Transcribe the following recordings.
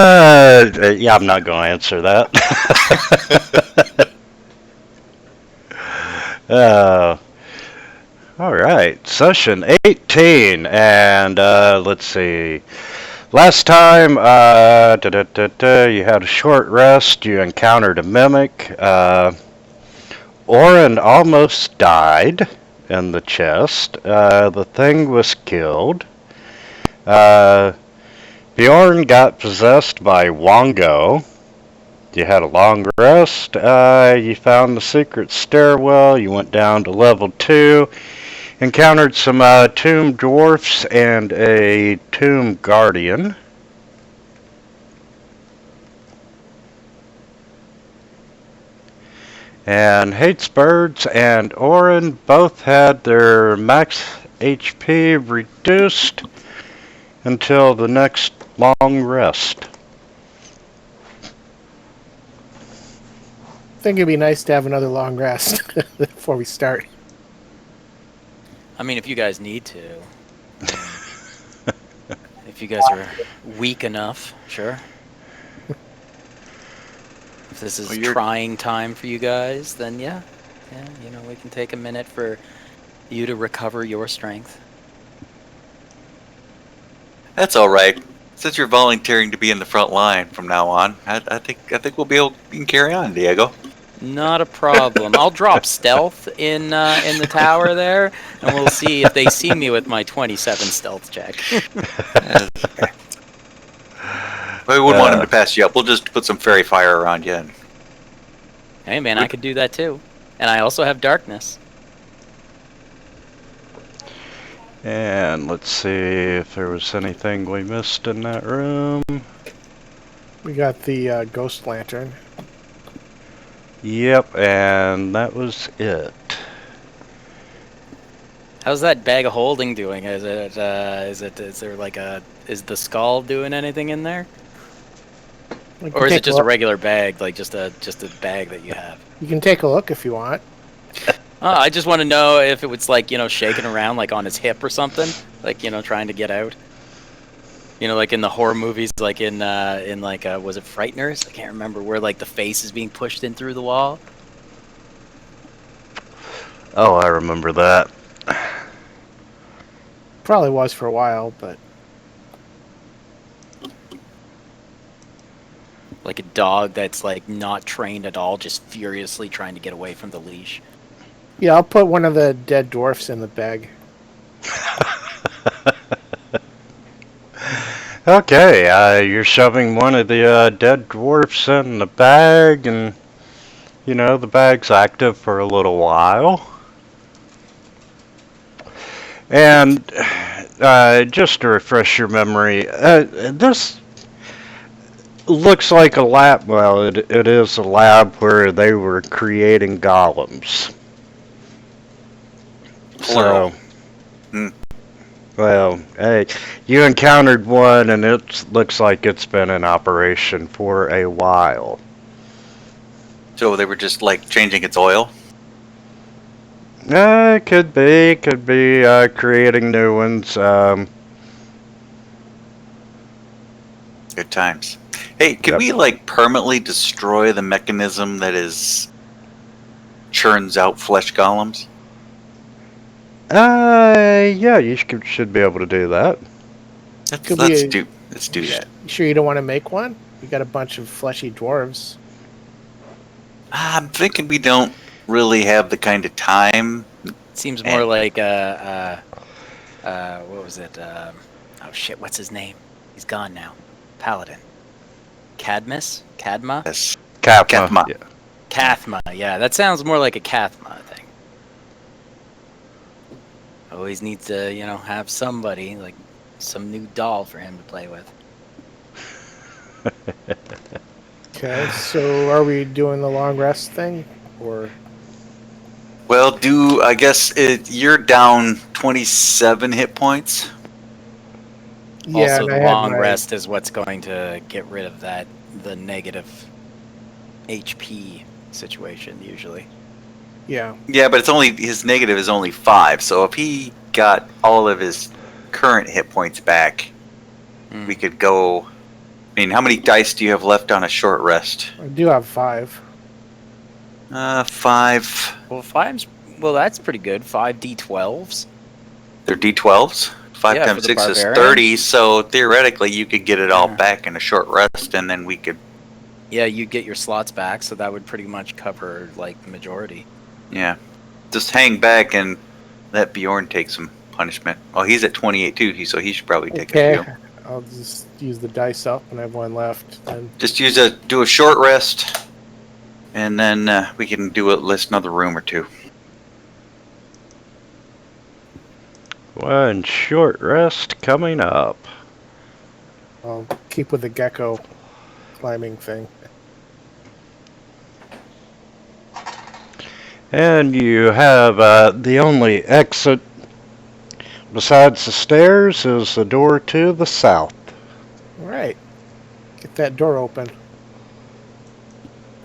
Yeah, I'm not going to answer that. uh, all right, session 18, and let's see. Last time, you had a short rest. You encountered a mimic. Oren almost died in the chest. The thing was killed. Uh, Bjorn got possessed by Wongo. You had a long rest. You found the secret stairwell. You went down to level 2. Encountered some tomb dwarfs and a tomb guardian. And Hatesbirds and Orin both had their max HP reduced until the next long rest. I think it'd be nice to have another long rest before we start. I mean, if you guys need to. If you guys are weak enough, sure. If this is trying time for you guys, then yeah, we can take a minute for you to recover your strength. That's all right. Since you're volunteering to be in the front line from now on, I think we'll be able to carry on, Diego. Not a problem. I'll drop stealth in the tower there, and we'll see if they see me with my 27 stealth check. We wouldn't want him to pass you up. We'll just put some fairy fire around you. Hey man, I could do that too. And I also have darkness. And let's see if there was anything we missed in that room. We got the ghost lantern. Yep, and that was it. How's that bag of holding doing? Is the skull doing anything in there? Or is it just a regular bag, like just a bag that you have? You can take a look if you want. I just want to know if it was like, shaking around like on his hip or something, like, trying to get out. Like in the horror movies, like was it Frighteners? I can't remember, where like the face is being pushed in through the wall. Oh, I remember that. Probably was for a while, but like a dog that's like not trained at all, just furiously trying to get away from the leash. Yeah, I'll put one of the dead dwarfs in the bag. Okay, you're shoving one of the dead dwarfs in the bag, and the bag's active for a little while. And just to refresh your memory, this looks like a lab. Well, it is a lab where they were creating golems. So, well, hey, you encountered one, and it looks like it's been in operation for a while. So they were just like changing its oil? Could be creating new ones. Good times. Hey, can we like permanently destroy the mechanism that churns out flesh golems? Yeah, you should be able to do that. Let's do that. You sure you don't want to make one? You got a bunch of fleshy dwarves. I'm thinking we don't really have the kind of time. Seems more like what was it? Oh shit, what's his name? He's gone now. Paladin. Cadmus? Cadma? Yes. Cathma. Yeah. Cathma, yeah. That sounds more like a Cathma thing. Always needs to, have somebody, like some new doll for him to play with. Okay, so are we doing the long rest thing, or? Well, I guess you're down 27 hit points. Yeah, also, the long rest is what's going to get rid of the negative HP situation, usually. Yeah. Yeah, but his negative is only 5, so if he got all of his current hit points back, we could go mean, how many dice do you have left on a short rest? I do have 5. 5. Well, that's pretty good. 5 D12s. They're D12s. 5 Yeah, for times the 6 is barbarian. 30, so theoretically you could get it all Yeah. back in a short rest, and then we could... Yeah, you get your slots back, so that would pretty much cover, like, the majority. Yeah. Just hang back and let Bjorn take some punishment. Well, he's at 28 too, so he should probably take a few. I'll just use the dice up and I have 1 left. And Just do a short rest, and then we can do at least another room or 2. One short rest coming up. I'll keep with the gecko climbing thing. And you have the only exit besides the stairs is the door to the south. All right. Get that door open.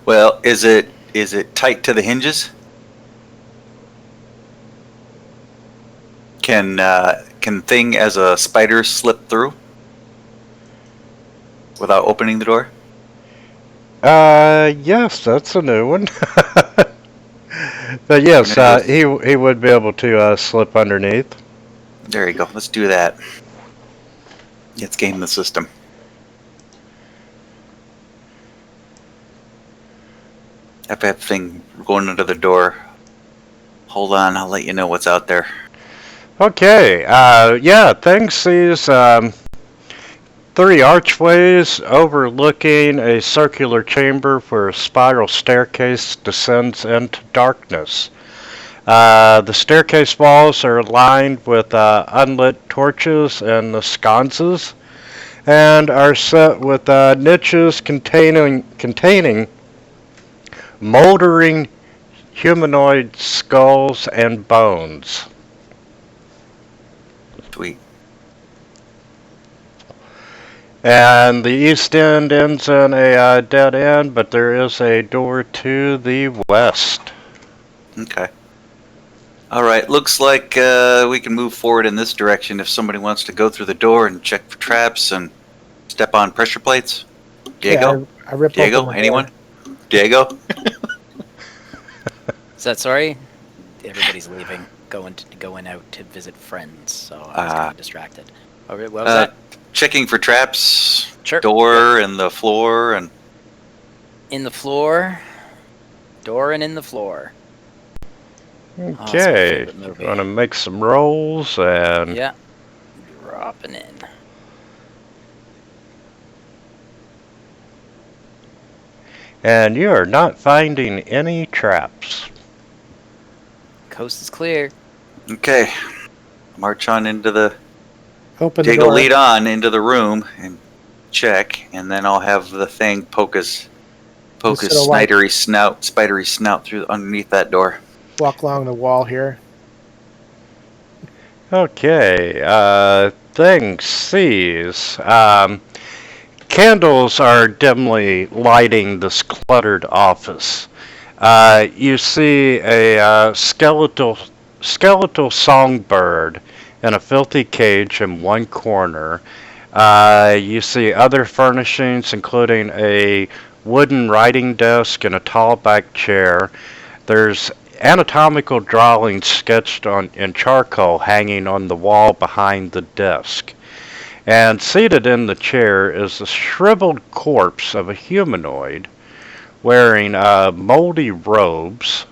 Well, is it tight to the hinges? Can thing as a spider slip through without opening the door? Yes, that's a new one. But yes, he would be able to slip underneath. There you go. Let's do that. Let's game the system. Have that thing going under the door. Hold on, I'll let you know what's out there. Okay, yeah, thing sees 3 archways overlooking a circular chamber where a spiral staircase descends into darkness. The staircase walls are lined with unlit torches and the sconces, and are set with niches containing moldering humanoid skulls and bones. Sweet. And the east end ends in a dead end, but there is a door to the west. Okay. Alright, looks like we can move forward in this direction if somebody wants to go through the door and check for traps and step on pressure plates. Diego? Yeah, I rip Diego? open the Anyone? door. Diego? Is that sorry? Everybody's leaving, going out to visit friends, so I was kind of distracted. Oh, what was that? Checking for traps, Sure. door and the floor, and In the floor. Door and in the floor. Okay, favorite movie. gonna make some rolls and Yeah. Dropping in. and you are not finding any traps. Coast is clear. okay. March on into the... Open the Diego, door. lead on into the room and check, and then I'll have the thing poke his Instead of like- spidery snout through underneath that door. Walk along the wall here. Okay, thing sees. Candles are dimly lighting this cluttered office. You see a skeletal songbird in a filthy cage in one corner. You see other furnishings, including a wooden writing desk and a tall back chair. There's anatomical drawings sketched in charcoal hanging on the wall behind the desk. And seated in the chair is the shriveled corpse of a humanoid wearing moldy robes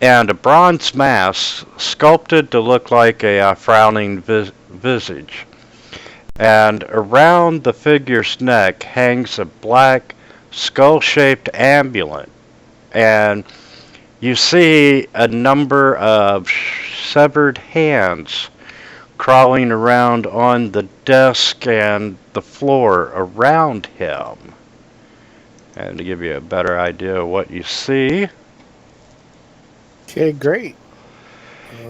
and a bronze mask sculpted to look like a frowning visage. And around the figure's neck hangs a black skull-shaped amulet. And you see a number of severed hands crawling around on the desk and the floor around him. And to give you a better idea of what you see. Okay, great.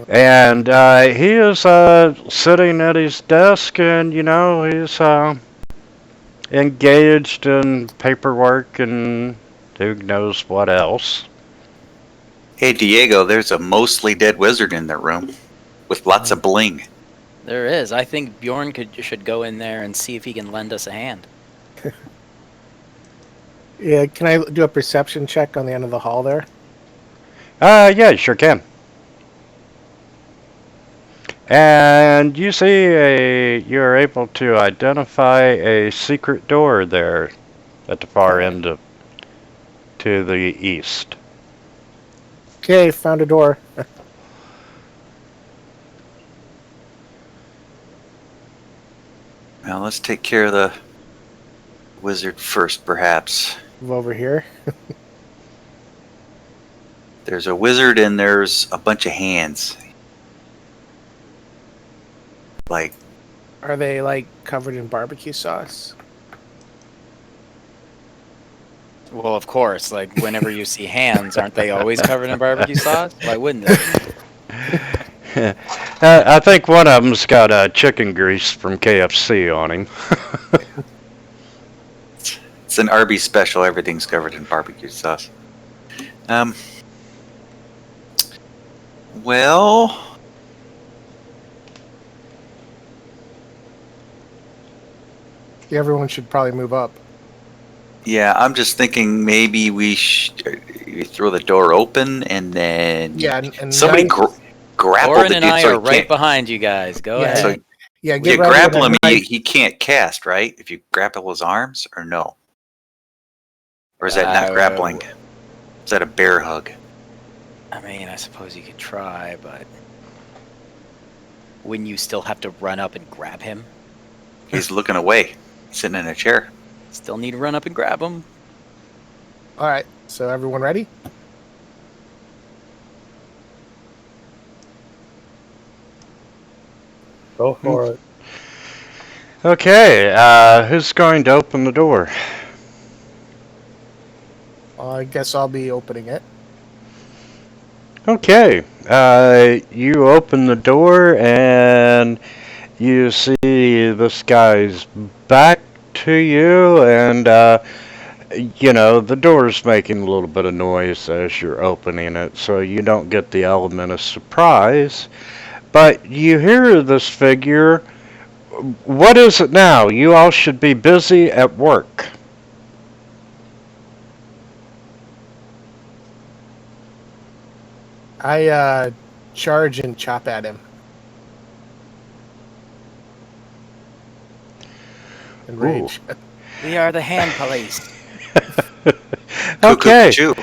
And he is sitting at his desk, and he's engaged in paperwork and who knows what else. Hey, Diego, there's a mostly dead wizard in that room with lots of bling. There is. I think Bjorn should go in there and see if he can lend us a hand. Yeah, can I do a perception check on the end of the hall there? Yeah, sure can. And you see you're able to identify a secret door there at the far Okay. end to the east. Okay, found a door. Now let's take care of the wizard first, perhaps. Move over here. There's a wizard and there's a bunch of hands. Like, Are they like covered in barbecue sauce? Well, of course. Like whenever you see hands, aren't they always covered in barbecue sauce? Why wouldn't they? I think one of them's got chicken grease from KFC on him. it's an Arby's special. Everything's covered in barbecue sauce. Well, Everyone should probably move up. yeah, I'm just thinking maybe we throw the door open and then Yeah, and somebody grapple Oren the and dude I so he are right can't. behind you guys. Go Yeah. ahead. So Yeah, you get ready grapple and him, then he can't cast, right? If you grapple his arms, or no? Or is that not grappling? Is that a bear hug? I mean, I suppose you could try, but wouldn't you still have to run up and grab him? He's looking away, sitting in a chair. Still need to run up and grab him. All right, so everyone ready? Go for it. Okay, who's going to open the door? I guess I'll be opening it. Okay, you open the door and you see this guy's back to you, and the door's making a little bit of noise as you're opening it, so you don't get the element of surprise. But you hear this figure. What is it now? You all should be busy at work. I charge and chop at him. And rage. We are the hand police. Okay. Cuckoo,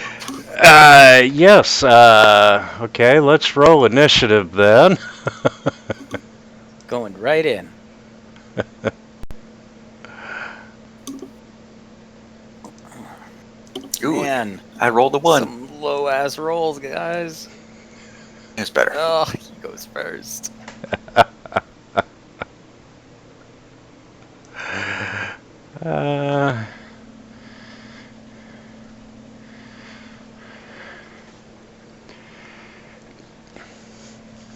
Yes. Okay, let's roll initiative then. Going right in. Ooh, Man, I rolled a 1. some low ass rolls, guys. It's better. Oh, he goes first. Uh,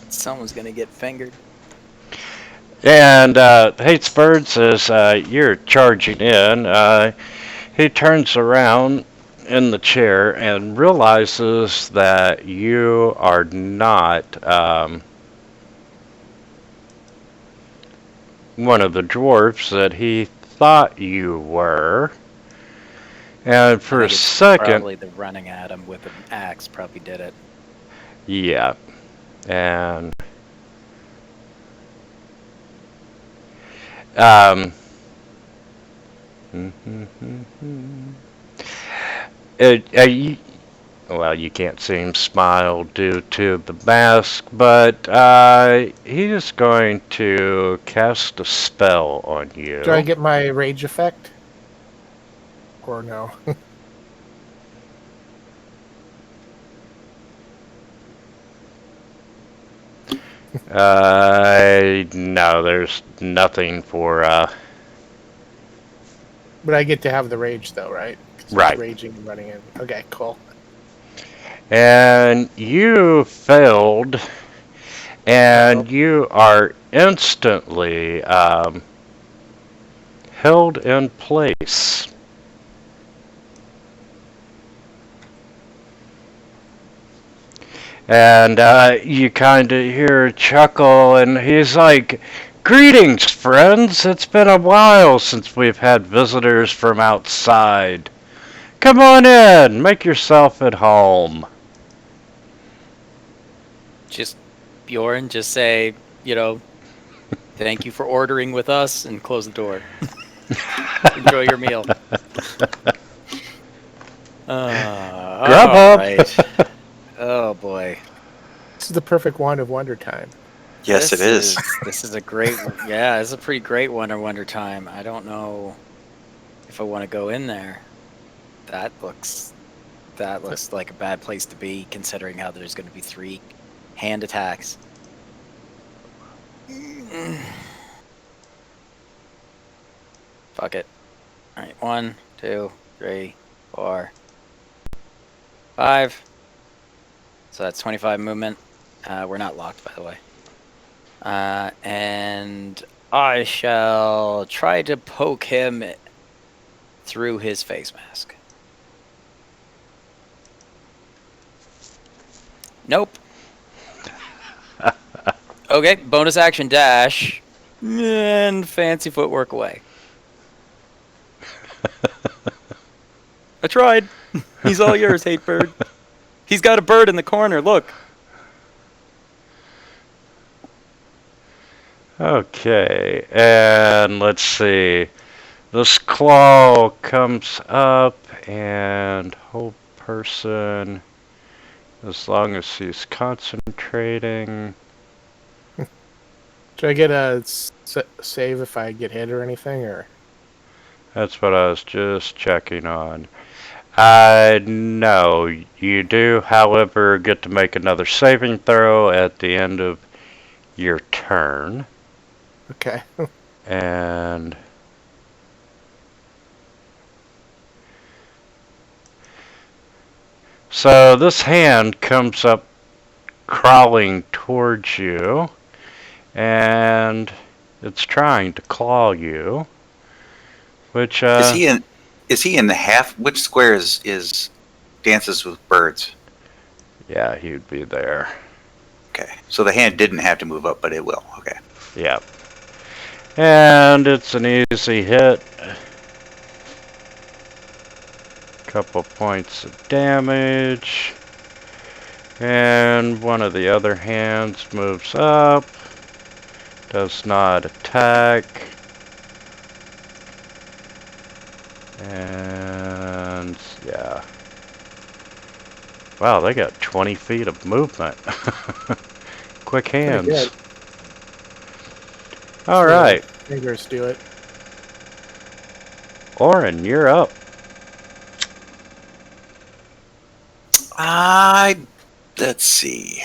Someone's gonna get fingered. and Hates Birds, as you're charging in, he turns around in the chair and realizes that you are not one of the dwarves that he thought you were. And for I a think it's second, probably the running at him with an axe probably did it. yeah, and well, you can't see him smile due to the mask, but he's going to cast a spell on you. Do I get my rage effect? Or no? No, there's nothing for, But I get to have the rage though, right? 'Cause Right. I'm raging and running in. Okay, cool. and you failed, and you are instantly held in place. And you kind of hear a chuckle, and he's like, "Greetings, friends. It's been a while since we've had visitors from outside. Come on in, make yourself at home." Just Bjorn, just say, thank you for ordering with us, and close the door. Enjoy your meal. Grubhub. Right. Oh boy. This is the perfect Wand of Wonder time. Yes, it is. This is a great. Yeah, it's a pretty great Wonder time. I don't know if I want to go in there. That looks like a bad place to be, considering how there's going to be 3 hand attacks. Fuck it. All right, 1, 2, 3, 4, 5. So that's 25 movement. We're not locked, by the way. And I shall try to poke him through his face mask. Nope. Okay, bonus action dash. And fancy footwork away. I tried. He's all yours, Hate Bird. He's got a bird in the corner, look. Okay, and let's see. This claw comes up, and whole person, as long as he's concentrating. Should I get a save if I get hit or anything, or? That's what I was just checking on. No, you do, however, get to make another saving throw at the end of your turn. Okay. And so this hand comes up crawling towards you, and it's trying to claw you. Which Is he in the half? Which square is Dances with Birds? Yeah, he'd be there. Okay, so the hand didn't have to move up, but it will. Okay. Yep. And it's an easy hit. Couple points of damage. And one of the other hands moves up. Does not attack. And yeah. Wow, they got 20 feet of movement. Quick hands. Good. All right. Fingers do it. Oren, you're up. Let's see.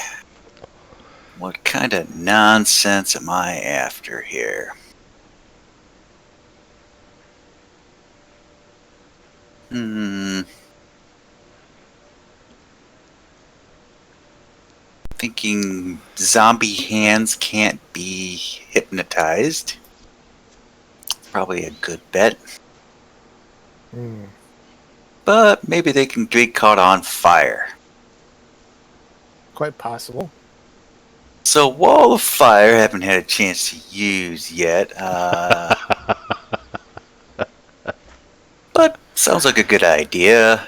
What kind of nonsense am I after here? Thinking zombie hands can't be hypnotized. Probably a good bet. But maybe they can be caught on fire. Quite possible. So Wall of Fire, haven't had a chance to use yet. But sounds like a good idea.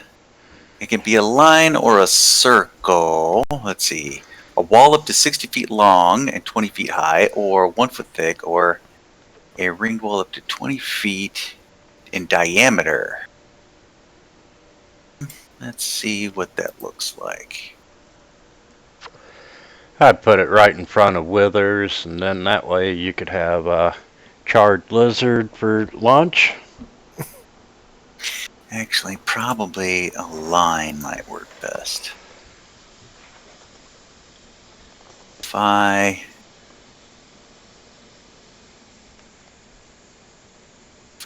It can be a line or a circle. Let's see. A wall up to 60 feet long and 20 feet high, or 1 foot thick, or a ringed wall up to 20 feet in diameter. Let's see what that looks like. I'd put it right in front of Withers, and then that way you could have a charred lizard for lunch. Actually, probably a line might work best. If I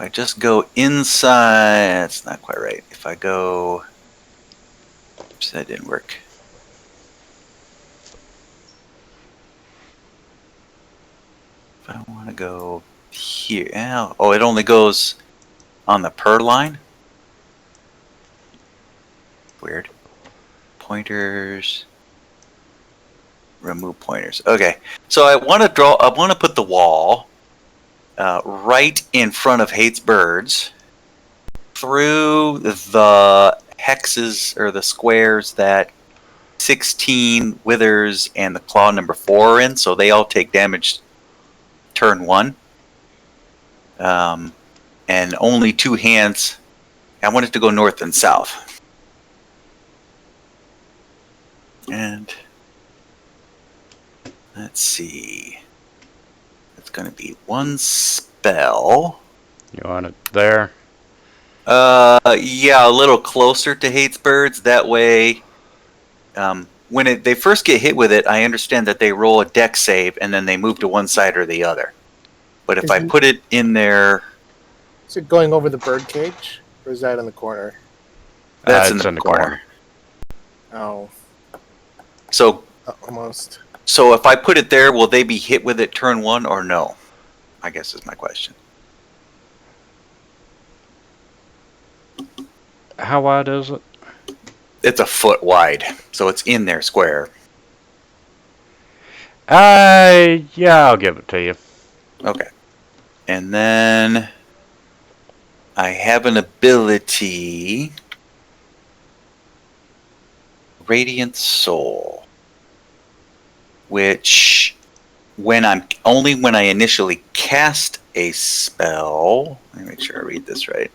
just go inside, that's not quite right. If I go, oops, that didn't work. If I want to go here, oh, it only goes on the per line? Weird. Pointers. Remove pointers. Okay, so I want to draw. I want to put the wall right in front of Hates Birds, through the hexes or the squares that 16 Withers and the Claw number 4 are in, so they all take damage turn 1. And only 2 hands. I want it to go north and south. And let's see. It's going to be 1 spell. You want it there? Yeah, a little closer to Hates Birds. That way, when they first get hit with it, I understand that they roll a dex save and then they move to one side or the other. But if I put it in there... Is it going over the bird cage? Or is that in the corner? That's It's in the corner. Oh. So, almost. So if I put it there, will they be hit with it turn 1 or no? I guess is my question. How wide is it? It's a foot wide, so it's in their square. Yeah, I'll give it to you. Okay. And then I have an ability, Radiant Soul, which when I initially cast a spell, let me make sure I read this right.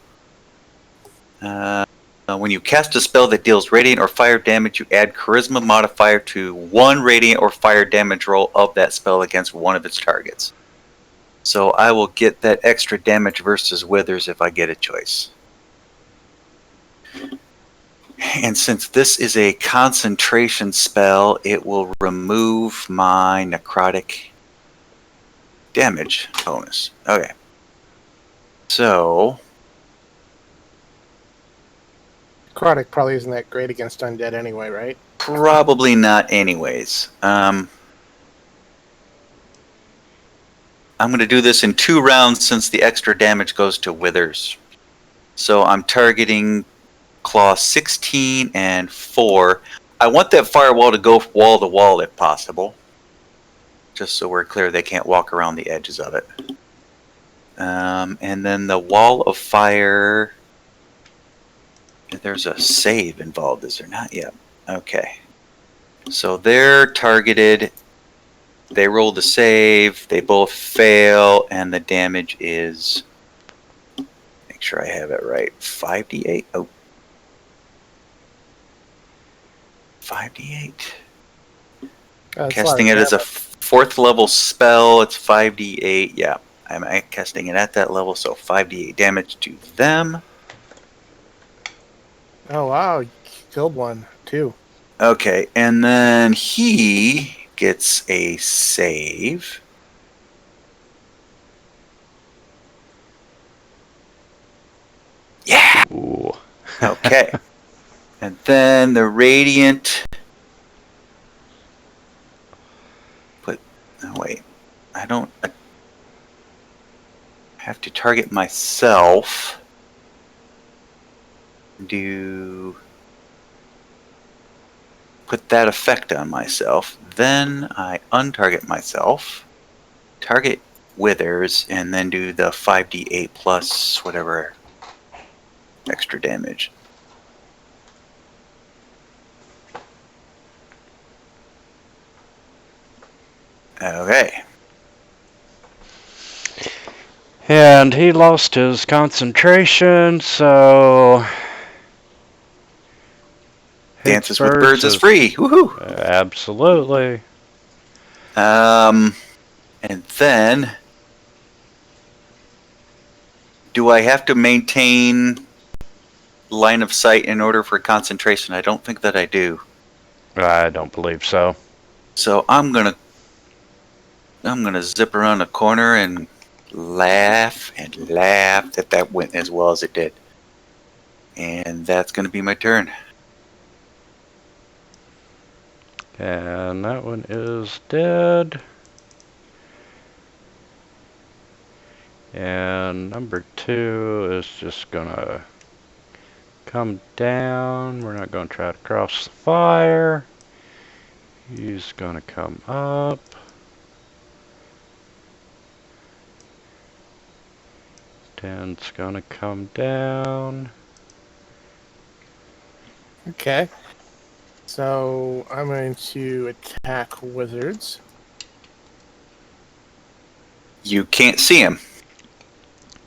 When you cast a spell that deals radiant or fire damage, you add charisma modifier to 1 radiant or fire damage roll of that spell against one of its targets. So I will get that extra damage versus Withers if I get a choice. And since this is a concentration spell, it will remove my necrotic damage bonus. Okay. So... Necrotic probably isn't that great against undead anyway, right? Probably not anyways. I'm going to do this in 2 rounds since the extra damage goes to Withers. So I'm targeting Claw 16 and 4. I want that firewall to go wall to wall if possible. Just so we're clear they can't walk around the edges of it. And then the wall of fire... There's a save involved, is there not? Yet. Okay. So they're targeted. They roll the save. They both fail, and the damage is... Make sure I have it right. 5d8. Oh. 5d8. Casting it as a 4th level spell. It's 5d8. Yeah, I'm casting it at that level, so 5d8 damage to them. Oh, wow. You killed one, too. Okay, and then he gets a save. Yeah! Ooh. Okay. And then the Radiant... Oh, wait. I have to target myself. Put that effect on myself. Then I untarget myself. Target Withers, and then do the 5d8 plus whatever extra damage. Okay. And he lost his concentration, so... Dances with Birds is free. Woohoo! Absolutely. And then... Do I have to maintain line of sight in order for concentration? I don't think that I do. I don't believe so. So I'm gonna zip around the corner and laugh that that went as well as it did. And that's gonna be my turn. And that one is dead. And number 2 is just gonna come down. We're not gonna try to cross the fire. He's gonna come up. Ten's gonna come down. Okay. So I'm going to attack wizards. You can't see him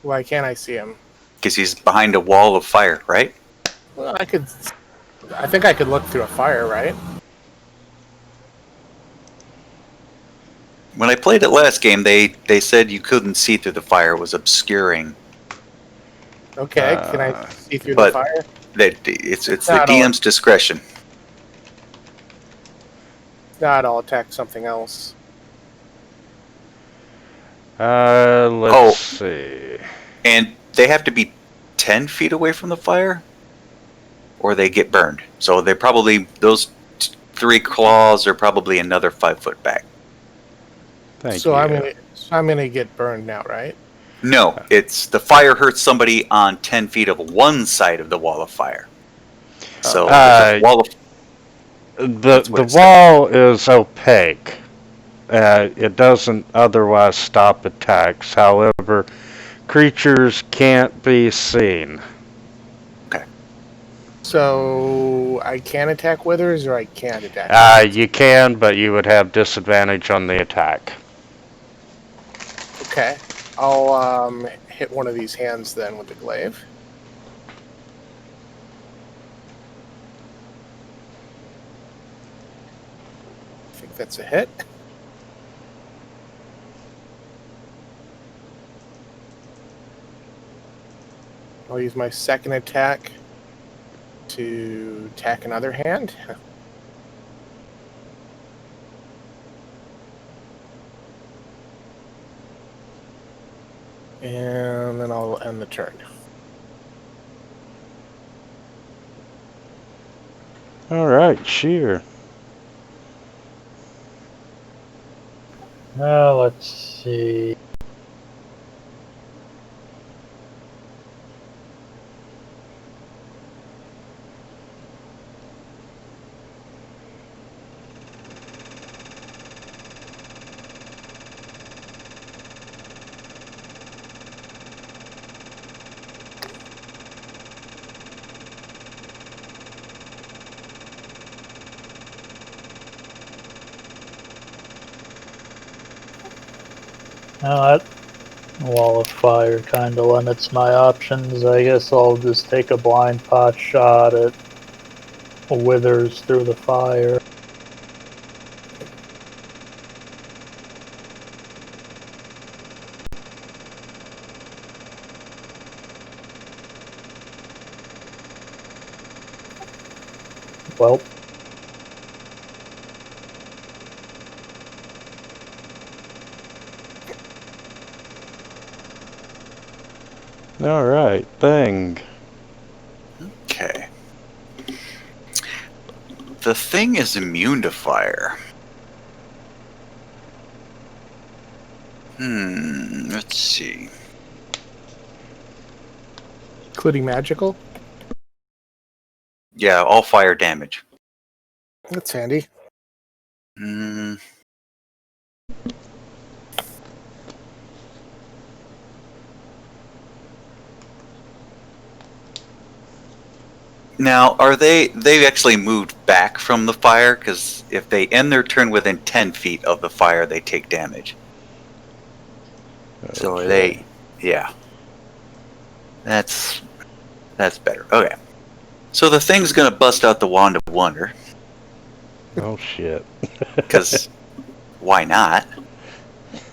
Why can't I see him? because he's behind a wall of fire, right? Well, I think I could look through a fire, right? When I played it last game, they said you couldn't see through the fire; it was obscuring. Okay, can I see through the but fire? That it's the Not all. DM's discretion. Not, I'll attack something else. Let's see. And they have to be 10 feet away from the fire, or they get burned. So they probably those 3 claws are probably another 5 foot back. Thank So you. I'm gonna get burned now, right? No, it's the fire hurts somebody on 10 feet of one side of the wall of fire. So there's a wall of The wall is opaque. It doesn't otherwise stop attacks. However, creatures can't be seen. So I can attack withers, or I can't attack. You can, but you would have disadvantage on the attack. Okay, I'll hit one of these hands then with the glaive. I think that's a hit. I'll use my second attack to attack another hand. And then I'll end the turn. Alright, sheer. Let's see. That wall of fire kind of limits my options. I guess I'll just take a blind pot shot at withers through the fire. Well, Alright, thing. Okay. The thing is immune to fire. Let's see. Including magical? Yeah, all fire damage. That's handy. Now, are they actually moved back from the fire? Because if they end their turn within 10 feet of the fire, they take damage. So are they, yeah. That's better. Okay. So the thing's gonna bust out the Wand of Wonder. Oh shit. Because why not?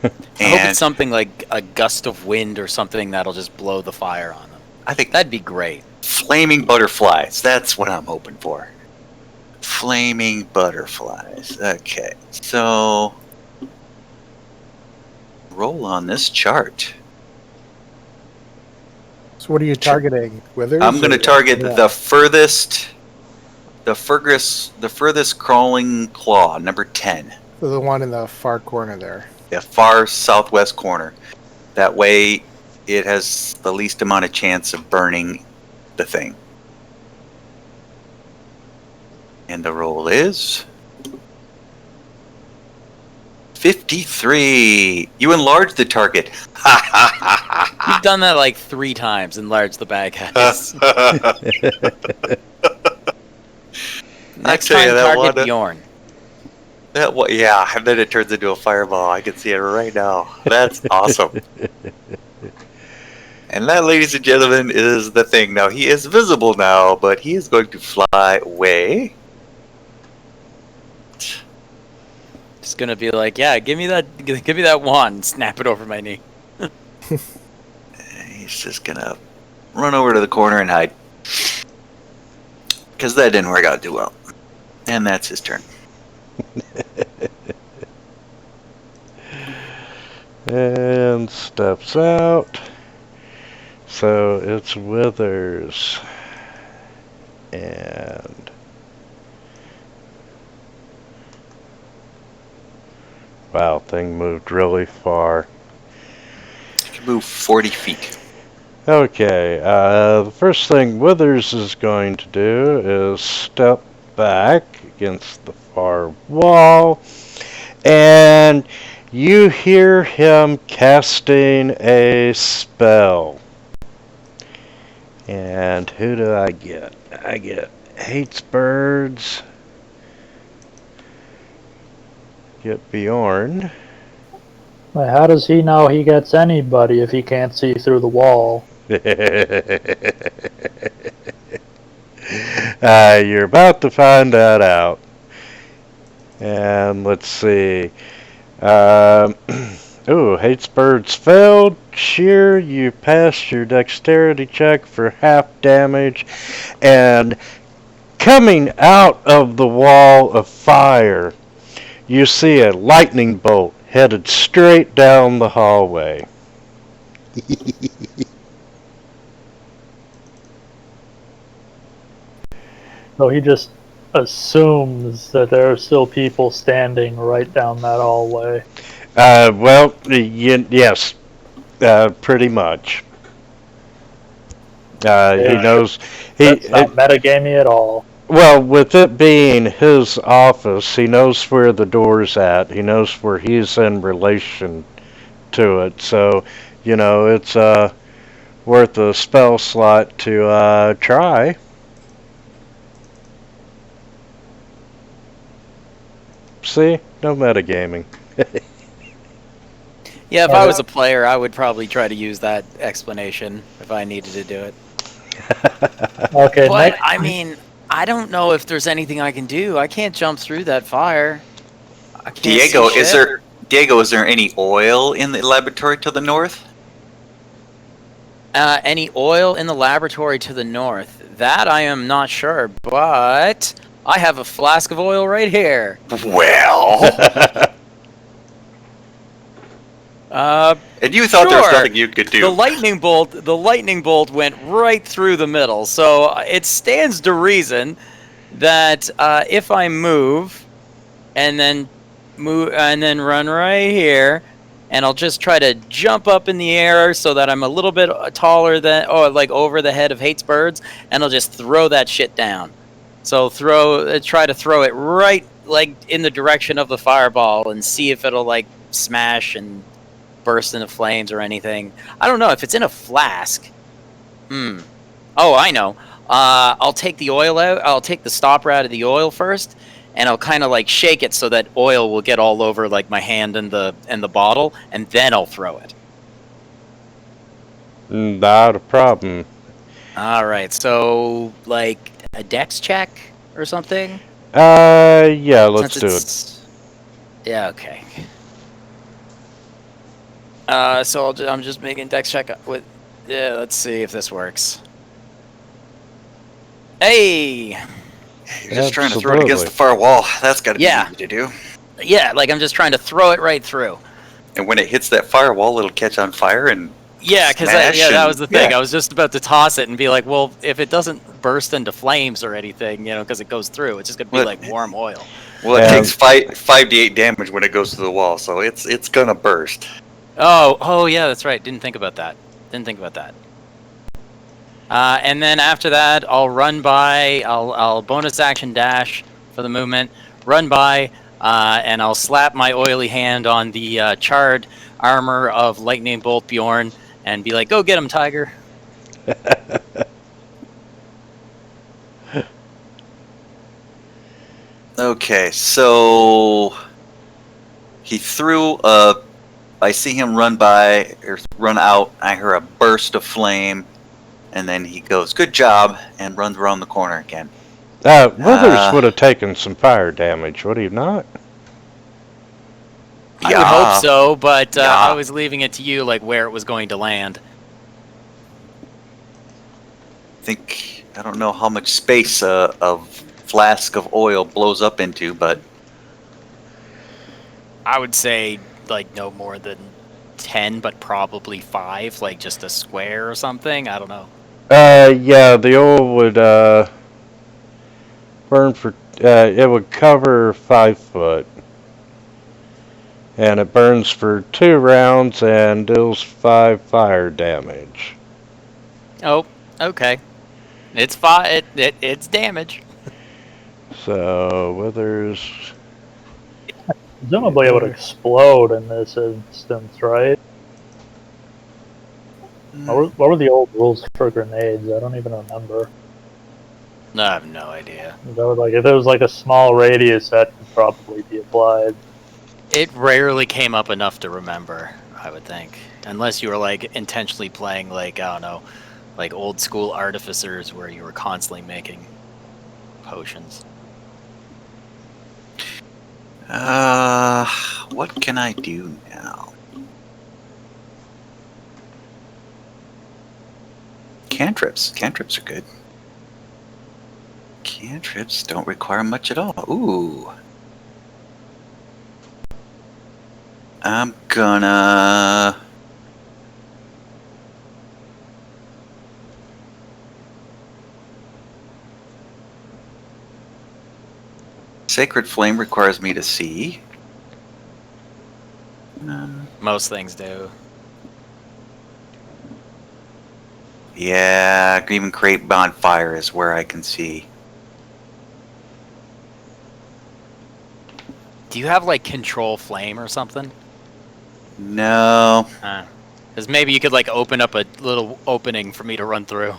I hope it's something like a gust of wind or something that'll just blow the fire on them. I think That'd be great. flaming butterflies. That's what I'm hoping for. Flaming butterflies. Okay. So roll on this chart. So what are you targeting? Withers? I'm going to or- target yeah. the furthest crawling claw, number 10. So the one in the far corner there. The far southwest corner. That way it has the least amount of chance of burning the thing. And the roll is 53. You enlarge the target. You've done that like 3 times. Enlarge the bad guys. Next tell you, time, that target one- Bjorn. Yeah, and then it turns into a fireball. I can see it right now. That's awesome. And that, ladies and gentlemen, is the thing. Now, he is visible now, but he is going to fly away. Just gonna be like, yeah, give me that wand, and snap it over my knee. He's just gonna run over to the corner and hide. Because that didn't work out too well. And that's his turn. And steps out. So it's Withers. And wow, thing moved really far. You can move 40 feet. Okay, the first thing Withers is going to do is step back against the far wall, and you hear him casting a spell. And who do I get? I get Hates Birds, get Bjorn. Well, how does he know he gets anybody if he can't see through the wall? You're about to find that out. And let's see. Ooh, Hates Birds failed. Sheer, you passed your dexterity check for half damage. And coming out of the wall of fire, you see a lightning bolt headed straight down the hallway. So he just assumes that there are still people standing right down that hallway. Well, yes, pretty much. He Yeah. knows. That's not metagamey at all. Well, with it being his office, he knows where the door's at. He knows where he's in relation to it. So, it's worth a spell slot to try. See? No metagaming. Yeah, if I was a player, I would probably try to use that explanation if I needed to do it. Okay, But, next, I mean, I don't know if there's anything I can do. I can't jump through that fire. I can't Diego, see is shit. there any oil in the laboratory to the north? Any oil in the laboratory to the north? That I am not sure, but I have a flask of oil right here. Well, and you thought there was Sure. nothing you could do. The lightning bolt went right through the middle. So it stands to reason that if I move and then run right here, and I'll just try to jump up in the air so that I'm a little bit taller than, like over the head of Hates Birds, and I'll just throw that shit down. So try to throw it right like in the direction of the fireball and see if it'll like smash and burst into flames or anything. I don't know if it's in a flask. Oh, I know. I'll take the oil out. I'll take the stopper out of the oil first, and I'll kind of like shake it so that oil will get all over like my hand and the bottle, and then I'll throw it. Not a problem. All right. So like a dex check or something. Yeah, let's do it. Yeah. Okay. So I'm just making dex check with. Yeah. Let's see if this works. Hey. You're just trying to throw it against the far wall. That's got to be easy to do. Yeah, like I'm just trying to throw it right through. And when it hits that firewall, it'll catch on fire and Yeah, because smash that and- was the thing. yeah. I was just about to toss it and be like, well, if it doesn't burst into flames or anything, because it goes through, it's just gonna be Well, like warm oil. Well, it Yeah. takes 5 to 8 damage when it goes to the wall, so it's gonna burst. Oh yeah, that's right. Didn't think about that. And then after that, I'll run by. I'll bonus action dash for the movement. Run by. and I'll slap my oily hand on the charred armor of Lightning Bolt Bjorn and be like, "Go get him, Tiger." Okay, so he threw a. I see him run by or run out. I hear a burst of flame, and then he goes, "Good job," and runs around the corner again. Withers would have taken some fire damage, would he not? I would hope so, but Yeah. I was leaving it to you, like where it was going to land. I don't know how much space a flask of oil blows up into, but I would say like no more than 10, but probably 5, like just a square or something. I don't know. Yeah, the oil would burn for. It would cover 5 foot, and it burns for 2 rounds and deals 5 fire damage. Oh, okay. It's fine. It's damage. So Withers. Presumably it would explode in this instance, right? What were the old rules for grenades? I don't even remember. No, I have no idea. That would, like, if it was like a small radius, that could probably be applied. It rarely came up enough to remember, I would think. Unless you were like intentionally playing like, I don't know, like old school artificers where you were constantly making potions. what can I do now? Cantrips. Cantrips are good. Cantrips don't require much at all. Ooh. I'm gonna... Sacred Flame requires me to see. Most things do. Yeah, even create bonfire is where I can see. Do you have like control flame or something? No. Because maybe you could like open up a little opening for me to run through.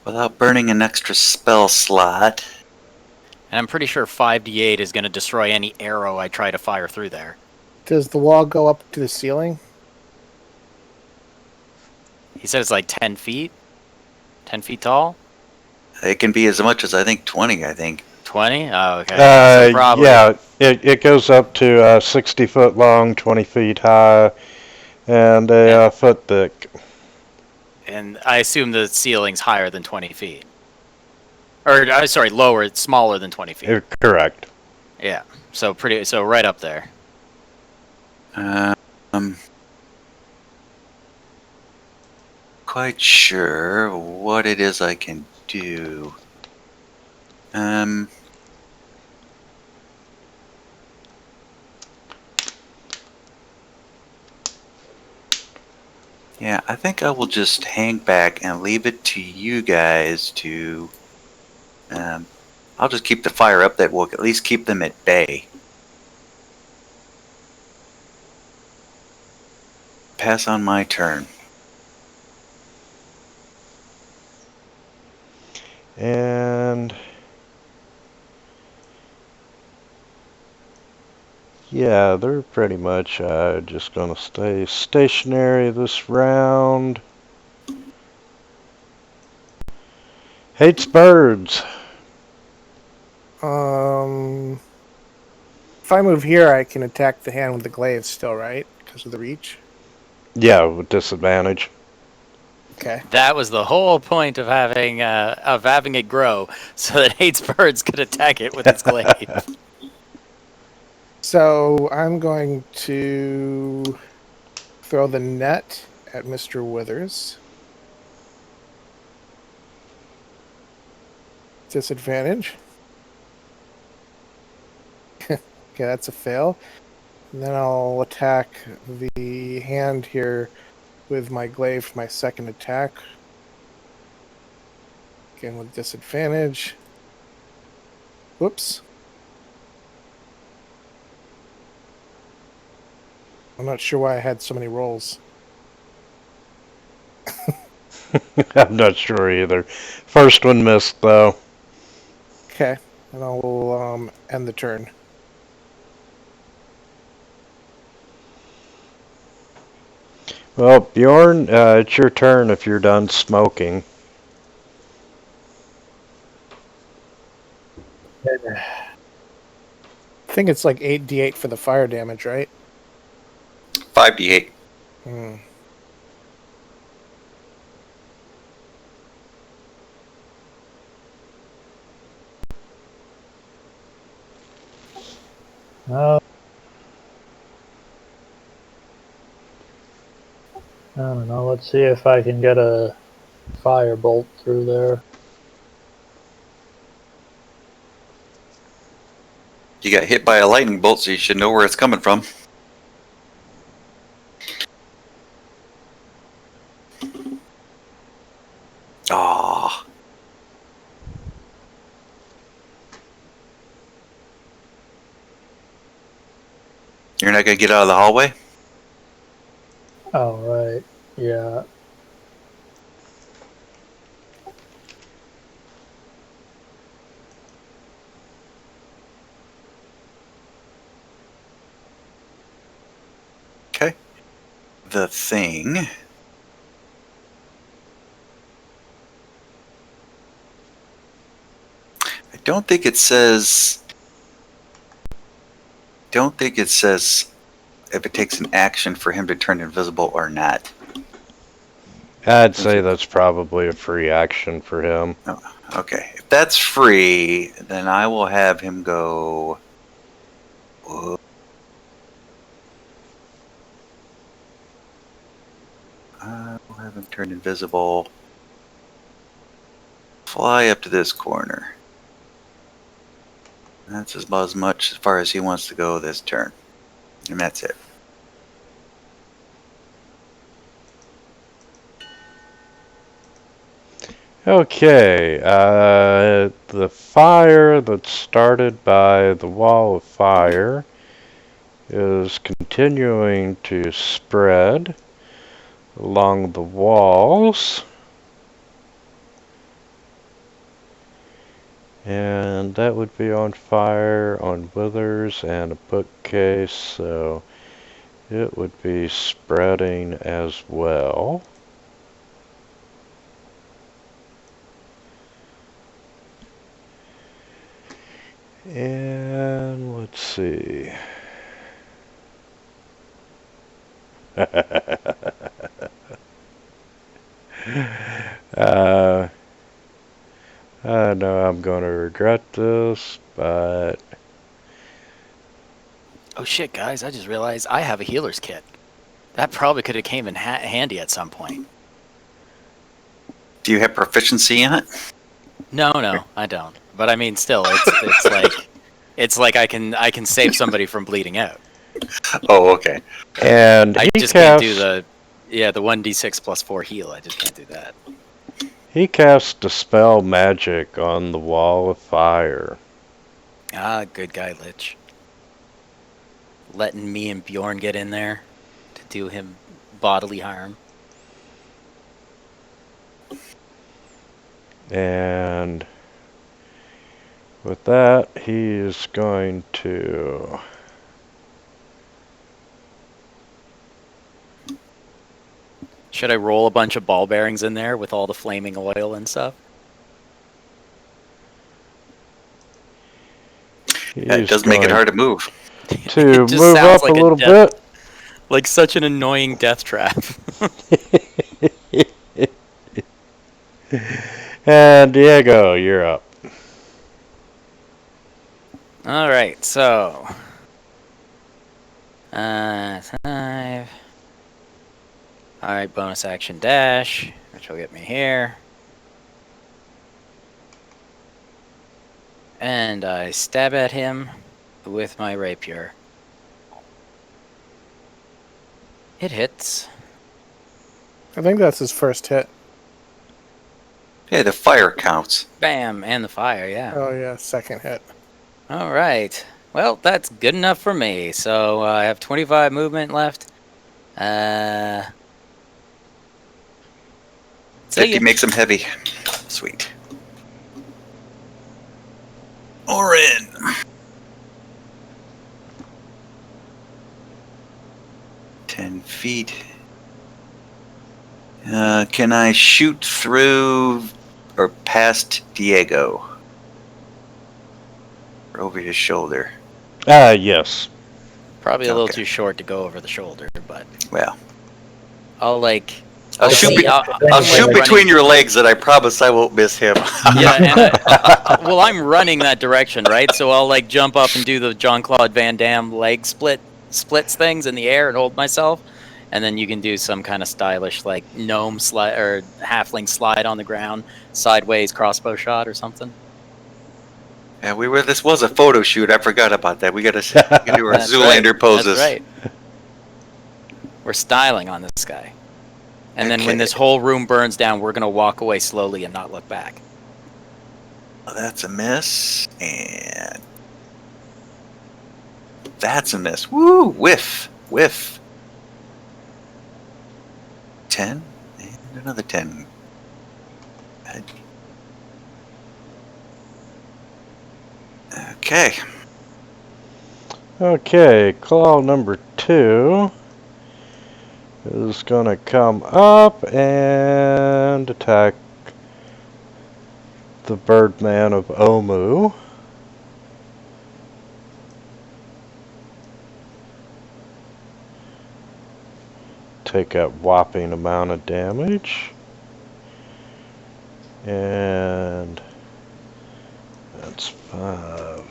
Without burning an extra spell slot. And I'm pretty sure 5d8 is going to destroy any arrow I try to fire through there. Does the wall go up to the ceiling? He said it's like 10 feet? 10 feet tall? It can be as much as, I think, 20, I think. 20? Oh, okay. So probably. Yeah, it goes up to 60 foot long, 20 feet high, and a foot thick. And I assume the ceiling's higher than 20 feet. Or, sorry, lower, it's smaller than 20 feet. Correct. Yeah, so right up there. Quite sure what it is I can do. Yeah, I think I will just hang back and leave it to you guys to... I'll just keep the fire up. That will at least keep them at bay. Pass on my turn. And yeah, they're pretty much just gonna stay stationary this round. Hates birds. If I move here, I can attack the hand with the glaive still, right? Because of the reach? Yeah, with disadvantage. Okay. That was the whole point of having it grow, so that hates birds could attack it with its glaive. So I'm going to throw the net at Mr. Withers. Disadvantage. Okay, that's a fail. And then I'll attack the hand here with my glaive for my second attack. Again with disadvantage. Whoops. I'm not sure why I had so many rolls. I'm not sure either. First one missed, though. Okay, and I will end the turn. Well, Bjorn, it's your turn if you're done smoking. I think it's like 8d8 for the fire damage, right? 5d8. Hmm. I don't know. Let's see if I can get a firebolt through there. You got hit by a lightning bolt, so you should know where it's coming from. Ah. You're not going to get out of the hallway? Oh, right. Yeah. Okay. The thing. I don't think it says if it takes an action for him to turn invisible or not. I'd say that's probably a free action for him. Okay. If that's free, then I will have him go. I will have him turn invisible. Fly up to this corner. That's about as much as far as he wants to go this turn. And that's it. Okay, the fire that's started by the wall of fire is continuing to spread along the walls. And that would be on fire on Withers and a bookcase, so it would be spreading as well. And let's see. I know I'm going to regret this, but Oh shit, guys! I just realized I have a healer's kit. That probably could have came in handy at some point. Do you have proficiency in it? No, I don't. But I mean, still, it's like I can save somebody from bleeding out. Oh, okay. and I he just can't do casts the 1d6 plus 4 heal. I just can't do that. he casts dispel magic on the wall of fire. Ah, good guy, Lich. Letting me and Bjorn get in there to do him bodily harm. And with that, he is going to Should I roll a bunch of ball bearings in there with all the flaming oil and stuff? Yeah, it does make it hard to move. to It just move sounds up like a a little death- bit. Like such an annoying death trap. And Diego, you're up. All right, so 5. All right, bonus action dash, which will get me here, and I stab at him with my rapier. It hits. I think that's his first hit. Yeah, the fire counts. Bam, and the fire, yeah. Oh yeah, second hit. All right. Well, that's good enough for me. So I have 25 movement left. See 50 ya. makes him heavy. Sweet. Orin. $10 can I shoot through or past Diego? Or over his shoulder? Yes. Probably a little Okay. too short to go over the shoulder, but Well, I'll like. I'll shoot, see, I'll I'm, shoot like, between running- your legs, and I promise I won't miss him. Yeah, and well, I'm running that direction, right? So I'll like jump up and do the Jean-Claude Van Damme leg splits things in the air and hold myself, and then you can do some kind of stylish like gnome slide or halfling slide on the ground, sideways crossbow shot or something. Yeah, this was a photo shoot. I forgot about that. We gotta do our That's Zoolander right. poses. That's right. We're styling on this guy. And then when Okay. this whole room burns down, we're going to walk away slowly and not look back. Well, that's a miss, and that's a miss. Woo! Whiff! 10, and another 10. Okay. Okay, claw number 2 is gonna come up and attack the Birdman of Omu. Take a whopping amount of damage. And that's 5.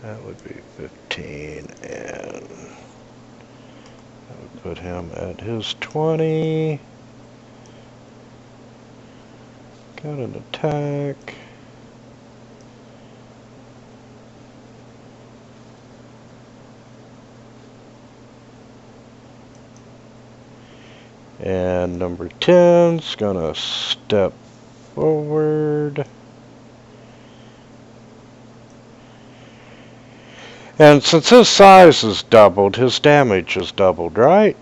That would be 15, and that would put him at his 20. Got an attack. And number 10's gonna step forward. And since his size is doubled, his damage is doubled, right?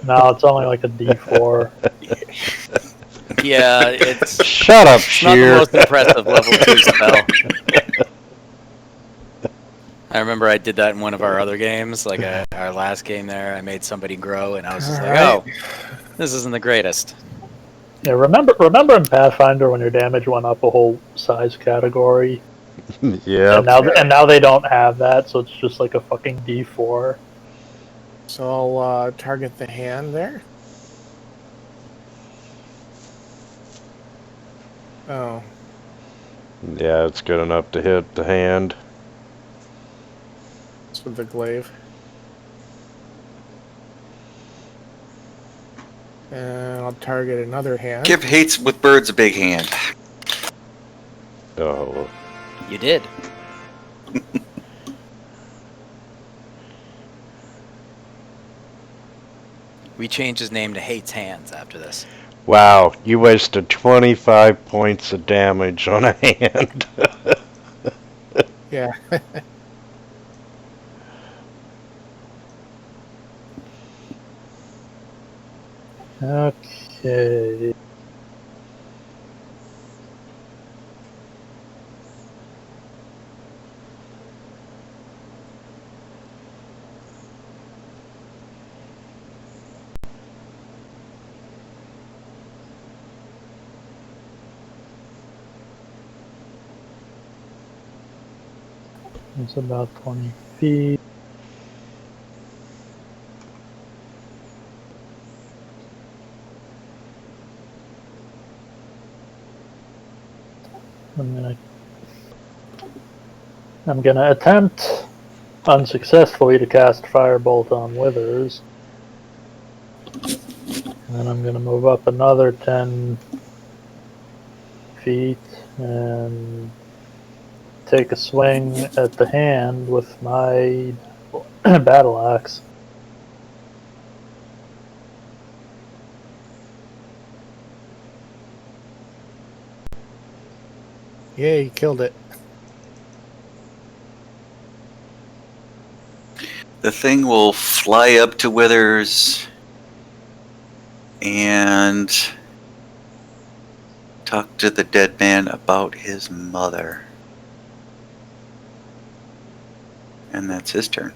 No, it's only like a D4. Yeah, it's Shut up, not the Sheer. most impressive level 2 spell. I remember I did that in one of our other games, like our last game there. I made somebody grow, and I was just like, Alright. oh, this isn't the greatest. Yeah, remember in Pathfinder when your damage went up a whole size category? Yeah. And now they don't have that, so it's just like a fucking D4. So I'll target the hand there. Oh, Yeah, it's good enough to hit the hand. it's with the glaive. And I'll target another hand. Give Hates with Birds a big hand. Oh. You did. We changed his name to Hates Hands after this. Wow, you wasted 25 points of damage on a hand. Yeah. Okay. It's about 20 feet. I'm gonna attempt unsuccessfully to cast Firebolt on Withers. And then I'm gonna move up another 10 feet and take a swing at the hand with my battle axe. Yeah, you killed it. The thing will fly up to Withers and talk to the dead man about his mother. And that's his turn.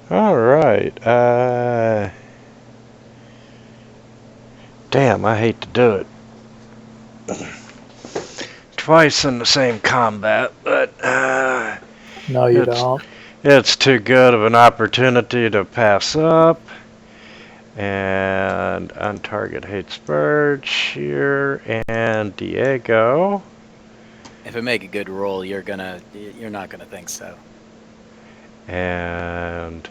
Alright, damn, I hate to do it. Twice in the same combat, but, No, you It's- don't. it's too good of an opportunity to pass up. And on target hates bird, Shear, and Diego. If I make a good roll, you're not gonna think so. And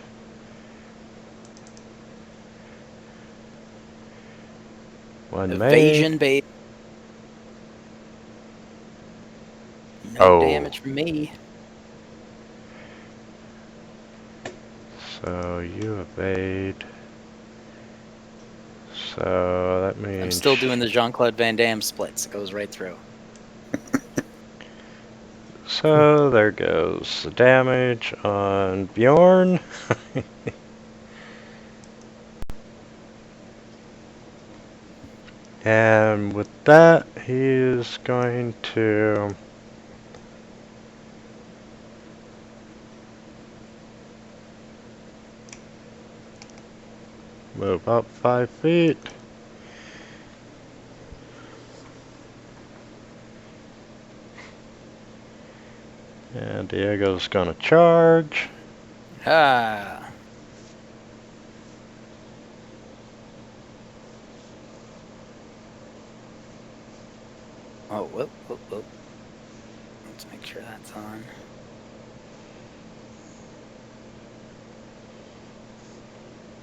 one Evasion, babe. No Oh. damage from me. So you evade. So that means I'm still doing the Jean-Claude Van Damme splits. It goes right through. So there goes the damage on Bjorn. And with that, he's going to move up 5 feet. And Diego's gonna charge. Ah. Oh, whoop, whoop, whoop. Let's make sure that's on.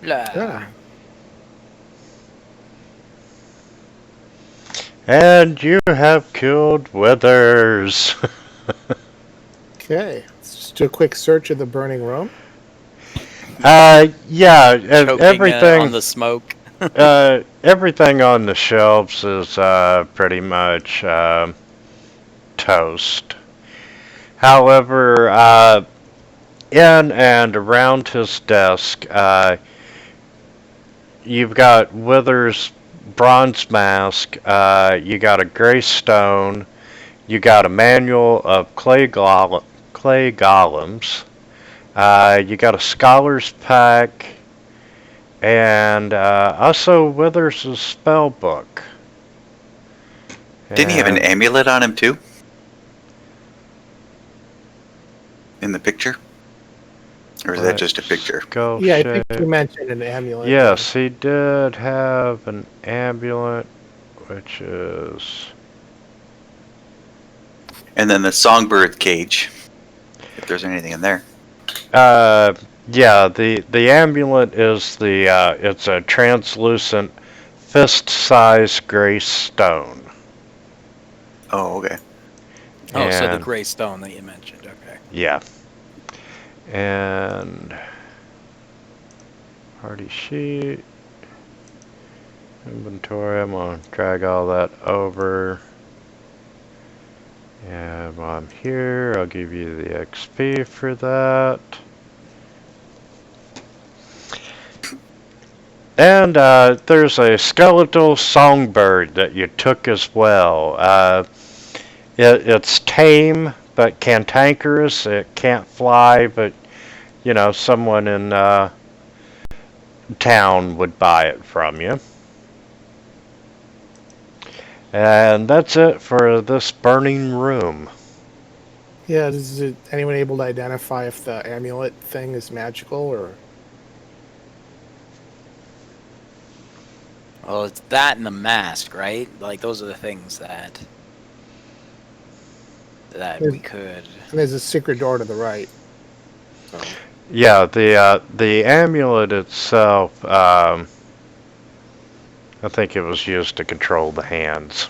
Blah. Ah. And you have killed Withers. Okay, let's just do a quick search of the burning room. Yeah, Choking, everything on the smoke. everything on the shelves is pretty much toast. However, in and around his desk, you've got Withers' bronze mask, you got a gray stone, you got a manual of clay golems, you got a scholar's pack, and also Withers' spell book. Didn't he have an And- amulet on him too? In the picture? Or is that just a picture? Skull Yeah, I think shape. you mentioned an amulet. Yes, he did have an amulet, which is... And then the songbird cage, if there's anything in there. Yeah, the amulet is it's a translucent fist-sized gray stone. Oh, okay. Oh, so the And- gray stone that you mentioned. Okay. Yeah. And party sheet, inventory, I'm gonna drag all that over. And while I'm here, I'll give you the XP for that. And there's a skeletal songbird that you took as well. It's tame, but cantankerous. It can't fly, but, you know, someone in town would buy it from you. And that's it for this burning room. Yeah, is anyone able to identify if the amulet thing is magical or? Well, it's that and the mask, right? Like those are the things that we could. And there's a secret door to the right. So, Yeah, the amulet itself, I think it was used to control the hands.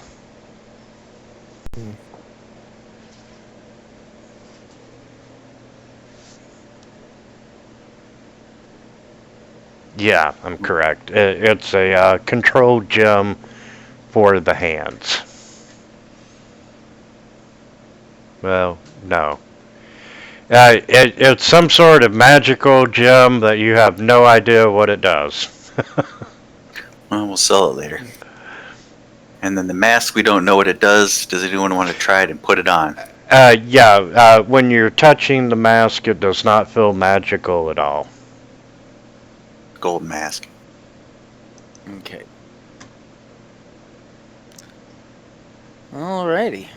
Yeah, I'm correct. It's a controlled gem for the hands. Well, no. It's some sort of magical gem that you have no idea what it does. Well, we'll sell it later. And then the mask, we don't know what it does. Does anyone want to try it and put it on? When you're touching the mask, it does not feel magical at all. Gold mask. Okay. Alrighty.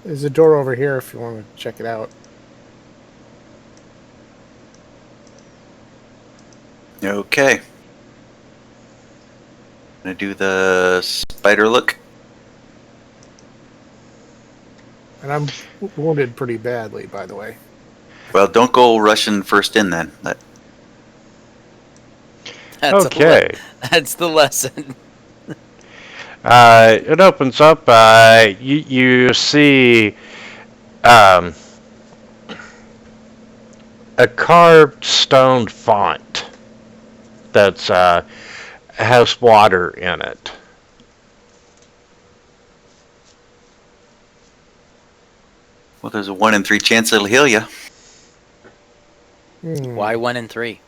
There's a door over here if you want to check it out. Okay. Gonna do the spider look. And I'm wounded pretty badly, by the way. Well, don't go rushing first in then. That's Okay. That's the lesson. It opens up. You see a carved stone font that's has water in it. Well, there's a 1 in 3 chance it'll heal you. Why 1 in 3?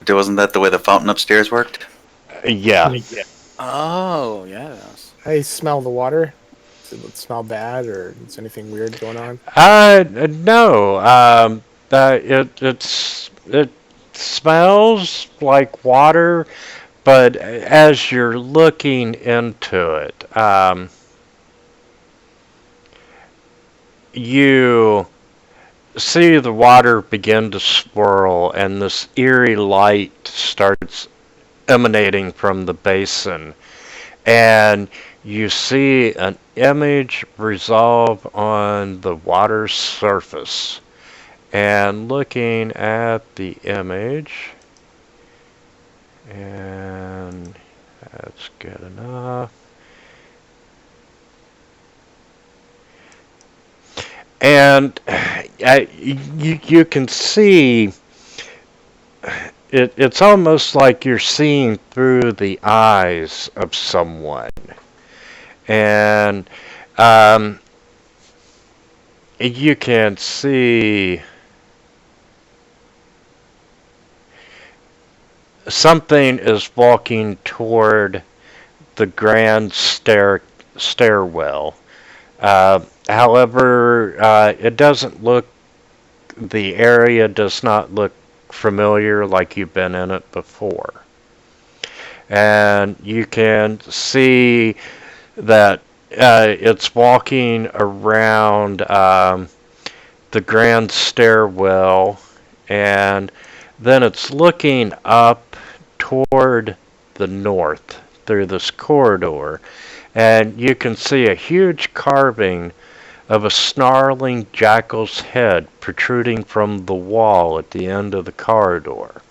Wasn't that the way the fountain upstairs worked? Yeah. Oh, yes. I smell the water. Does it smell bad, or is anything weird going on? No. It smells like water, but as you're looking into it, you see the water begin to swirl, and this eerie light starts emanating from the basin, and you see an image resolve on the water's surface. And looking at the image, and that's good enough. And you can see it's almost like you're seeing through the eyes of someone. And you can see something is walking toward the grand stairwell. However, it doesn't look, the area does not look familiar like you've been in it before. And you can see that it's walking around the grand stairwell, and then it's looking up toward the north through this corridor, and you can see a huge carving of a snarling jackal's head protruding from the wall at the end of the corridor.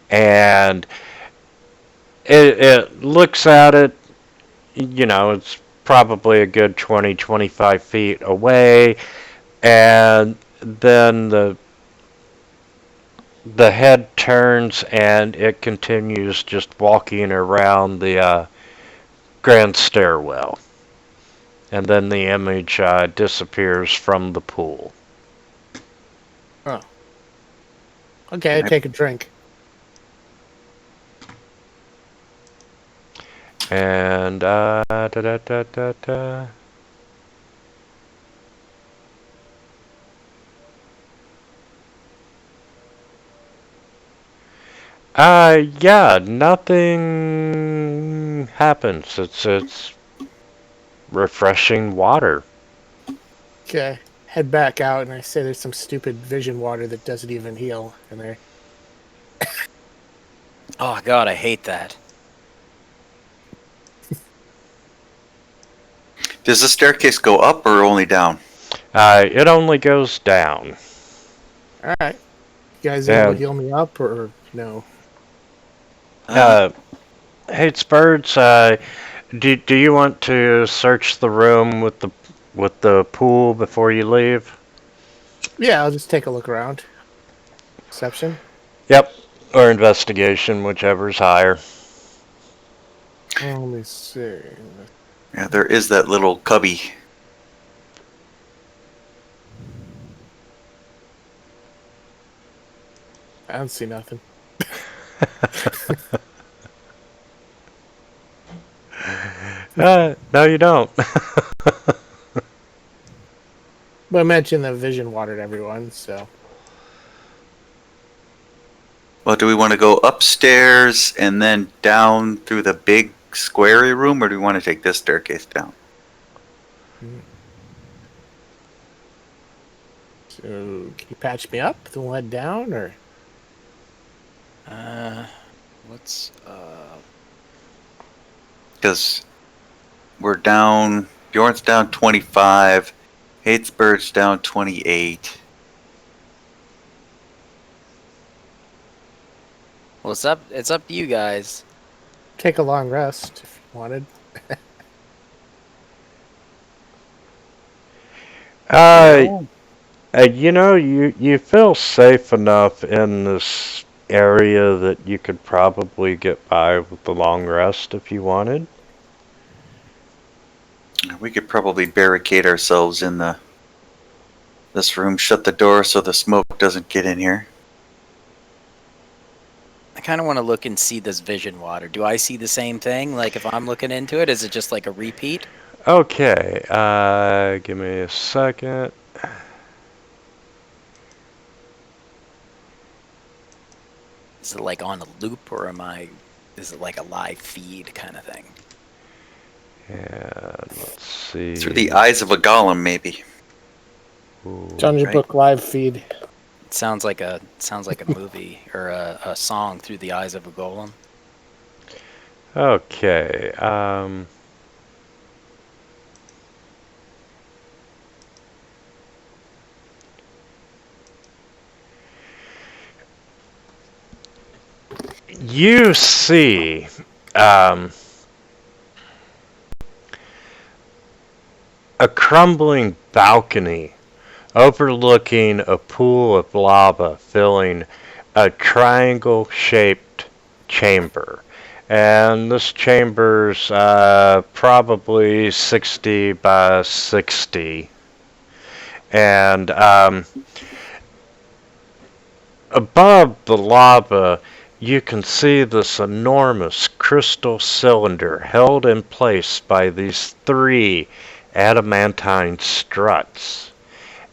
And it looks at it, it's probably a good 20-25 feet away, and then the head turns and it continues just walking around the grand stairwell. And then the image disappears from the pool. Oh. Okay, I take a drink. And yeah, nothing happens. It's refreshing water. Okay, head back out, and I say there's some stupid vision water that doesn't even heal in there. Oh, God, I hate that. Does the staircase go up or only down? It only goes down. All right, you guys able to heal me up, or no? Hey, Spurge, do you want to search the room with the pool before you leave? Yeah, I'll just take a look around. Perception? Yep. Or investigation, whichever's higher. Let me see. Yeah, there is that little cubby. I don't see nothing. No, you don't. But I mentioned that vision watered everyone, so. Well, do we want to go upstairs and then down through the big squarey room, or do we want to take this staircase down? So, can you patch me up? The one down, or? What's Because we're down. Bjorn's down 25. Hatesbird's down 28. well, it's up to you guys. Take a long rest if you wanted. You feel safe enough in this area that you could probably get by with the long rest if you wanted. We could probably barricade ourselves in this room, shut the door so the smoke doesn't get in here. I kind of want to look and see this vision water. Do I see the same thing? Like, if I'm looking into it, is it just like a repeat? Okay, give me a second. Is it like on a loop, or is it like a live feed kind of thing? And let's see. Through the eyes of a golem, maybe. Ooh. Dungeon Right. Book live feed. It sounds like a movie or a song, Through the Eyes of a Golem. Okay, you see, a crumbling balcony overlooking a pool of lava filling a triangle-shaped chamber. And this chamber's probably 60 by 60. And above the lava, you can see this enormous crystal cylinder held in place by these three adamantine struts.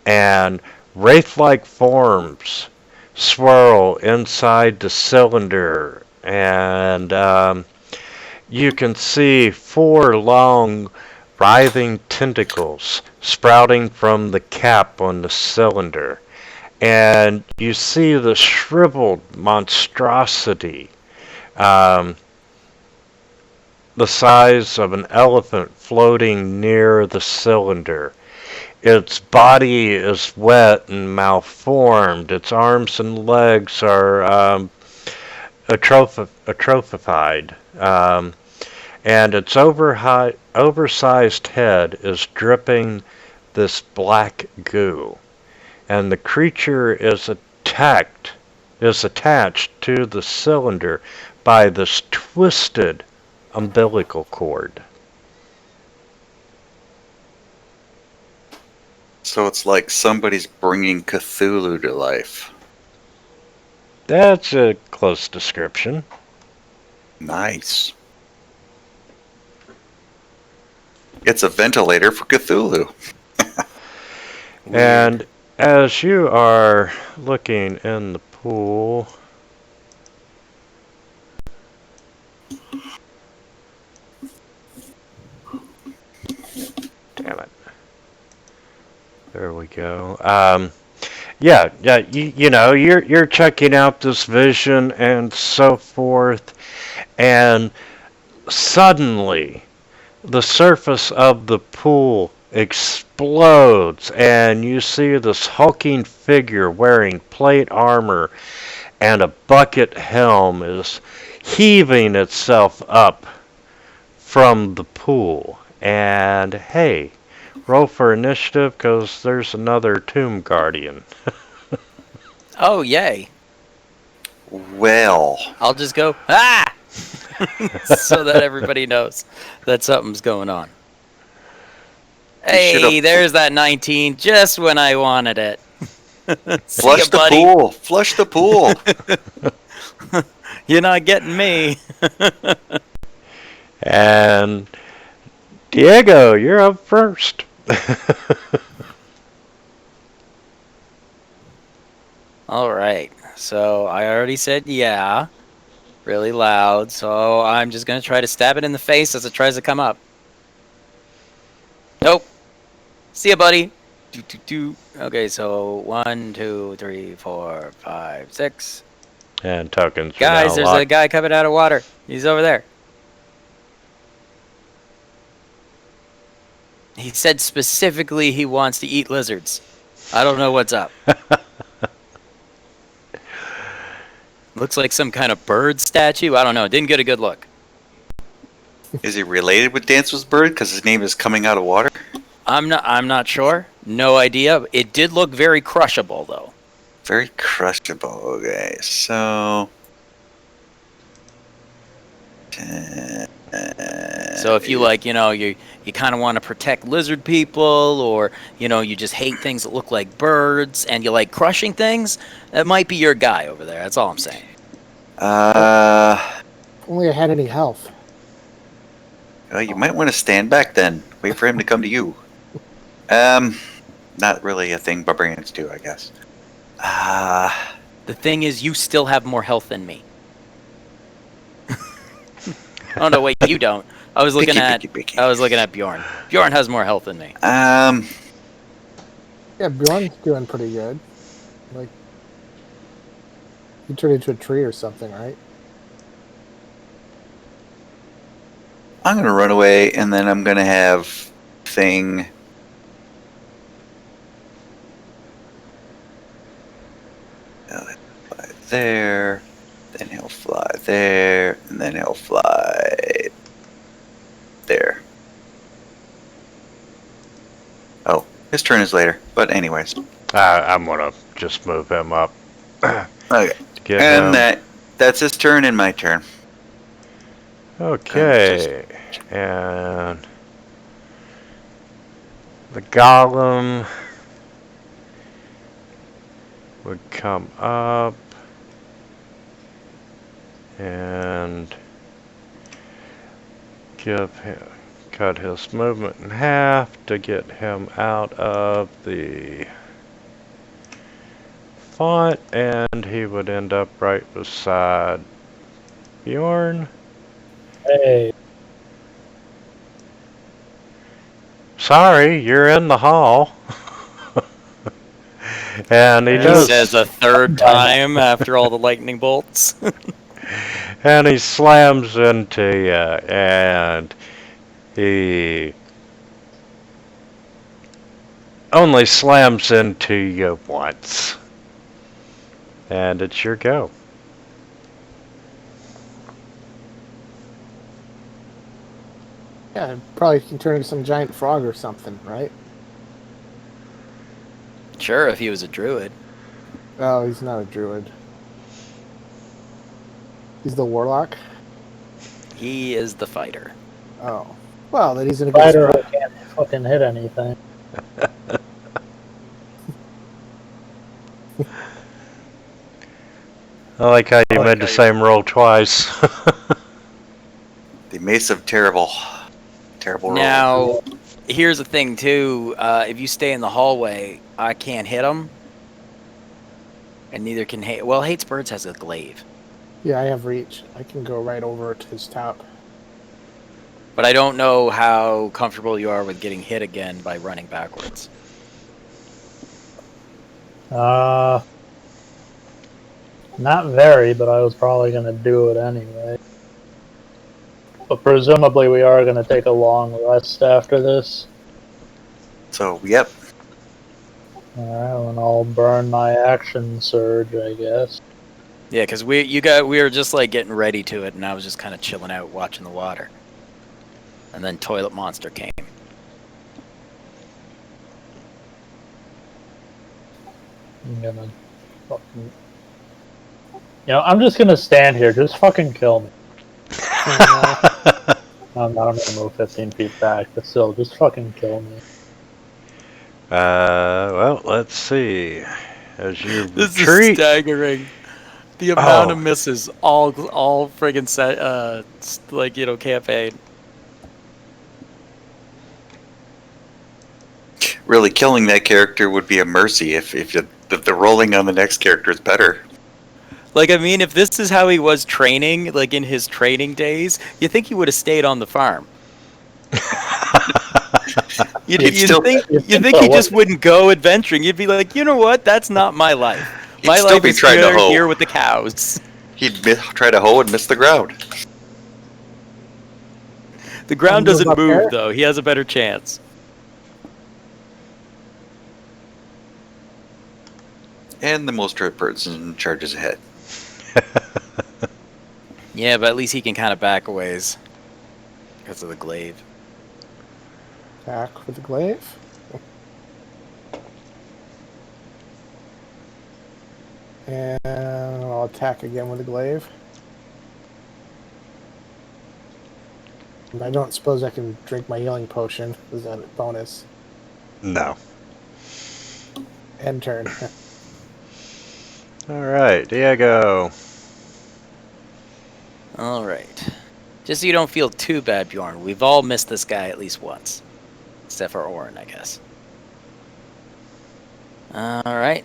And wraith-like forms swirl inside the cylinder, and you can see four long writhing tentacles sprouting from the cap on the cylinder. And you see the shriveled monstrosity, the size of an elephant floating near the cylinder. Its body is wet and malformed. Its arms and legs are atrophied. And its oversized head is dripping this black goo. And the creature is attached to the cylinder by this twisted umbilical cord. So it's like somebody's bringing Cthulhu to life. That's a close description. Nice. It's a ventilator for Cthulhu. And as you are looking in the pool, damn it. There we go. You're checking out this vision and so forth, and suddenly the surface of the pool explodes, and you see this hulking figure wearing plate armor and a bucket helm is heaving itself up from the pool. And hey, roll for initiative, because there's another tomb guardian. Oh, yay. Well, I'll just go, ah! So that everybody knows that something's going on. We should Hey, have- there's that 19, just when I wanted it. See flush ya, the buddy. pool. Flush the pool. You're not getting me. And Diego, you're up first. All right. So I already said yeah, really loud. So I'm just gonna try to stab it in the face as it tries to come up. Nope. See ya, buddy. Do. Okay, so 1, 2, 3, 4, 5, 6. And tokens are Guys, now there's a locked. guy coming out of water. He's over there. He said specifically he wants to eat lizards. I don't know what's up. Looks like some kind of bird statue. I don't know. Didn't get a good look. Is he related with Dance with Bird? Because his name is coming out of water? I'm not sure. No idea. It did look very crushable though. Very crushable. Okay, so. So if you like, you kind of want to protect lizard people, or you just hate things that look like birds, and you like crushing things, that might be your guy over there. That's all I'm saying. If only I had any health. Well, you might want to stand back then. Wait for him to come to you. Not really a thing barbarians do, I guess. The thing is, you still have more health than me. Oh no, wait, you don't. I was looking Picky. at Bjorn. Bjorn has more health than me. Yeah, Bjorn's doing pretty good. Like, he turned into a tree or something, right? I'm gonna run away, and then I'm gonna have Thing. Fly there, then he'll fly there, and then he'll fly there. Oh, his turn is later. But anyways, I'm gonna just move him up. okay, Get and him. that's his turn and my turn. Okay, and the golem would come up and cut his movement in half to get him out of the font, and he would end up right beside Bjorn. Hey, Sorry, you're in the hall. And he He does. says a third time after all the lightning bolts. And he slams into you, and he only slams into you once. And it's your go. Yeah, probably can turn into some giant frog or something, right? Sure, if he was a druid. Oh, he's not a druid. He's the warlock? He is the fighter. Oh. Well, then he's in a good Spider spot. can't fucking hit anything. I like how you made the same roll twice. The Mace of Terrible roll. Now, here's the thing too. If you stay in the hallway, I can't hit him, and neither can hate. Well, Hates Birds has a glaive, Yeah, I have reach. I can go right over to his top. but I don't know how comfortable you are with getting hit again by running backwards. Not very, but I was probably gonna do it anyway. But presumably we are gonna take a long rest after this. So, yep. Alright, and I'll burn my action surge, I guess. Yeah, because we were just like getting ready to it, and I was just kind of chilling out, watching the water, and then Toilet Monster came. I'm gonna fucking You know, I'm just gonna stand here. Just fucking kill me. Oh, I'm not gonna move 15 feet back, but still, just fucking kill me. Well, let's see. As you This is retreat. staggering. The amount of misses, all friggin' set, like, you know, campaign. Really, killing that character would be a mercy if the rolling on the next character is better. Like, I mean, if this is how he was training, like in his training days, you think he would have stayed on the farm. You'd think he just wouldn't go adventuring. You'd be like, you know what? That's not my life. My life is here with the cows. He'd try to hoe and miss the ground. The ground doesn't move, though. He has a better chance. And the most hurt person charges ahead. Yeah, but at least he can kind of back a ways because of the glaive. Attack with the glaive. And I'll attack again with the glaive. I don't suppose I can drink my healing potion. Is that a bonus? No. End turn. Alright, Diego. Alright. Just so you don't feel too bad, Bjorn, we've all missed this guy at least once. Except for Orin, I guess. Alright.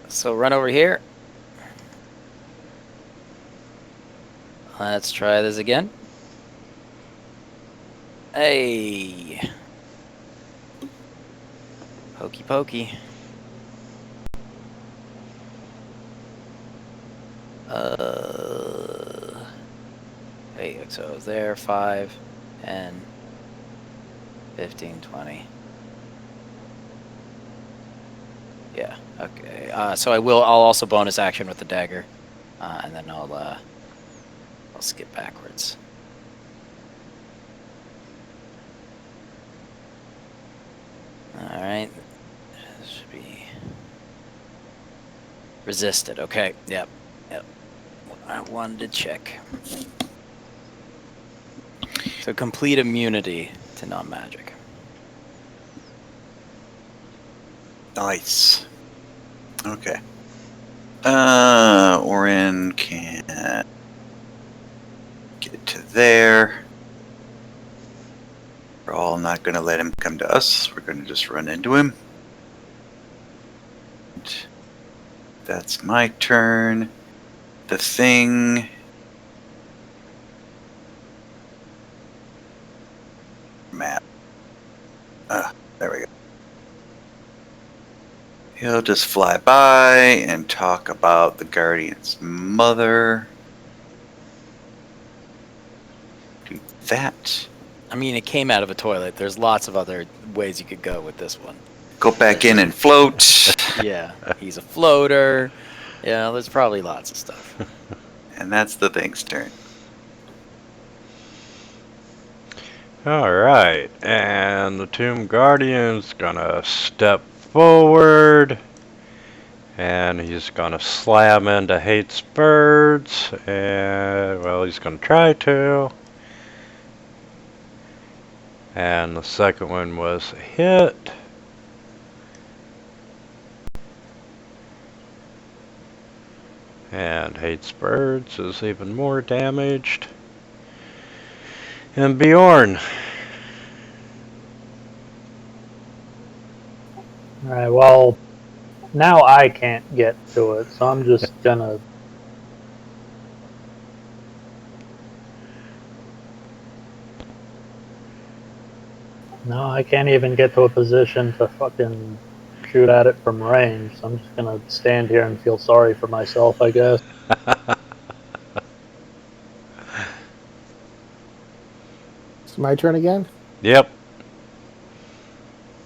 So run over here. Let's try this again. Hey. Pokey pokey. Hey, so there, 5, 10, 15, 20. Yeah, okay. So I'll also bonus action with the dagger. And then I'll skip backwards. Alright. This should be resisted. Okay, yep. I wanted to check. So complete immunity to non-magic. Nice. Okay. Orin can get to there. We're all not going to let him come to us. We're going to just run into him. And that's my turn. The thing... Map. There we go. He'll just fly by and talk about the Guardian's mother. Do that. I mean, it came out of a toilet. There's lots of other ways you could go with this one. Go back in and float. Yeah, he's a floater. Yeah, there's probably lots of stuff. And that's the thing's turn. Alright, and the Tomb Guardian's gonna step forward. And he's gonna slam into Hates Birds. And, well, he's gonna try to. And the second one was a hit. And Hates Birds is even more damaged. And Bjorn. Alright, well, now I can't get to it, so I'm just gonna... No, I can't even get to a position to fucking shoot at it from range, so I'm just gonna stand here and feel sorry for myself, I guess. It's my turn again? Yep.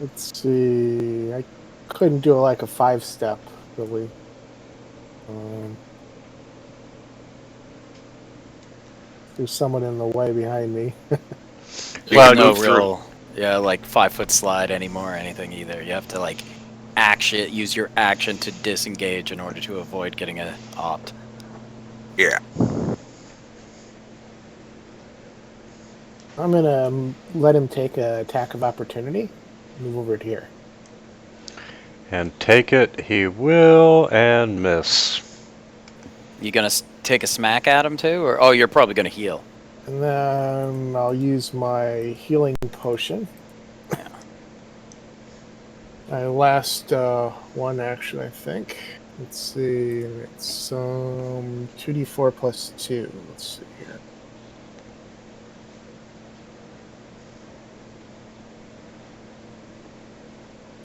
Let's see. I couldn't do like a 5-step, really. There's someone in the way behind me. Well, no real, like 5-foot slide anymore or anything either. You have to like use your action to disengage in order to avoid getting a opt. Yeah. I'm gonna let him take a attack of opportunity. Move over to here. And take it, he will, and miss. You gonna take a smack at him too, or you're probably gonna heal. And then I'll use my healing potion. Yeah. My last one, actually, I think. Let's see. It's 2d4 plus 2. Let's see here.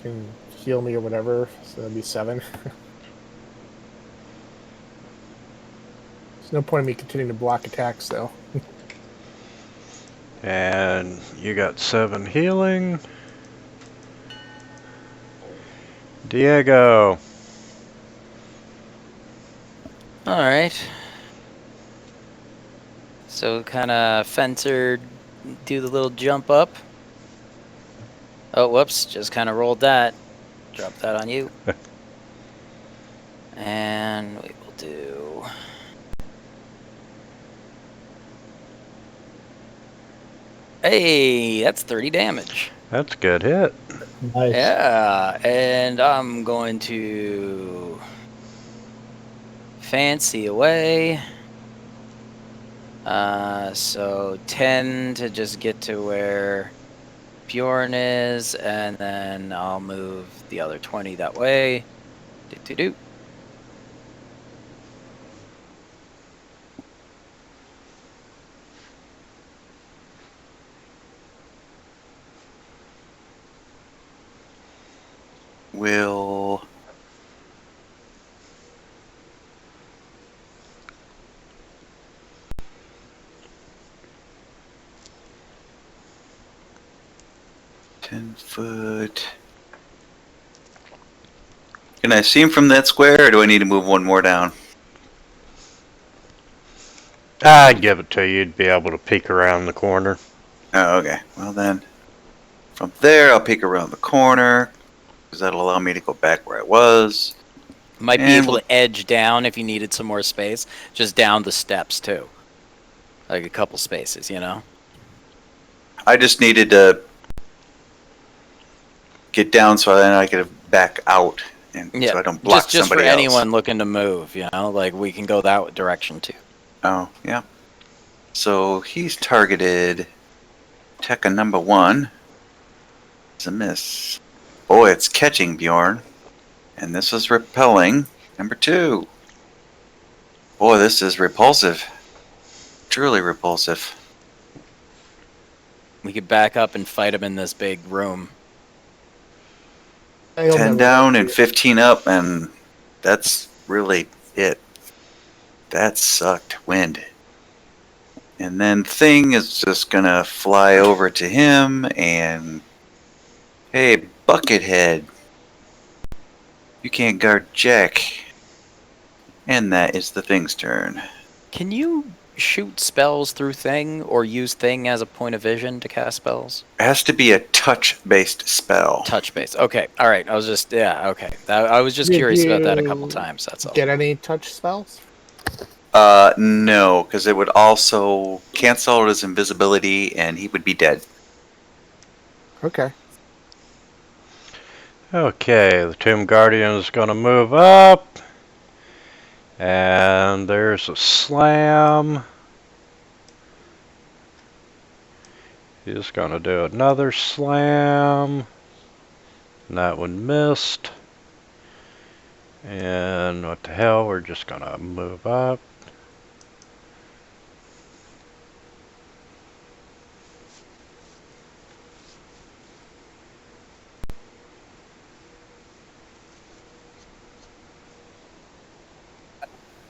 Can heal me or whatever, so that'd be 7. There's no point in me continuing to block attacks, though. And you got 7 healing. Diego. All right. So kind of fencer, do the little jump up. Oh, whoops! Just kind of rolled that. Drop that on you. And we will do. Hey, that's 30 damage. That's a good hit. Nice. Yeah, and I'm going to fancy away. So 10 to just get to where Bjorn is, and then I'll move the other 20 that way. Do. Will .10-foot. Can I see him from that square, or do I need to move one more down? I'd give it to you. You'd be able to peek around the corner. Oh, okay. Well then, from there I'll peek around the corner, because that'll allow me to go back where I was. Might be And able to edge down if you needed some more space. Just down the steps too, like a couple spaces, you know. I just needed to get down so then I could back out, and so I don't block just somebody for else. anyone looking to move, you know, like we can go that direction too. Oh, yeah. So he's targeted. Tekka number 1. It's a miss. Boy, it's catching, Bjorn. And this is repelling. Number 2. Boy, this is repulsive. Truly repulsive. We could back up and fight him in this big room. 10 down and 15 up, and that's really it. That sucked wind. And then Thing is just gonna fly over to him and, hey, Buckethead, you can't guard Jack. And that is the Thing's turn. Can you shoot spells through Thing or use Thing as a point of vision to cast spells? It has to be a touch-based spell. Touch base. Okay. All right. I was just okay. I was just Did curious about that a you couple times. That's all. Get any touch spells? No, because it would also cancel his invisibility, and he would be dead. Okay. Okay, the Tomb Guardian is going to move up. And there's a slam. He's going to do another slam. And that one missed. And what the hell, we're just going to move up.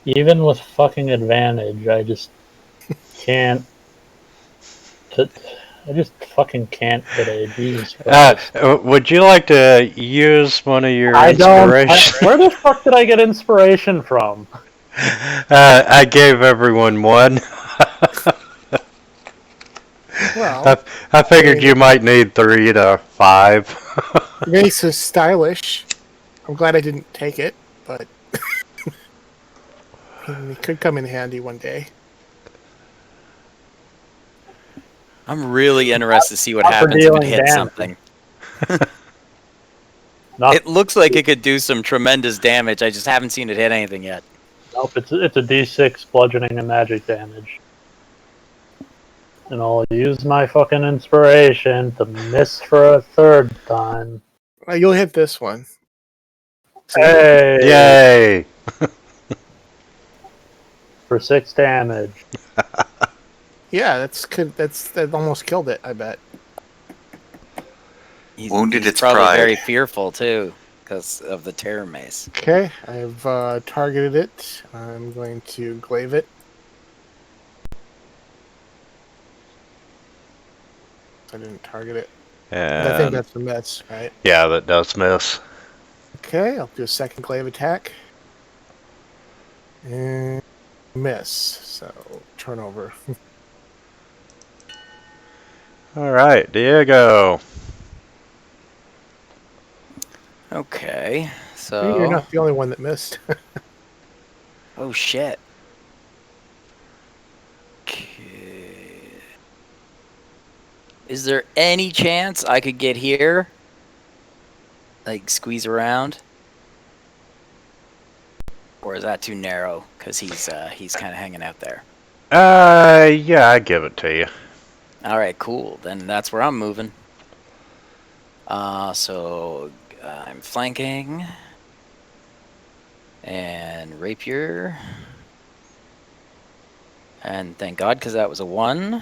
Even with fucking advantage, I just can't. I just fucking can't today. Jesus Christ. Would you like to use one of your I don't. inspiration? Where the fuck did I get inspiration from? I gave everyone one. Well, I figured you might need 3 to 5. Mace is stylish. I'm glad I didn't take it, but It could come in handy one day. I'm really interested to see what Not for happens if it dealing hits damage. something. Nope, It looks like it could do some tremendous damage. I just haven't seen it hit anything yet. nope. It's a D6 bludgeoning and magic damage. And I'll use my fucking inspiration to miss for a third time. You'll hit this one. Hey! Yay! For 6 damage. Yeah, that almost killed it. I bet. Wounded He's its probably pride. very fearful too, because of the terror mace. Okay, I've targeted it. I'm going to glaive it. I didn't target it. I think And that's a miss, right? yeah, that does miss. Okay, I'll do a second glaive attack. And miss. So turn over. All right, Diego. Okay, You're so not the only one that missed. oh shit. Okay. Is there any chance I could get here? Like squeeze around? Or is that too narrow? Because he's kind of hanging out there. Yeah, I give it to you. All right, cool. Then that's where I'm moving. So I'm flanking. And rapier. And thank God, because that was a 1.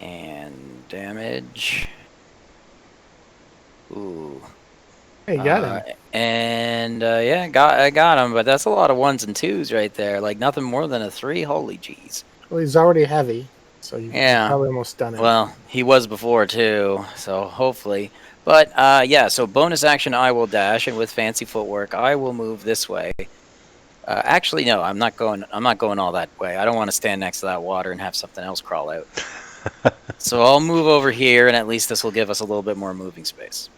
And damage. Ooh. Hey, you got him. And yeah, I got him, but that's a lot of 1s and 2s right there. Like nothing more than a 3. Holy jeez. Well, he's already heavy, so you've Yeah. probably almost done it. Well, he was before too, so hopefully. But yeah, so bonus action, I will dash, and with fancy footwork, I will move this way. Actually, no, I'm not going all that way. I don't want to stand next to that water and have something else crawl out. So I'll move over here, and at least this will give us a little bit more moving space.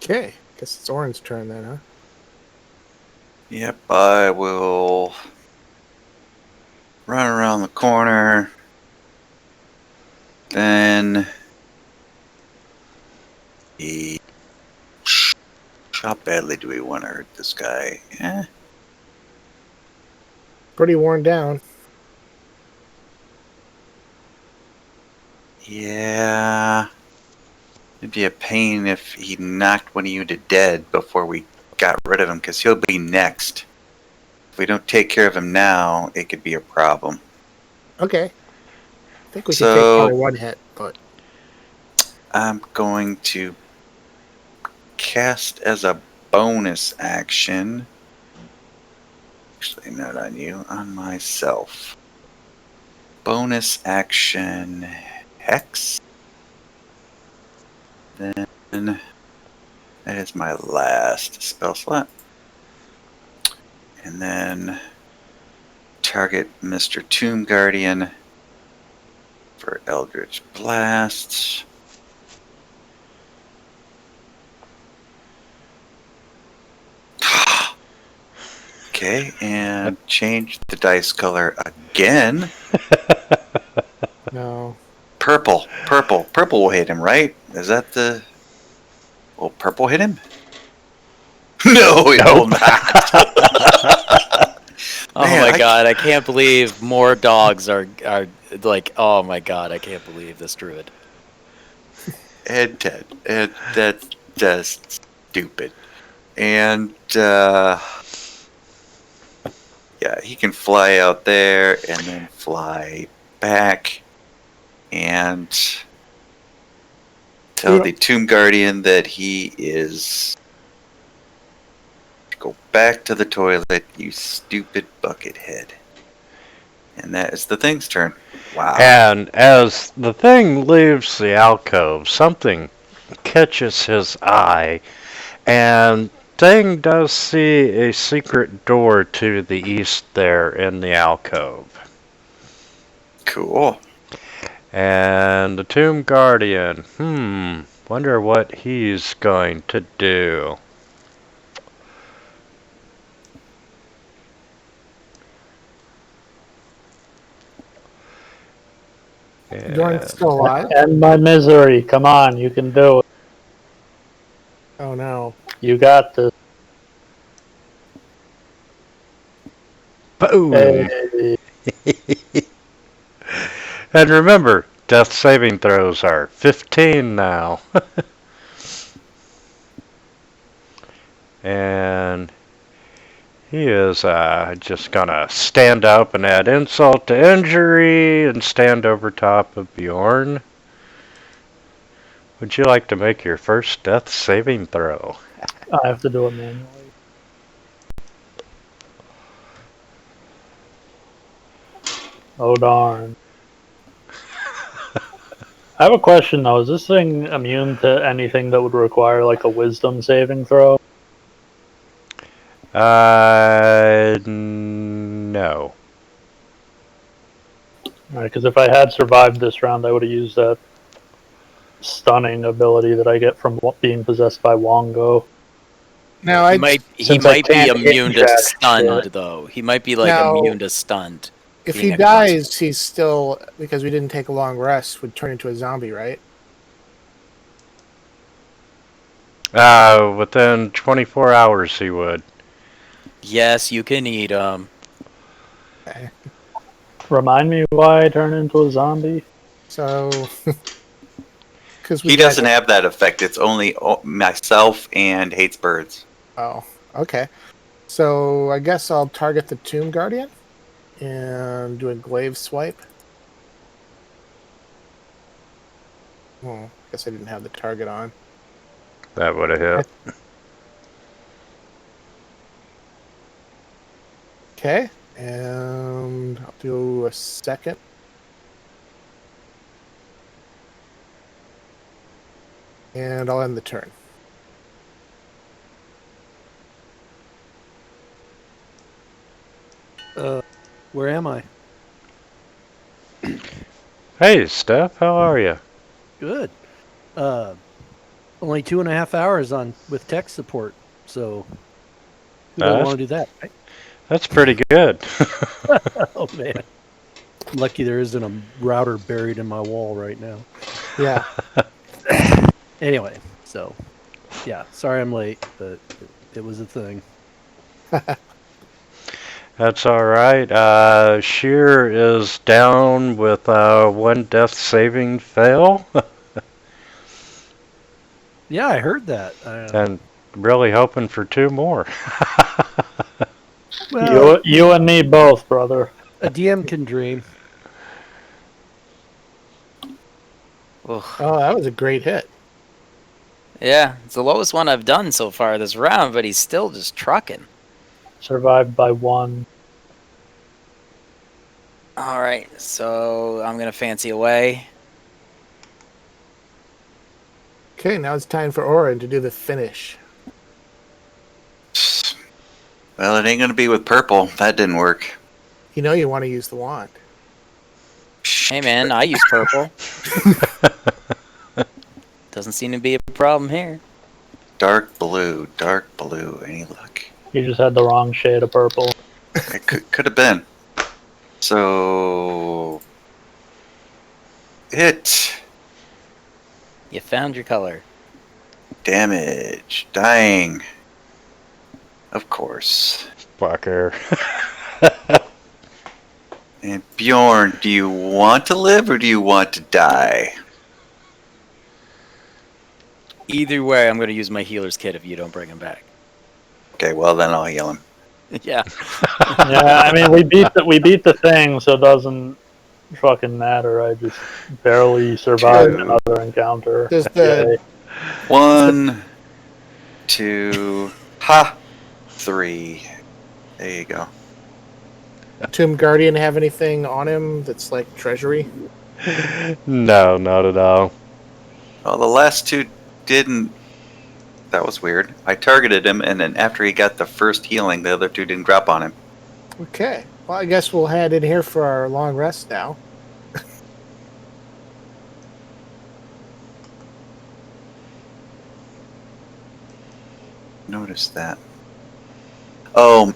Okay, guess it's Orin's turn then, huh? Yep, I will run around the corner. Then how badly do we want to hurt this guy? Pretty worn down. Yeah. It'd be a pain if he knocked one of you to dead before we got rid of him, because he'll be next. If we don't take care of him now, it could be a problem. Okay. I think we should So- take probably one hit, but I'm going to cast as a bonus action. Actually, not on you, on myself. Bonus action Hex. Then that is my last spell slot. And then target Mr. Tomb Guardian for Eldritch Blast. Okay, and change the dice color again. no. Purple. Purple will hit him, right? Is that the... Will purple hit him? No, it will not. Oh Man, my god, I can't believe more dogs are like, oh my god, I can't believe this druid. And Ted. And that's just stupid. And, yeah, he can fly out there and then fly back and tell the Tomb Guardian that he is... Go back to the toilet, you stupid bucket head. And that is the thing's turn. Wow. And as the thing leaves the alcove, something catches his eye, and thing does see a secret door to the east there in the alcove. Cool. And the Tomb Guardian, Wonder what he's going to do. Bjorn's still alive? End my misery. Come on, you can do it. Oh no. You got this. Boom! Hey. And remember, death saving throws are 15 now. And he is just gonna stand up and add insult to injury and stand over top of Bjorn. Would you like to make your first death saving throw? I have to do it manually. Oh darn. I have a question though. Is this thing immune to anything that would require like a wisdom saving throw? No. Alright, because if I had survived this round, I would have used that stunning ability that I get from being possessed by Wongo. Now He might Since I be can't immune hit to jack stunned shit. though. He might be like Now, immune to stunned. if being he a dies, he's still, because we didn't take a long rest, would turn into a zombie, right? Within 24 hours he would. Yes, you can eat Okay. Remind me why I turn into a zombie? So, because He doesn't have that effect. It's only myself and hates birds. Oh, okay. So I guess I'll target the Tomb Guardian and do a glaive swipe. Oh, I guess I didn't have the target on. That would have hit. Okay, and I'll do a second. And I'll end the turn. Where am I? Hey, Steph, how are you? Good. Only 2.5 hours on with tech support, so who doesn't Nice. want to do that, right? That's pretty good. Oh man. Lucky there isn't a router buried in my wall right now. Yeah. Anyway, so yeah, sorry I'm late, but it was a thing. That's all right. Sheer is down with one death saving fail, Yeah, I heard that. and really hoping for 2 more. Well, You and me both, brother. a DM can dream. Ugh. Oh, that was a great hit. Yeah, it's the lowest one I've done so far this round, but he's still just trucking. Survived by 1. Alright, so I'm gonna fancy away. Okay, now it's time for Orin to do the finish. Well, it ain't gonna be with purple. That didn't work. You know you want to use the wand. Hey man, I use purple. Doesn't seem to be a problem here. Dark blue. Any luck? You just had the wrong shade of purple. It could have been. So hit. You found your color. Damage. Dying. Of course. Fucker. And Bjorn, do you want to live or do you want to die? Either way, I'm gonna use my healer's kit if you don't bring him back. Okay, well then I'll heal him. Yeah. Yeah, I mean we beat the thing, so it doesn't fucking matter. I just barely survived True. another encounter. Does the- Yay. 1, 2, 3. There you go. Tomb Guardian have anything on him that's like treasury? No, not at all. Well, the last 2 didn't. That was weird. I targeted him, and then after he got the first healing, the other 2 didn't drop on him. Okay. Well, I guess we'll head in here for our long rest now. noticed that. Oh,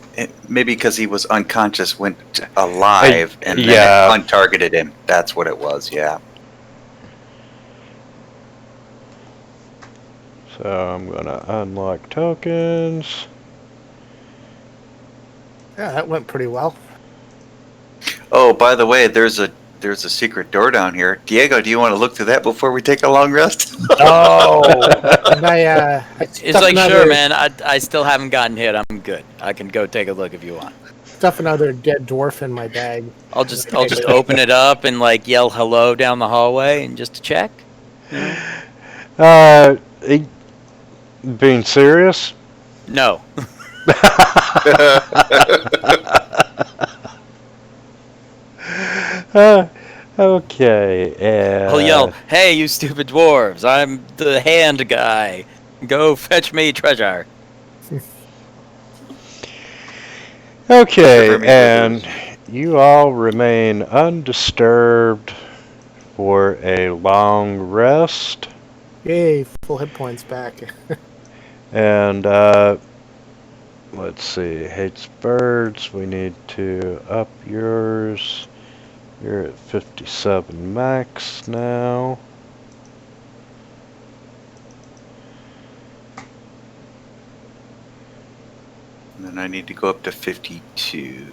maybe because he was unconscious, went alive, and then yeah. it untargeted him. That's what it was, yeah. So I'm gonna unlock tokens. Yeah, that went pretty well. Oh, by the way, there's a secret door down here. Diego, do you want to look through that before we take a long rest? Oh, And I It's stuff like, another, sure, man. I still haven't gotten hit. I'm good. I can go take a look if you want. stuff another dead dwarf in my bag. I'll just open it up and like yell hello down the hallway and just to check. You know? Being serious? No. Okay, I'll yell, "Hey, you stupid dwarves! I'm the hand guy. Go fetch me treasure." okay, Confirming and you all remain undisturbed for a long rest. Yay, full hit points back. And let's see, hates birds. We need to up yours. You're at 57 max now. And then I need to go up to 52.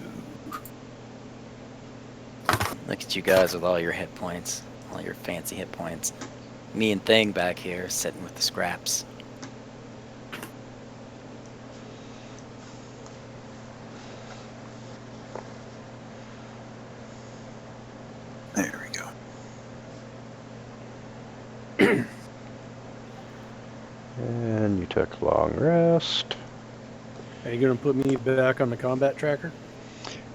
Look at you guys with all your hit points, all your fancy hit points. Me and Thing back here sitting with the scraps. There we go. And you took a long rest. Are you going to put me back on the combat tracker?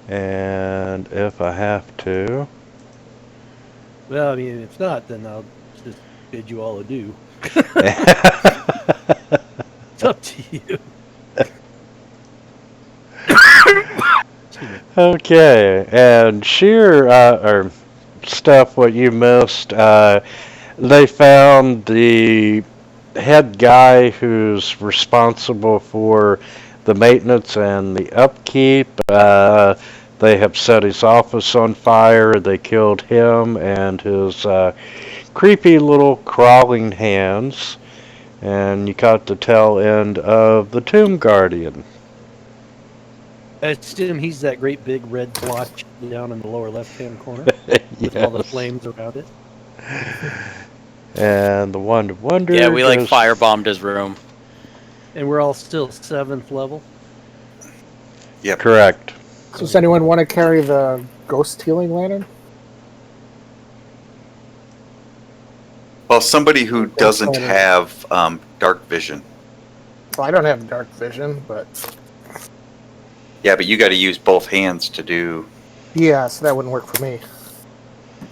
And if I have to, Well, I mean, if not, then I'll just bid you all adieu. It's up to you. okay. And sheer or stuff what you missed. They found the head guy who's responsible for the maintenance and the upkeep. They have set his office on fire. They killed him and his creepy little crawling hands. And you caught the tail end of the Tomb Guardian. I assume he's that great big red blotch down in the lower left-hand corner with all the Yes. flames around it. And the Wonder Yeah, we like goes- firebombed his room. And we're all still 7th level. Yep. Correct. So does anyone want to carry the ghost healing lantern? Well, somebody who doesn't Planet. have dark vision. Well, I don't have dark vision, but Yeah, but you got to use both hands to do. yeah, so that wouldn't work for me.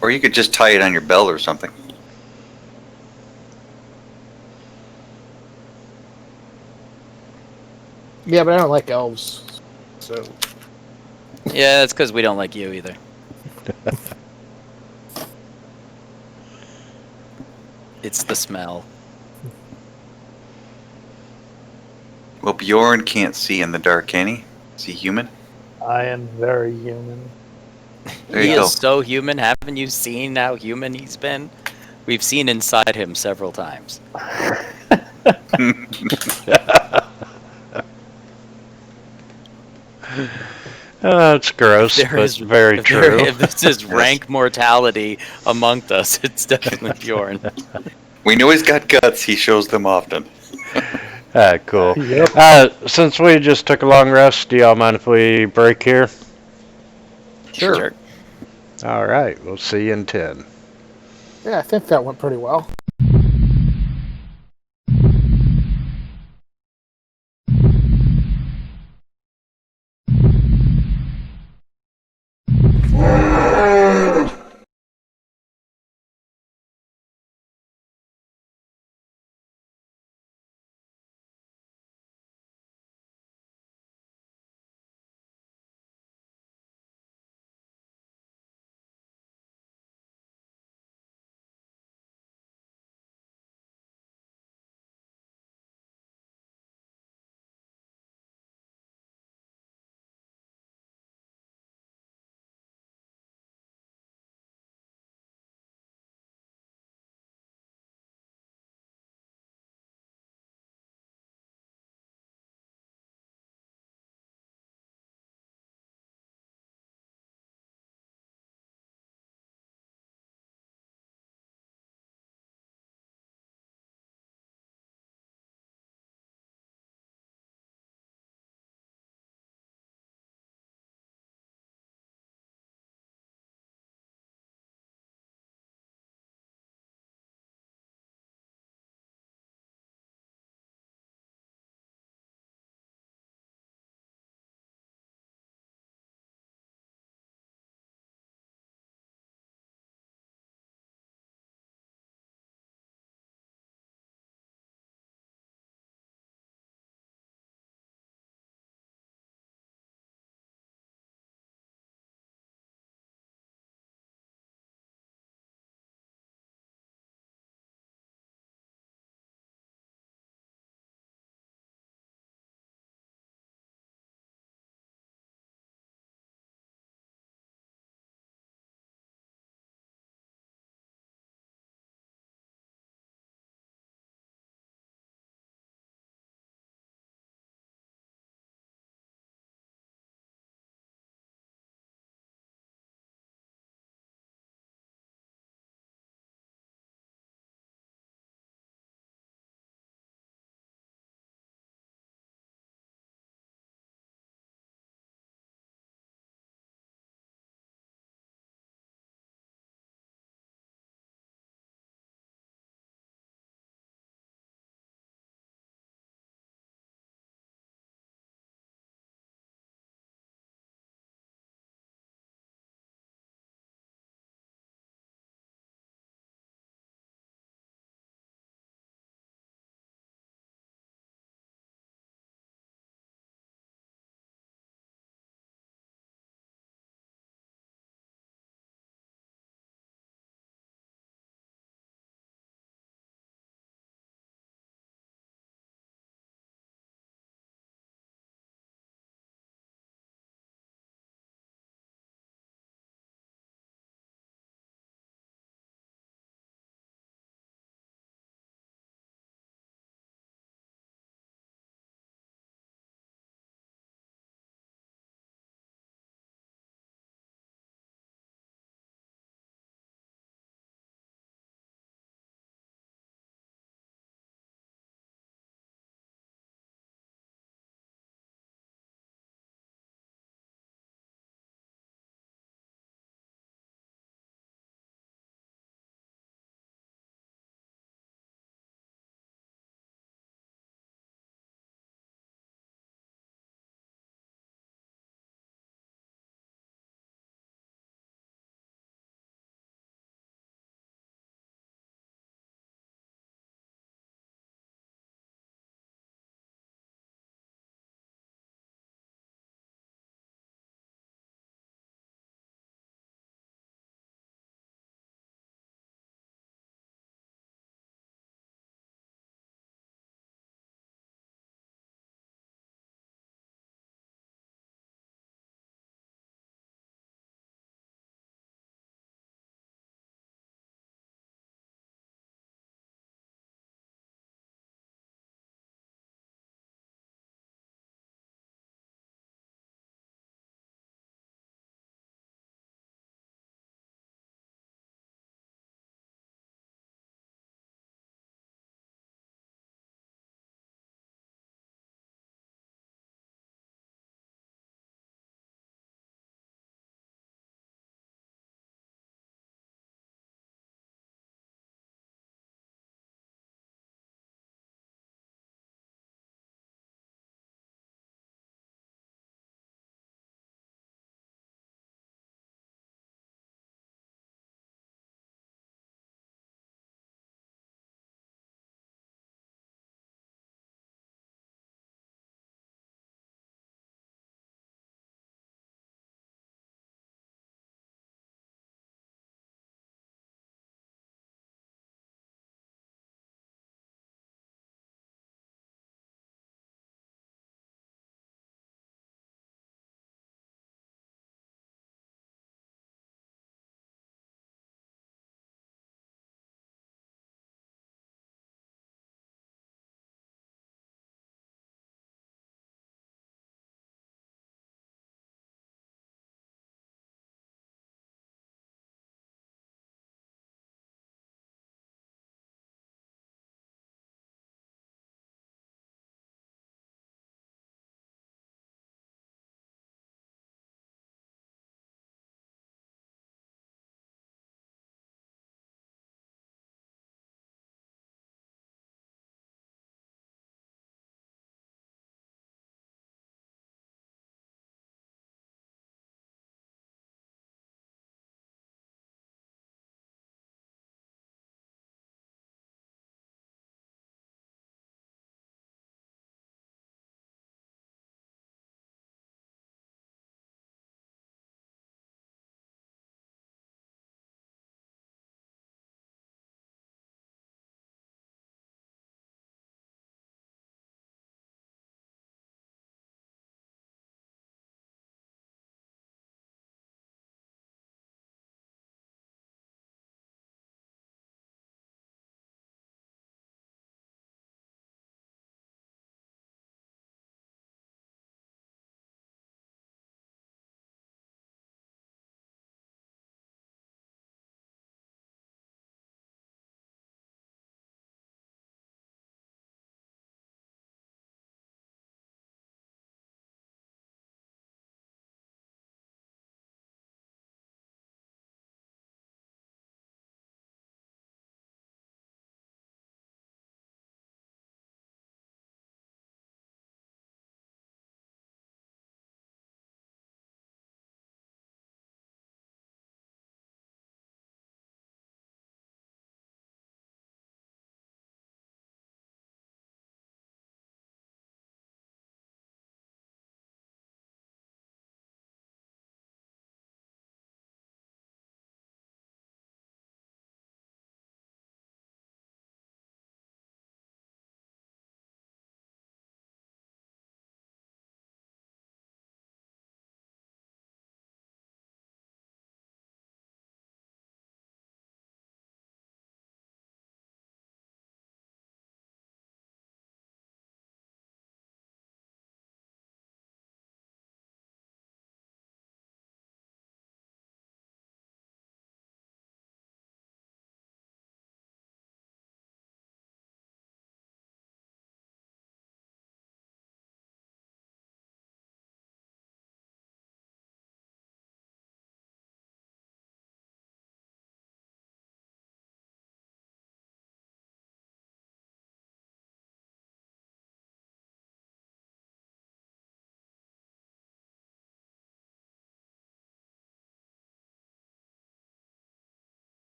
Or you could just tie it on your belt or something. Yeah, but I don't like elves. So Yeah, that's because we don't like you either. It's the smell. Well, Bjorn can't see in the dark, can he? Is he human? I am very human. There He you go. is so human. Haven't you seen how human he's been? We've seen inside him several times. It's gross, There but is- very if true. If this is rank mortality amongst us, it's definitely Bjorn. We know he's got guts. He shows them often. Cool. Yep. Since we just took a long rest, do y'all mind if we break here? Sure. All right, we'll see you in 10. yeah, I think that went pretty well.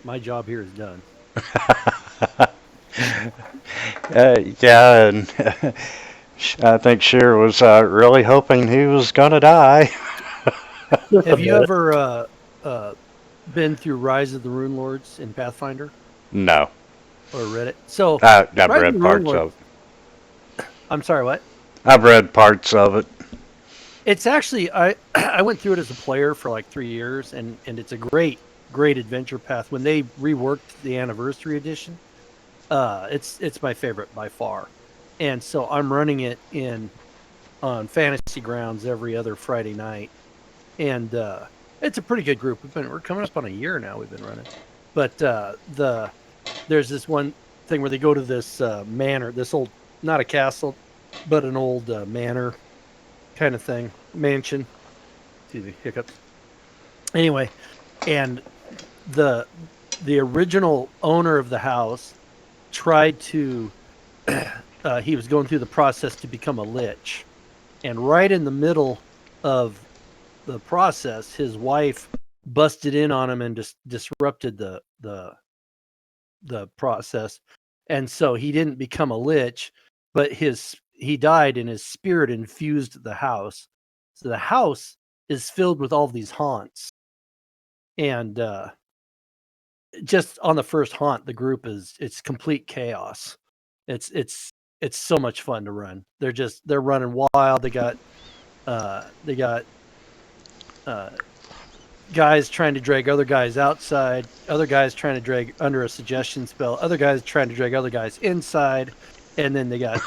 My job here is done. Yeah, and I think Shear was really hoping he was gonna die. Just a Have you bit. ever been through Rise of the Rune Lords in Pathfinder No, or read it? So I've Rise of read the Rune parts Lords. of it. I'm sorry, what? I've read parts of it. It's actually I went through it as a player for like 3 years, and it's a great adventure path. When they reworked the anniversary edition, it's my favorite by far. And so I'm running it in on Fantasy Grounds every other Friday night, and it's a pretty good group. We're coming up on a year now. We've been running, but there's this one thing where they go to this manor, this old, not a castle, but an old manor kind of thing, mansion. Excuse me, hiccups. Anyway, and the original owner of the house tried to he was going through the process to become a lich, and right in the middle of the process, his wife busted in on him and just disrupted the process, and so he didn't become a lich, but he died and his spirit infused the house. So the house is filled with all these haunts, and just on the first haunt, the group it's complete chaos. It's so much fun to run. They're running wild. They got guys trying to drag other guys outside, other guys trying to drag under a suggestion spell, other guys trying to drag other guys inside, and then they got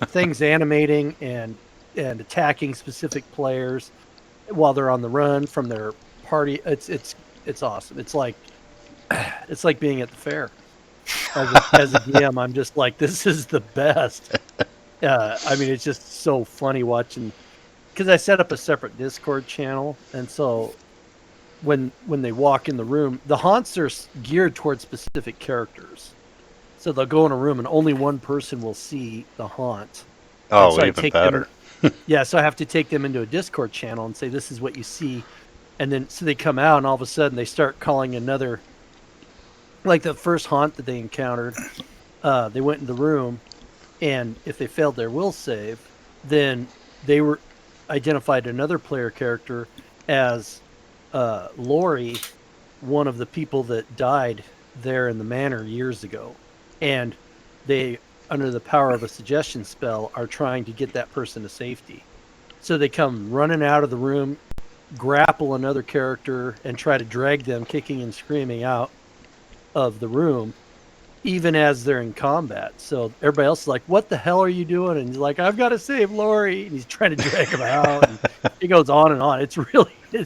things animating and attacking specific players while they're on the run from their party. It's awesome. It's like being at the fair. As a DM, I'm just like, this is the best. I mean, it's just so funny watching, because I set up a separate Discord channel, and so when they walk in the room, the haunts are geared towards specific characters. So they'll go in a room and only one person will see the haunt. Oh, so even better. Yeah, so I have to take them into a Discord channel and say, this is what you see. And then so they come out and all of a sudden they start calling another, like the first haunt that they encountered, they went in the room, and if they failed their will save, then they were identified another player character as Lori, one of the people that died there in the manor years ago, and they, under the power of a suggestion spell, are trying to get that person to safety. So they come running out of the room, grapple another character, and try to drag them kicking and screaming out of the room, even as they're in combat. So everybody else is like, what the hell are you doing? And he's like, I've got to save Lori. And he's trying to drag him out. And it goes on and on. It's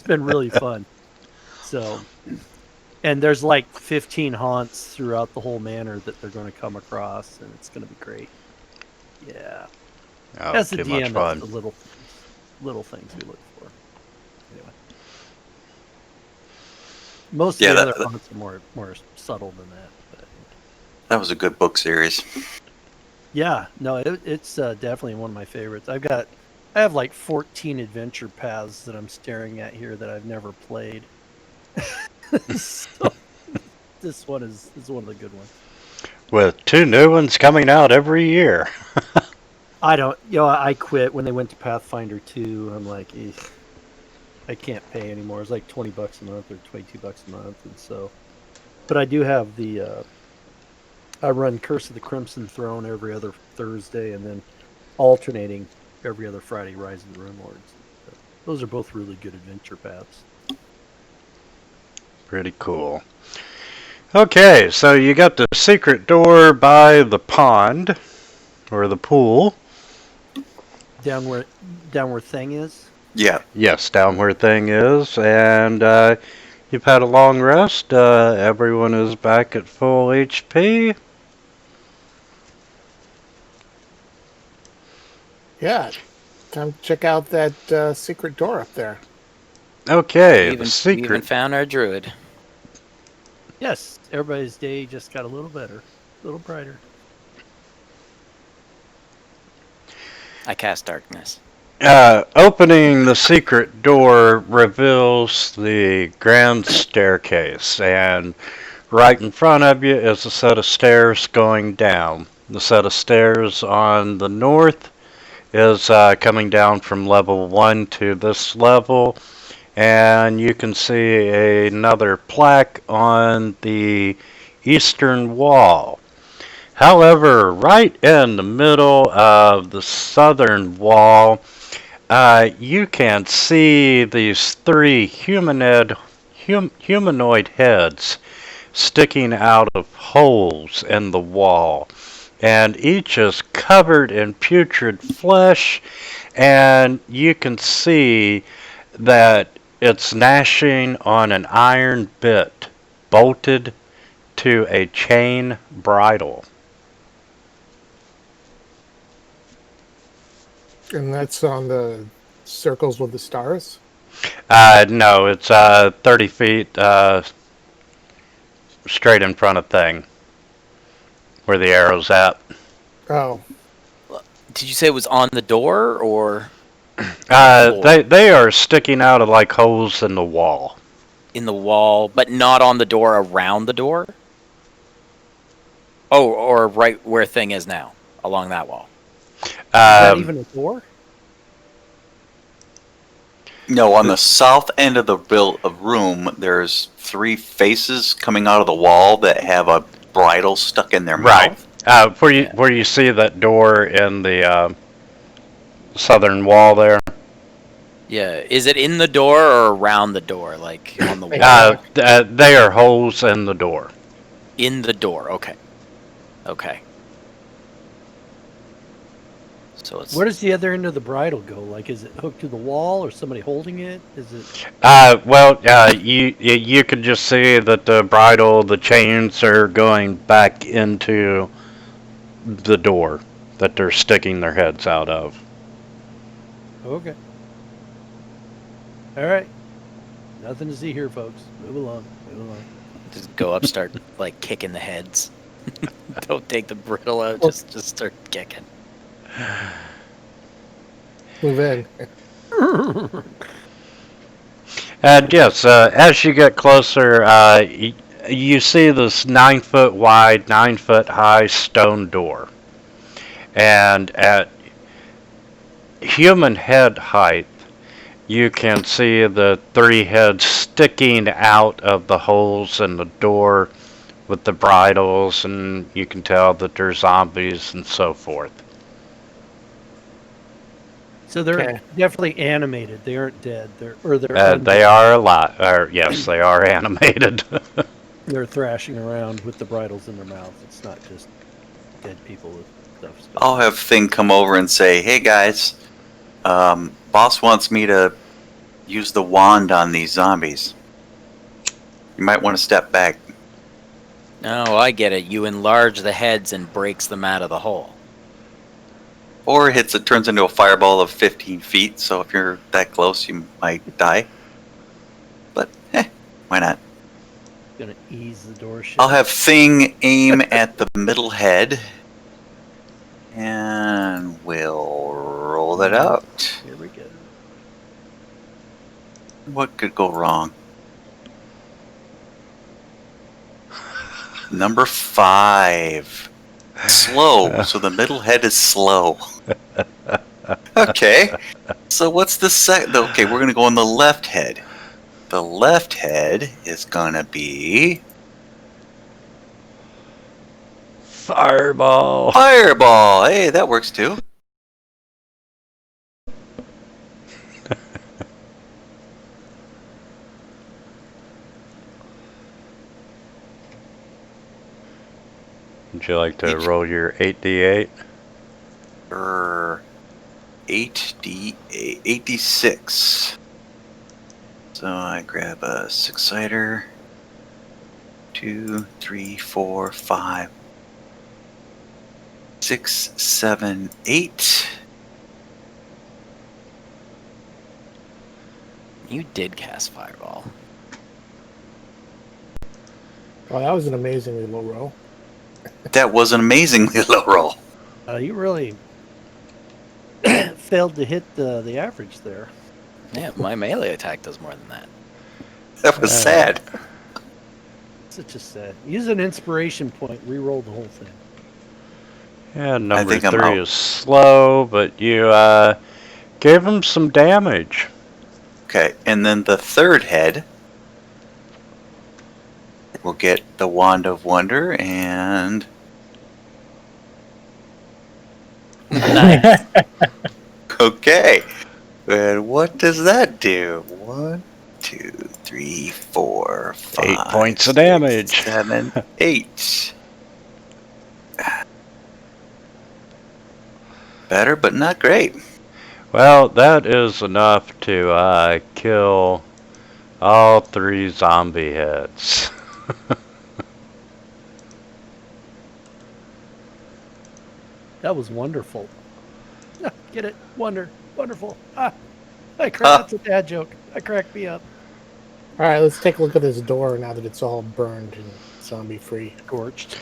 been really fun. So, and there's like 15 haunts throughout the whole manor that they're going to come across, and it's going to be great. Yeah. Oh, As the too much DM, fun. it's the little things we look for. Anyway. Most of the other haunts are more subtle than that. But That was a good book series. yeah, no, it's definitely one of my favorites. I have like 14 adventure paths that I'm staring at here that I've never played. So, this one is one of the good ones. With 2 new ones coming out every year. I quit when they went to Pathfinder 2. I'm like, I can't pay anymore. It's like $20 a month or $22 a month, and so. But I do have I run Curse of the Crimson Throne every other Thursday, and then alternating every other Friday, Rise of the Rune Lords. So those are both really good adventure paths. Pretty cool. Okay, so you got the secret door by the pond, or the pool. Down where Thing is? Yeah. Yes, down where Thing is, and you've had a long rest. Everyone is back at full HP. Yeah. Come check out that secret door up there. Okay, We the even secret. found our druid. Yes, everybody's day just got a little better, a little brighter. I cast darkness. Opening the secret door reveals the grand staircase, and Right in front of you is a set of stairs going down. The set of stairs on the north is coming down from level 1 to this level, and you can see another plaque on the eastern wall. However, right in the middle of the southern wall, you can see these three humanoid heads sticking out of holes in the wall. And each is covered in putrid flesh, and you can see that it's gnashing on an iron bit bolted to a chain bridle. And that's on the circles with the stars? No, it's 30 feet straight in front of thing, where the arrow's at. Oh, Did you say it was on the door or They are sticking out of like holes in the wall. in the wall, but not on the door, around the door? Oh, or right where thing is now, along that wall. Is that Um, even a door? No, on the south end of the room, there's three faces coming out of the wall that have a bridle stuck in their Right. mouth. Where you see that door in the southern wall there. Yeah, is it in the door or around the door, like on the wall? They are holes in the door. In the door. Okay. Okay. So it's Where does the other end of the bridle go? Like, is it hooked to the wall, or somebody holding it? Is it? You can just see that the bridle, the chains are going back into the door that they're sticking their heads out of. Okay. All right. Nothing to see here, folks. Move along. Move along. just go up, start like kicking the heads. Don't take the brittle out. Just start kicking. move in. And yes, as you get closer, you see this 9 foot wide, 9 foot high stone door. And at human head height, you can see the three heads sticking out of the holes in the door with the bridles, and you can tell that they're zombies and so forth. So they're Okay. definitely animated. They aren't dead. They're They are alive. Yes, they are animated. They're thrashing around with the bridles in their mouth. It's not just dead people with stuff. stuck. I'll have Thing come over and say, "Hey guys, boss wants me to use the wand on these zombies. You might want to step back." No, I get it. You enlarge the heads and breaks them out of the hole. Or it turns into a fireball of 15 feet, so if you're that close, you might die. But, why not? Gonna ease the door shut. I'll have Thing aim at the middle head, and we'll roll it out. Here we go. What could go wrong? Number 5. Slow, so the middle head is slow. Okay, so what's the Okay, we're gonna go on the left head. The left head is gonna be Fireball. Fireball. Hey, that works too. Would you like to roll your 8d8? 8d6. So I grab a 6-sider. 2, 3, 4, 5, 6, 7, 8. You did cast Fireball. Oh, that was an amazingly low roll. That was an amazingly low roll. You really failed to hit the average there. Yeah, my melee attack does more than that. That was sad. Such a sad. Use an inspiration point. Reroll the whole thing. Yeah, number think I'm 3 out. is slow, but you gave him some damage. Okay, and then the third head will get the Wand of Wonder, and Nice. okay. And what does that do? 1, 2, 3, 4, 5, 8 points of 6, damage. 7, 8. Better, but not great. Well, that is enough to kill all 3 zombie heads. That was wonderful. Get it? Wonderful. That's a dad joke. That cracked me up. All right, let's take a look at this door now that it's all burned and zombie free. Scorched.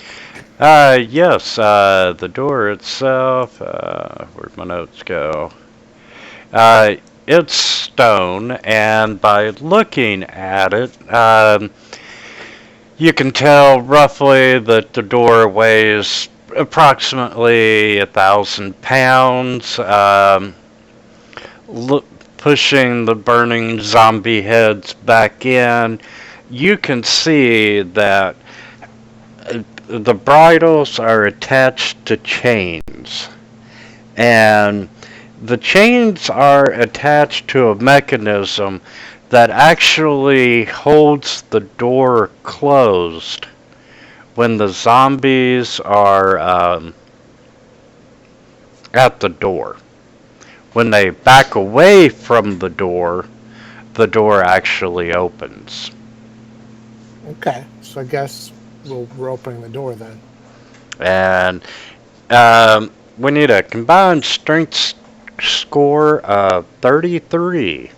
Yes, the door itself, where'd my notes go? It's stone, and by looking at it, you can tell roughly that the door weighs approximately 1,000 pounds. Pushing the burning zombie heads back in, you can see that the bridles are attached to chains, and the chains are attached to a mechanism that actually holds the door closed when the zombies are at the door. When they back away from the door actually opens. Okay, so I guess we're opening the door then. And we need a combined strength score of 33.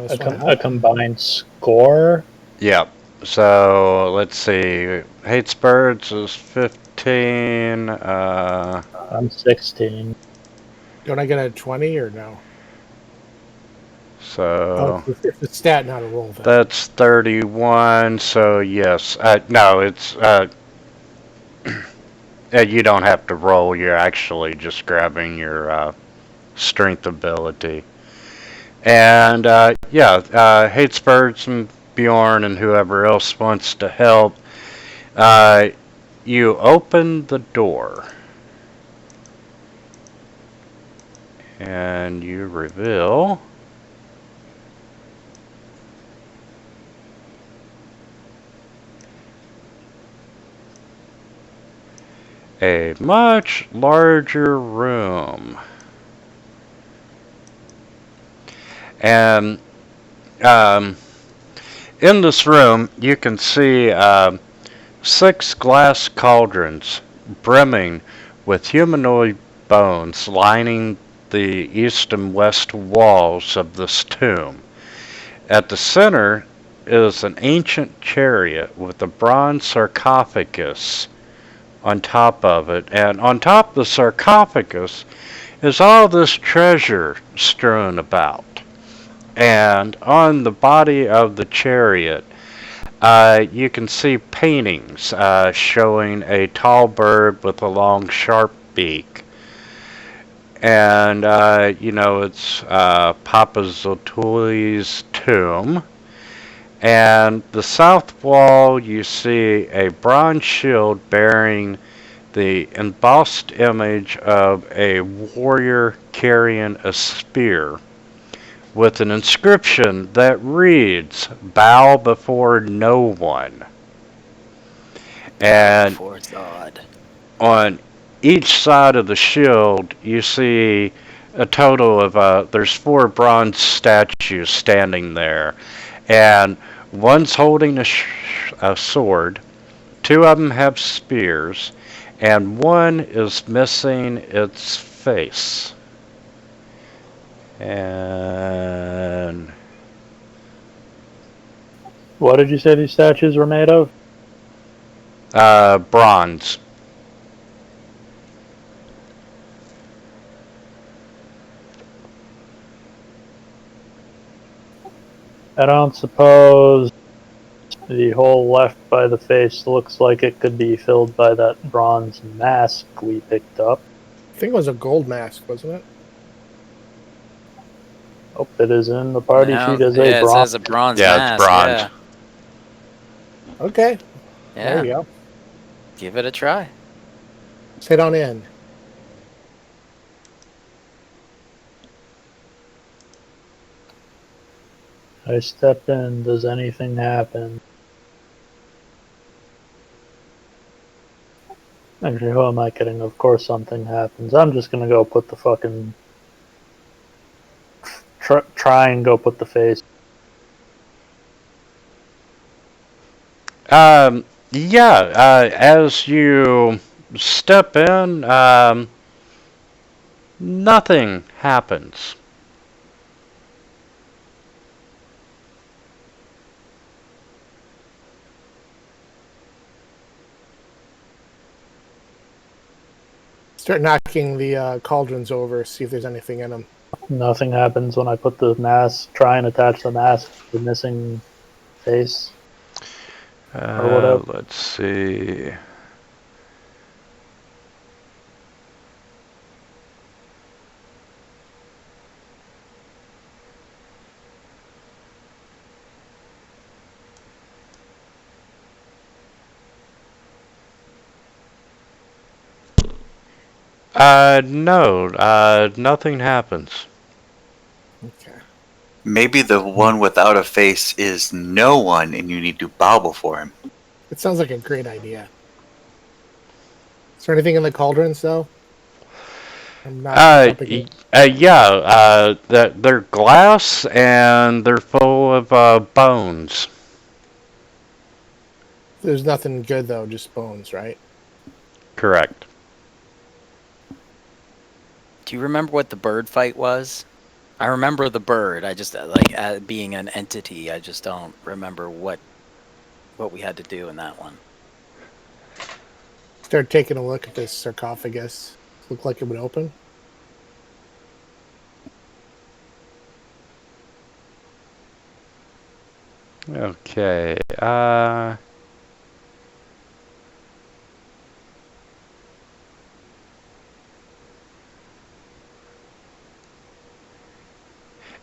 A combined score? Yep. So let's see. Hates birds is 15. I'm 16. Don't I get a 20 or no? So It's a stat, not a roll. Then. that's 31. So yes. No, it's you don't have to roll. You're actually just grabbing your strength ability. And hates birds and Bjorn and whoever else wants to help. You open the door and you reveal a much larger room. And in this room, you can see 6 glass cauldrons brimming with humanoid bones lining the east and west walls of this tomb. At the center is an ancient chariot with a bronze sarcophagus on top of it, and on top of the sarcophagus is all this treasure strewn about. And on the body of the chariot, you can see paintings showing a tall bird with a long, sharp beak. And, it's Papa Zotuli's tomb. And the south wall, you see a bronze shield bearing the embossed image of a warrior carrying a spear, with an inscription that reads, "Bow before no one." And Before God. on each side of the shield, you see a total of, there's 4 bronze statues standing there. And one's holding a sword, 2 of them have spears, and one is missing its face. And What did you say these statues were made of? bronze. I don't suppose the hole left by the face looks like it could be filled by that bronze mask we picked up. I think it was a gold mask, wasn't it? Oh, it is in the party No, sheet as yeah, a it bronze. says a bronze Yeah, it's mask. bronze. Yeah, Okay. yeah. There you go. Give it a try. Let's head on in. I step in. Does anything happen? Actually, who am I kidding? Of course something happens. I'm just gonna go put the fucking... Try and go put the face. Yeah, as you step in, nothing happens. Start knocking the cauldrons over, see if there's anything in them. Nothing happens when I put the mask, try and attach the mask to the missing face. Or whatever. Let's see. No, nothing happens. Okay. Maybe the one without a face is no one, and you need to bow before him. It sounds like a great idea. Is there anything in the cauldrons, though? I'm not jumping in. Yeah, they're glass and they're full of bones. There's nothing good, though, just bones, right? Correct. Do you remember what the bird fight was? I remember the bird. I just like being an entity. I just don't remember what we had to do in that one. Start taking a look at this sarcophagus. Look like it would open. Okay.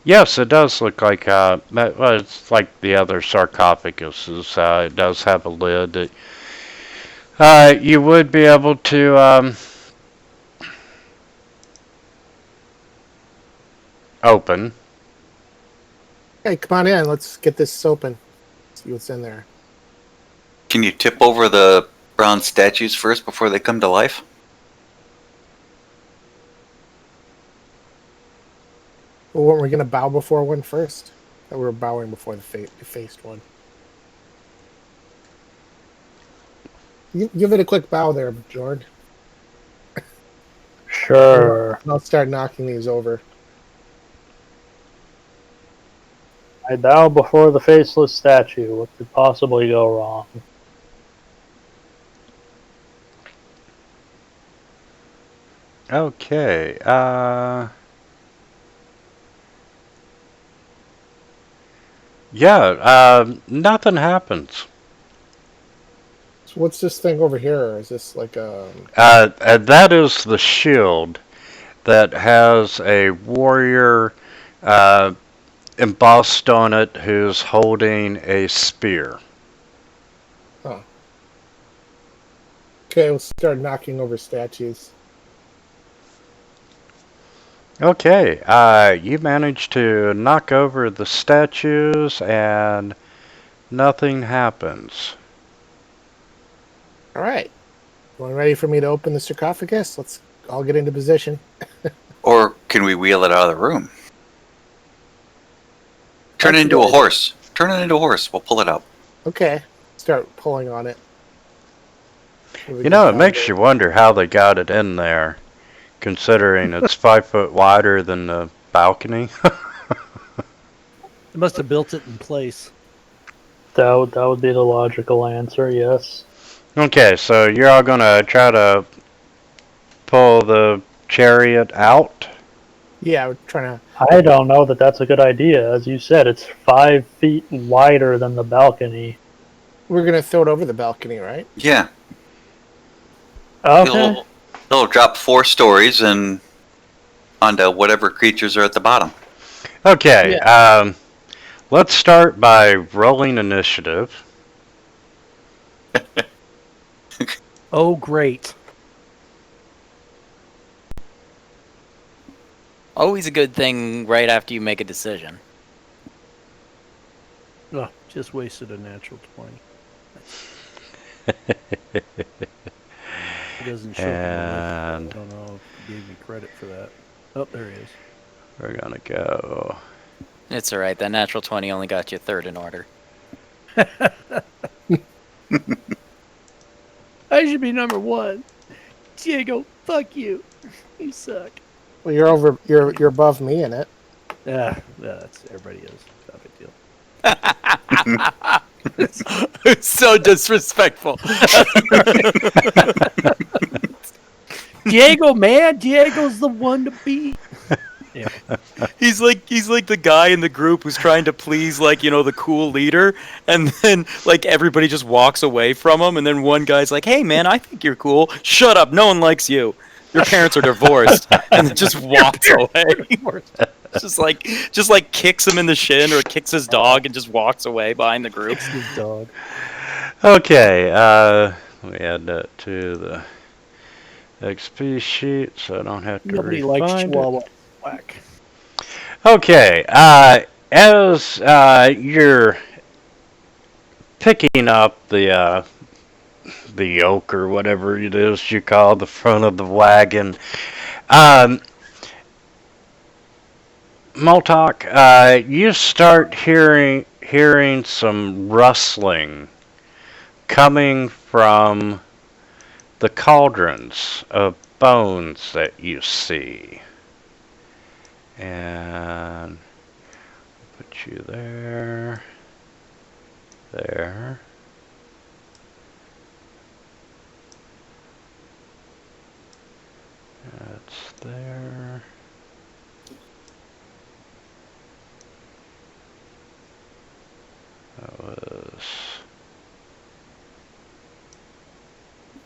Yes, it does look like well, it's like the other sarcophaguses. It does have a lid. You would be able to open. Hey, come on in. Let's get this open. See what's in there. Can you tip over the bronze statues first before they come to life? Well, weren't we going to bow before one first? That we were bowing before the faced one. Give it a quick bow there, Jordan. Sure. I'll start knocking these over. I bow before the faceless statue. What could possibly go wrong? Okay. Yeah. Nothing happens. So what's this thing over here? Is this like a... That is the shield that has a warrior embossed on it who's holding a spear. Oh. Okay, we'll start knocking over statues. Okay, you managed to knock over the statues and nothing happens. All right. Everyone ready for me to open the sarcophagus? Let's all get into position. Or can we wheel it out of the room? Turn it That's into a good. horse. Turn it into a horse. We'll pull it out. Okay. Start pulling on it. You know, it makes you wonder how they got it in there, considering it's 5 foot wider than the balcony. They must have built it in place. That would be the logical answer, yes. Okay, so you're all gonna try to pull the chariot out? Yeah, we're trying to. I don't know that that's a good idea. As you said, it's 5 feet wider than the balcony. We're gonna throw it over the balcony, right? Yeah. Okay. It'll drop 4 stories and onto whatever creatures are at the bottom. Okay, let's start by rolling initiative. Oh, great. Always a good thing right after you make a decision. Oh, just wasted a natural 20. It doesn't show up in the list. I And don't know if he gave me credit for that. Oh, there he is. we're gonna go. It's all right. That natural 20 only got you third in order. I should be number 1. Diego, fuck you. You suck. Well, you're above me in it. Yeah, that's everybody is. Not a big deal. It's so disrespectful. Diego, man, Diego's the one to beat. Yeah. He's like the guy in the group who's trying to please, like, you know, the cool leader, and then like everybody just walks away from him, and then one guy's like, "Hey man, I think you're cool. Shut up, no one likes you. Your parents are divorced," and then just walks away. just like kicks him in the shin or kicks his dog and just walks away behind the group. His dog. Okay, let me add that to the XP sheet so I don't have to Nobody likes refind it. Chihuahua. Whack. Okay, as you're picking up the yoke or whatever it is you call the front of the wagon, Moltok, you start hearing some rustling coming from the cauldrons of bones that you see. And put you there. There. That's there. That was...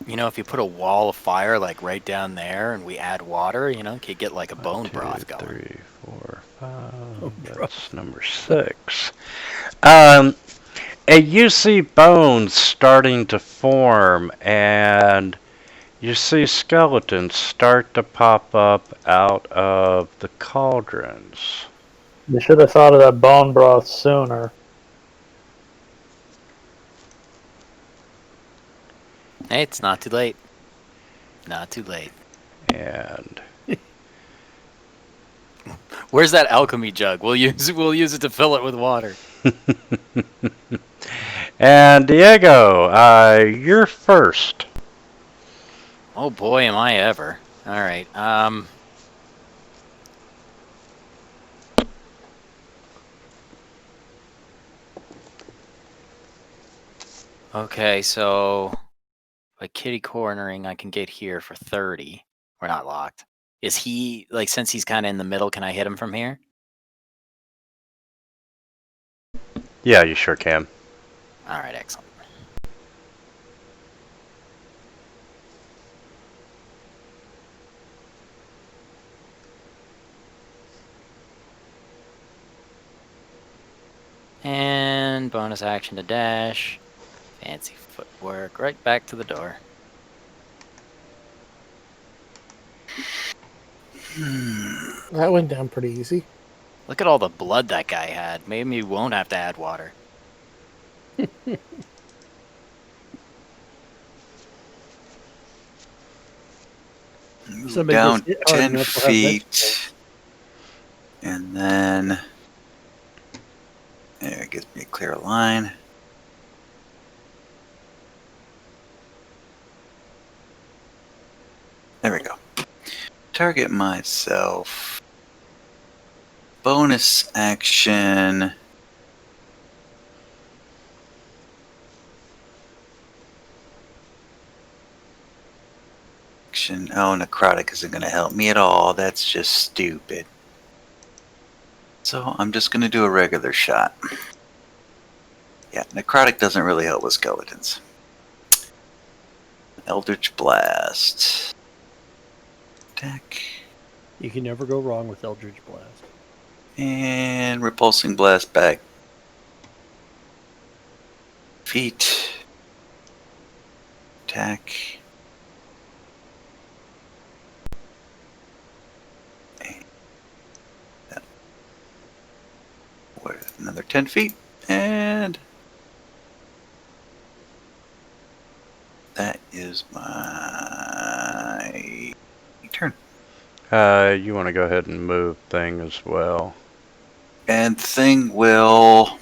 You know, if you put a wall of fire like right down there, and we add water, you know, you could get like a bone 1, 2, broth going. 3, 4, 5. Oh, That's number 6. And you see bones starting to form, and you see skeletons start to pop up out of the cauldrons. You should have thought of that bone broth sooner. Hey, it's not too late. Not too late. And Where's that alchemy jug? We'll use it to fill it with water. and Diego, you're first. Oh boy, am I ever. All right. Okay, so by kitty cornering, I can get here for 30. We're not locked. Is he, like, since he's kind of in the middle, can I hit him from here? Yeah, you sure can. All right, excellent. And bonus action to dash. Fancy footwork. Right back to the door. That went down pretty easy. Look at all the blood that guy had. Maybe we won't have to add water. Move Somebody down gets hit hard 10 enough, we'll have feet. And then... There, it gives me a clear line. There we go. Target myself. Bonus action. Oh, necrotic isn't going to help me at all. That's just stupid. So I'm just going to do a regular shot. Yeah, necrotic doesn't really help with skeletons. Eldritch Blast. Attack. You can never go wrong with Eldritch Blast. And Repulsing Blast back. Feet. Attack. With another 10 feet. And that is my turn. You want to go ahead and move Thing as well. And Thing will...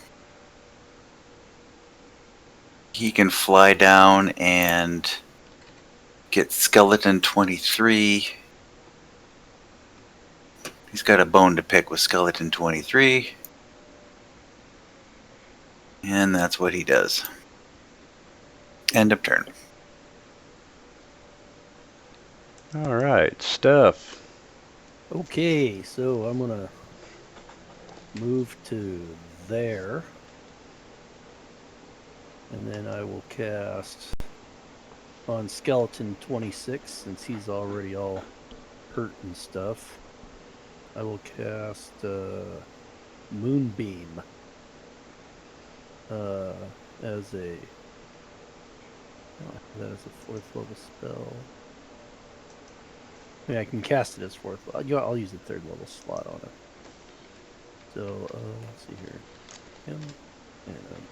He can fly down and get Skeleton 23. He's got a bone to pick with Skeleton 23. And that's what he does. End of turn. Alright, Steph. Okay, so I'm gonna move to there. And then I will cast on Skeleton 26, since he's already all hurt and stuff. I will cast Moonbeam as a... that is a 4th level spell. I mean, I can cast it as 4th level. I'll use the 3rd level slot on it. So, let's see here. Him, and him.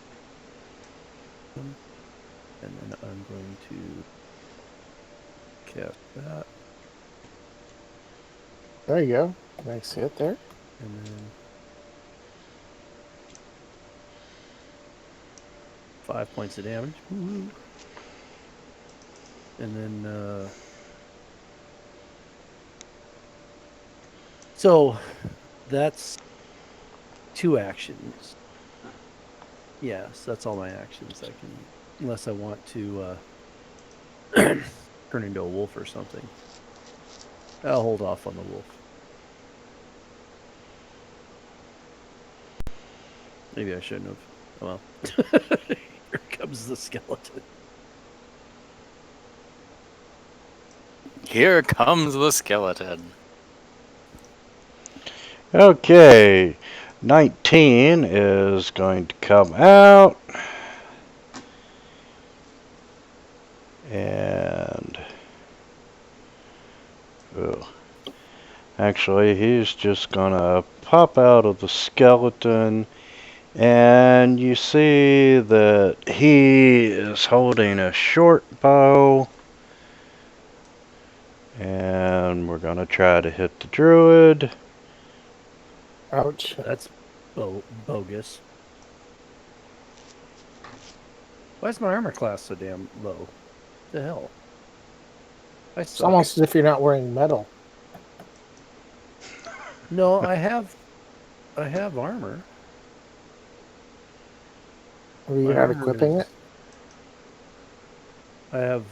And then I'm going to cast that. There you go. Nice hit there. And then 5 points of damage. Woo-hoo. And then so that's 2 actions. Yes, that's all my actions I can, unless I want to turn into a wolf or something. I'll hold off on the wolf. Maybe I shouldn't have. Oh well. Here comes the skeleton. Here comes the skeleton. Okay, 19 is going to come out. And... oh. Actually, he's just gonna pop out of the skeleton, and you see that he is holding a short bow, and we're gonna try to hit the druid. Ouch. That's bogus. Why is my armor class so damn low? The hell? I It's suck. almost as if you're not wearing metal. No, I have armor. Are you My not armor equipping is- it? I have.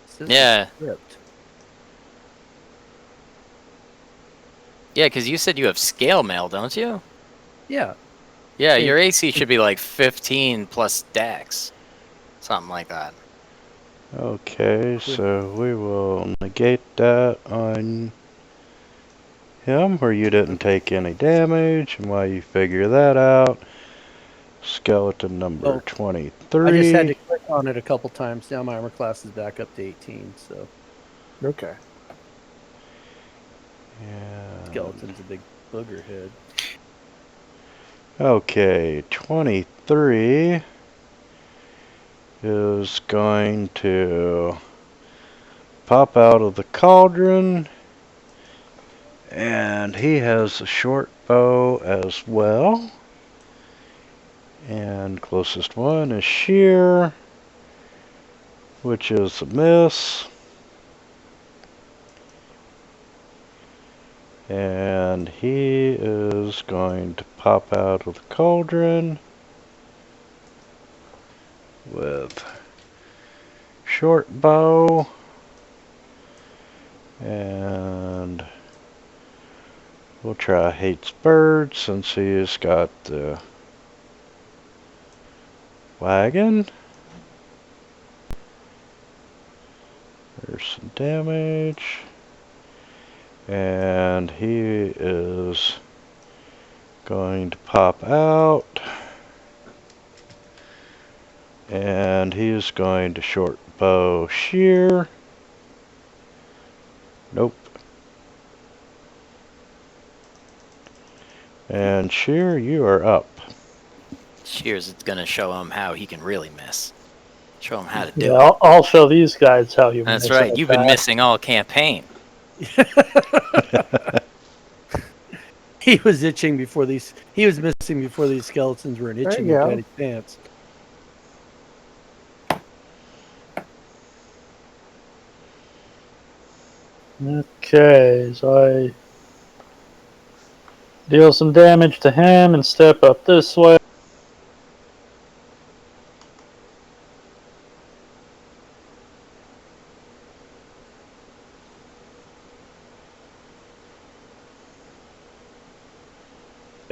This is Yeah. script. Yeah, because you said you have scale mail, don't you? Yeah. Yeah, Okay. your AC should be like 15 plus dex. Something like that. Okay, so we will negate that on him, where you didn't take any damage, and while you figure that out, skeleton number Oh, 23. I just had to click on it a couple times. Now my armor class is back up to 18. So Okay. And- skeleton's a big booger head. okay, 23 is going to pop out of the cauldron, and he has a short bow as well. And closest one is sheer, which is a miss. And he is going to pop out of the cauldron with short bow and We'll try hates birds since he's got the wagon. There's some damage. And he is going to pop out. And he is going to short bow shear. Nope. And shear, you are up. Shears is gonna show him how he can really miss. Show him how to do Yeah, it. I'll show these guys how you That's miss right. an You've been attack. missing all campaign. He was itching before these. He was missing before these skeletons were you itching. go. Got his pants. Okay, so I deal some damage to him and step up this way.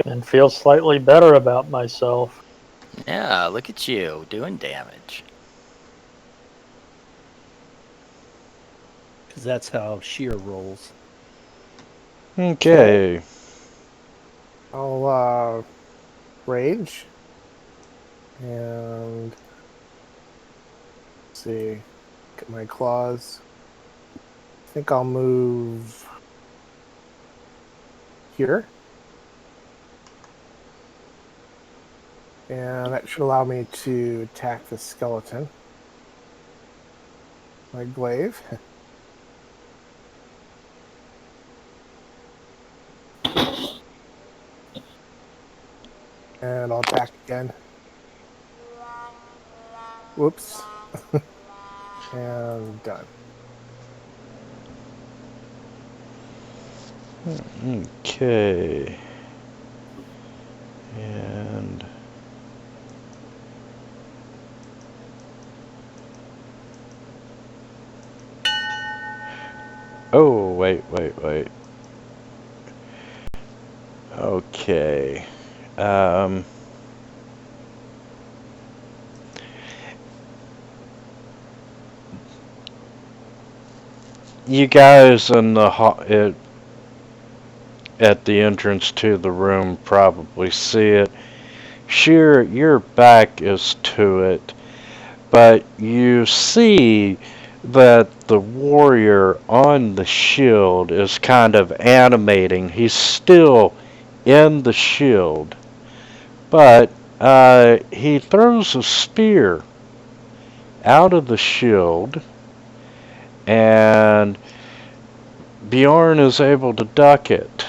And feel slightly better about myself. Yeah, look at you doing damage. Because that's how sheer rolls. Okay. I'll rage. And let's see. Get my claws. I think I'll move here. And that should allow me to attack the skeleton. My glaive. And I'll attack again. Whoops. And done. Okay. And oh, wait. Okay. You guys in the at the entrance to the room probably see it. Sure, your back is to it, but you see that the warrior on the shield is kind of animating. He's still in the shield, but he throws a spear out of the shield, and Bjorn is able to duck it.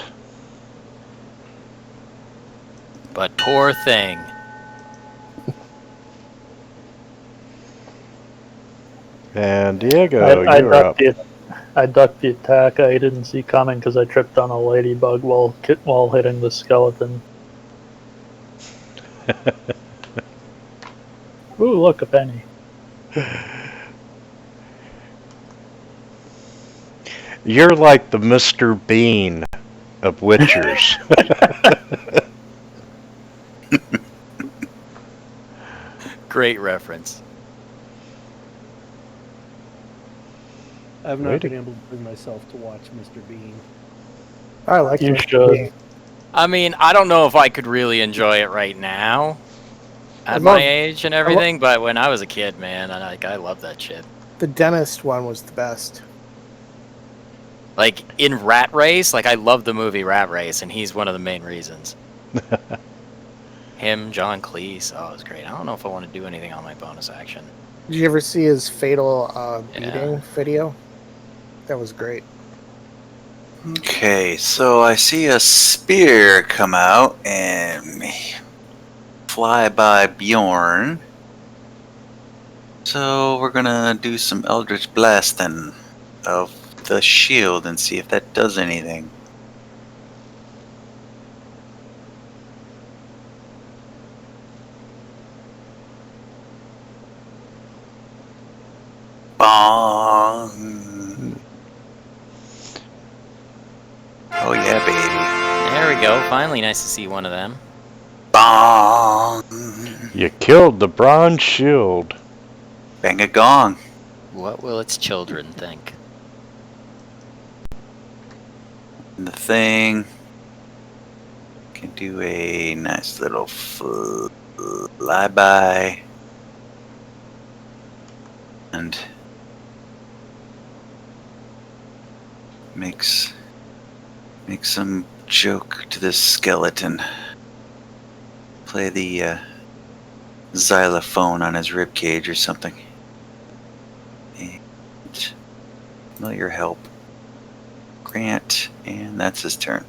But poor thing. And Diego, you're up. I ducked the attack I didn't see coming because I tripped on a ladybug while hitting the skeleton. Ooh, look, a penny. You're like the Mr. Bean of Witchers. Great reference. I've not Waiting. been able to bring myself to watch Mr. Bean. I like You Mr. should. Bean. I mean, I don't know if I could really enjoy it right now at I my love- age and everything, but when I was a kid, man, I love that shit. The dentist one was the best. Like in Rat Race, like I love the movie Rat Race, and he's one of the main reasons. Him, John Cleese, oh, it was great. I don't know if I want to do anything on my bonus action. Did you ever see his fatal Yeah. beating video? That was great. Okay, so I see a spear come out and fly by Bjorn. So we're gonna do some Eldritch Blasting of the shield and see if that does anything. Bong! Oh yeah, baby. go. Finally, nice to see one of them. Bong! You killed the bronze shield. Bang a gong. What will its children think? And the thing can do a nice little flyby. And makes some joke to this skeleton. Play the xylophone on his ribcage or something. And familiar help. Grant, and that's his turn.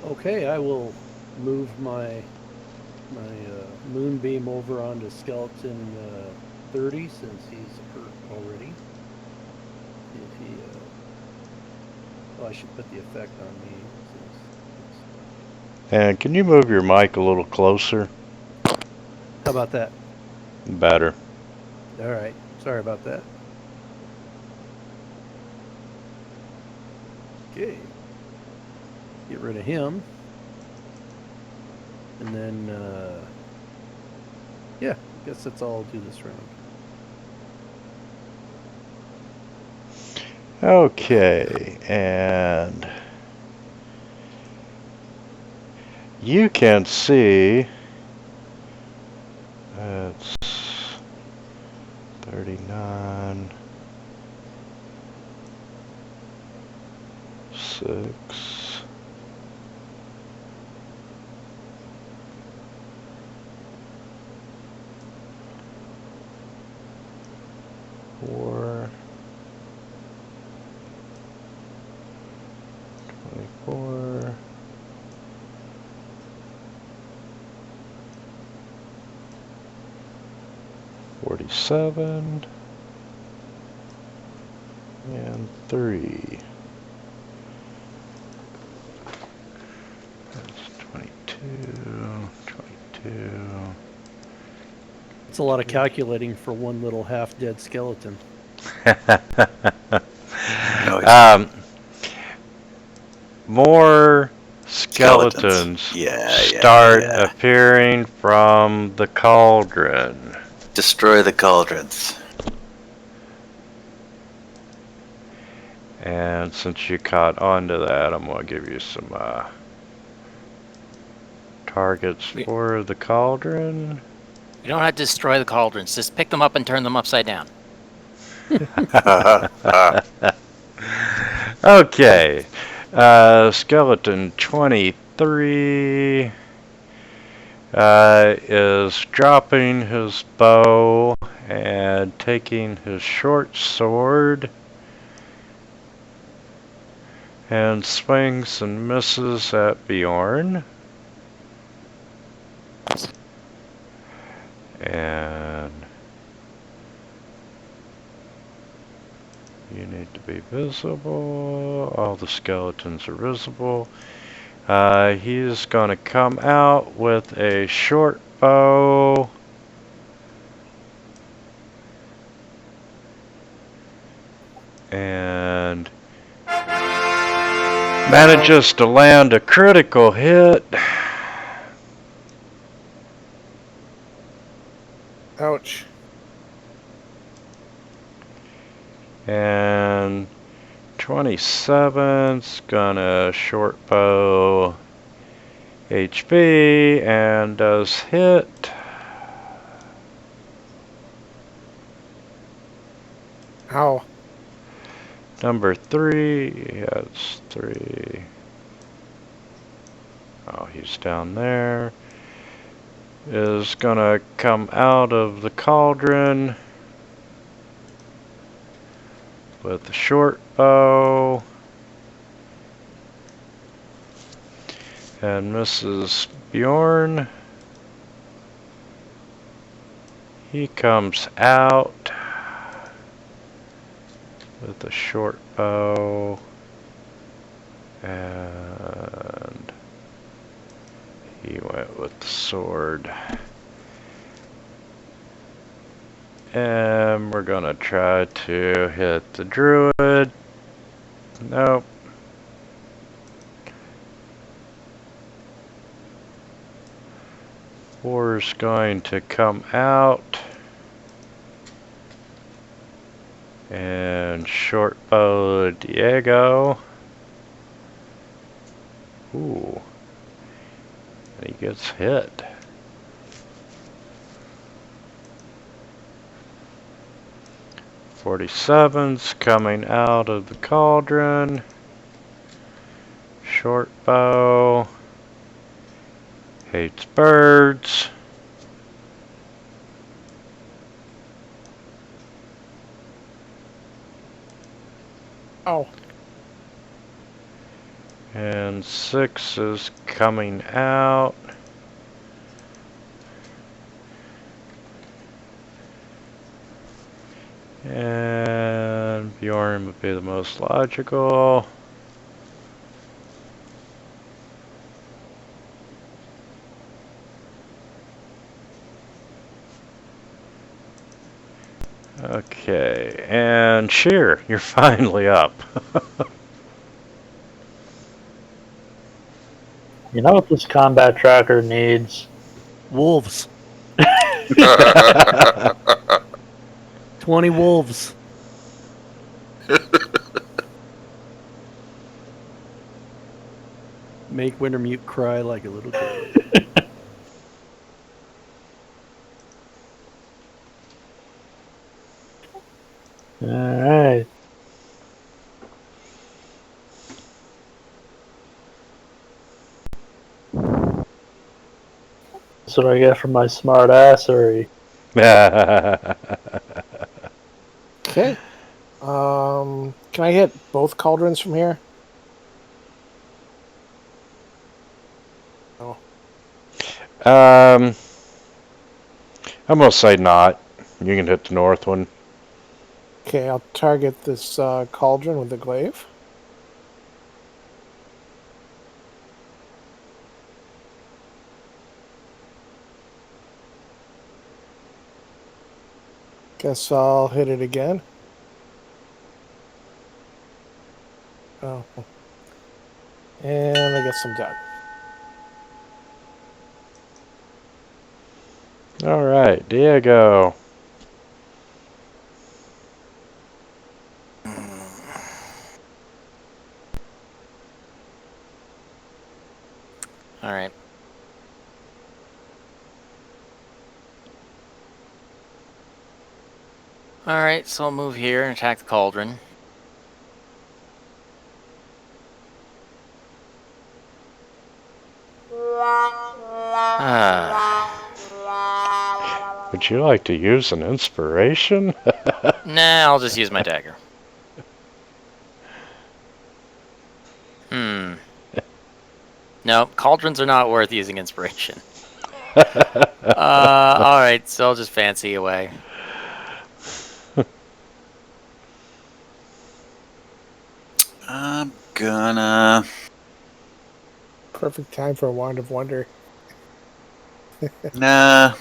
Okay, I will move my moonbeam over onto skeleton 30 since he's hurt already. If he, I should put the effect on me. And can you move your mic a little closer? How about that? Better. All right. Sorry about that. Okay. Get rid of him. And then, yeah, I guess that's all I'll do this round. Okay, and you can see it's 39, 6, 4, 24, 47, and 3. That's 22, 22. It's a lot of calculating for one little half-dead skeleton. More skeletons start appearing from the cauldron. Destroy the cauldrons. And since you caught on to that, I'm going to give you some targets for the cauldron. You don't have to destroy the cauldrons. Just pick them up and turn them upside down. Okay. Skeleton 23 is dropping his bow and taking his short sword and swings and misses at Bjorn. And you need to be visible. All the skeletons are visible. He's going to come out with a short bow. And manages to land a critical hit. Ouch. And 27's gonna short bow HP and does hit. Ow. Number 3, that's 3. Oh, he's down there. Is gonna come out of the cauldron with a short bow and misses Bjorn. He comes out with a short bow and he went with the sword. And we're gonna try to hit the druid. Nope. Four's going to come out. And short bow Diego. Ooh. And he gets hit. .47's coming out of the cauldron. Short bow. Hates birds. Oh. And 6 is coming out. And Bjorn would be the most logical. Okay, and Sheer, you're finally up. You know what this combat tracker needs? Wolves. 20 wolves. Make Wintermute cry like a little girl. Alright. That's what I get for my smart assery. Okay. Can I hit both cauldrons from here? Oh. I'm gonna say not. You can hit the north one. Okay, I'll target this cauldron with the glaive. Guess I'll hit it again. Oh. And I guess I'm done. Alright, Diego. All right. All right, so I'll move here and attack the cauldron. Would you like to use an inspiration? Nah, I'll just use my dagger. No, cauldrons are not worth using inspiration. Alright, so I'll just fancy away. I'm gonna... Perfect time for a Wand of Wonder. Nah.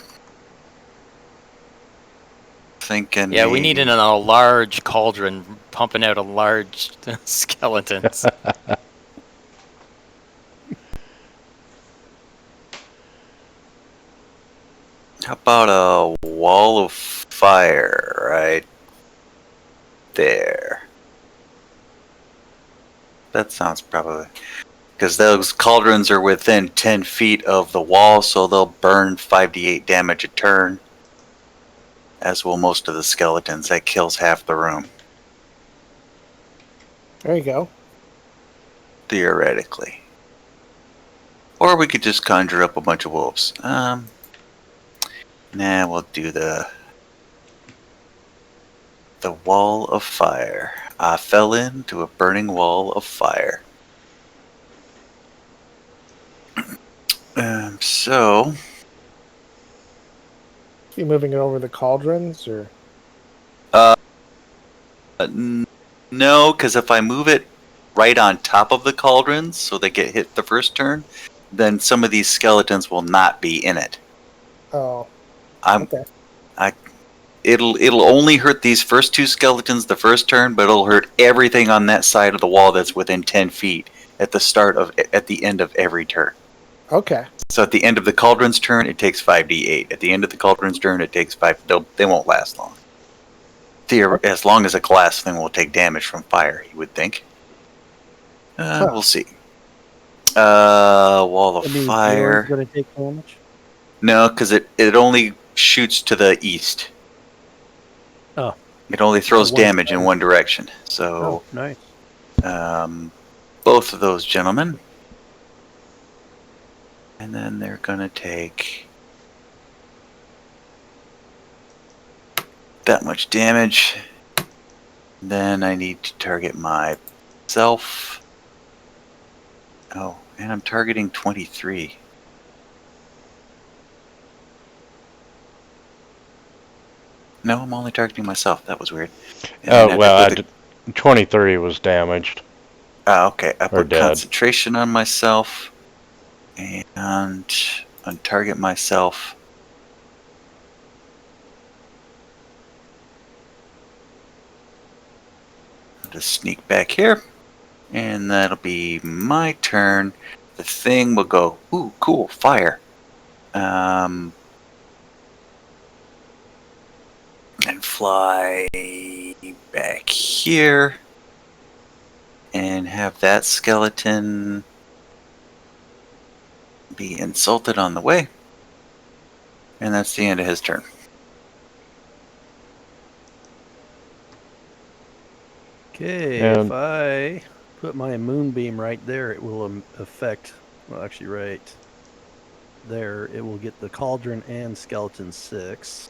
Thinking. Yeah, we need a large cauldron pumping out a large skeletons. How about a wall of fire right there? That sounds probably... Because those cauldrons are within 10 feet of the wall, so they'll burn 5d8 damage a turn. As will most of the skeletons. That kills half the room. There you go. Theoretically. Or we could just conjure up a bunch of wolves. Nah, we'll do the wall of fire. I fell into a burning wall of fire. So... You moving it over the cauldrons, or? No, because if I move it right on top of the cauldrons, so they get hit the first turn, then some of these skeletons will not be in it. Oh. I'm, Okay. it'll only hurt these first 2 skeletons the first turn, but it'll hurt everything on that side of the wall that's within 10 feet at the end of every turn. Okay. So at the end of the Cauldron's turn, it takes 5d8. At the end of the Cauldron's turn, it takes 5. They won't last long. As long as a glass thing will take damage from fire, you would think. We'll see. Wall of I mean, fire. Bjorn's going to take damage. No, because it only shoots to the east. Oh. It only throws One damage in side. one direction. Oh, So, nice. both of those gentlemen. And then they're going to take that much damage. Then I need to target myself. Oh, and I'm targeting 23. No, I'm only targeting myself. That was weird. And then Oh, well, 23 was damaged. Okay. I Or put dead. concentration on myself. And on target myself. I'll just sneak back here. And that'll be my turn. The thing will go, ooh, cool, fire. And fly back here. And have that skeleton be insulted on the way. And that's the end of his turn. Okay, And- if I put my moonbeam right there, it will affect. Well, actually, right there, it will get the cauldron and skeleton 6.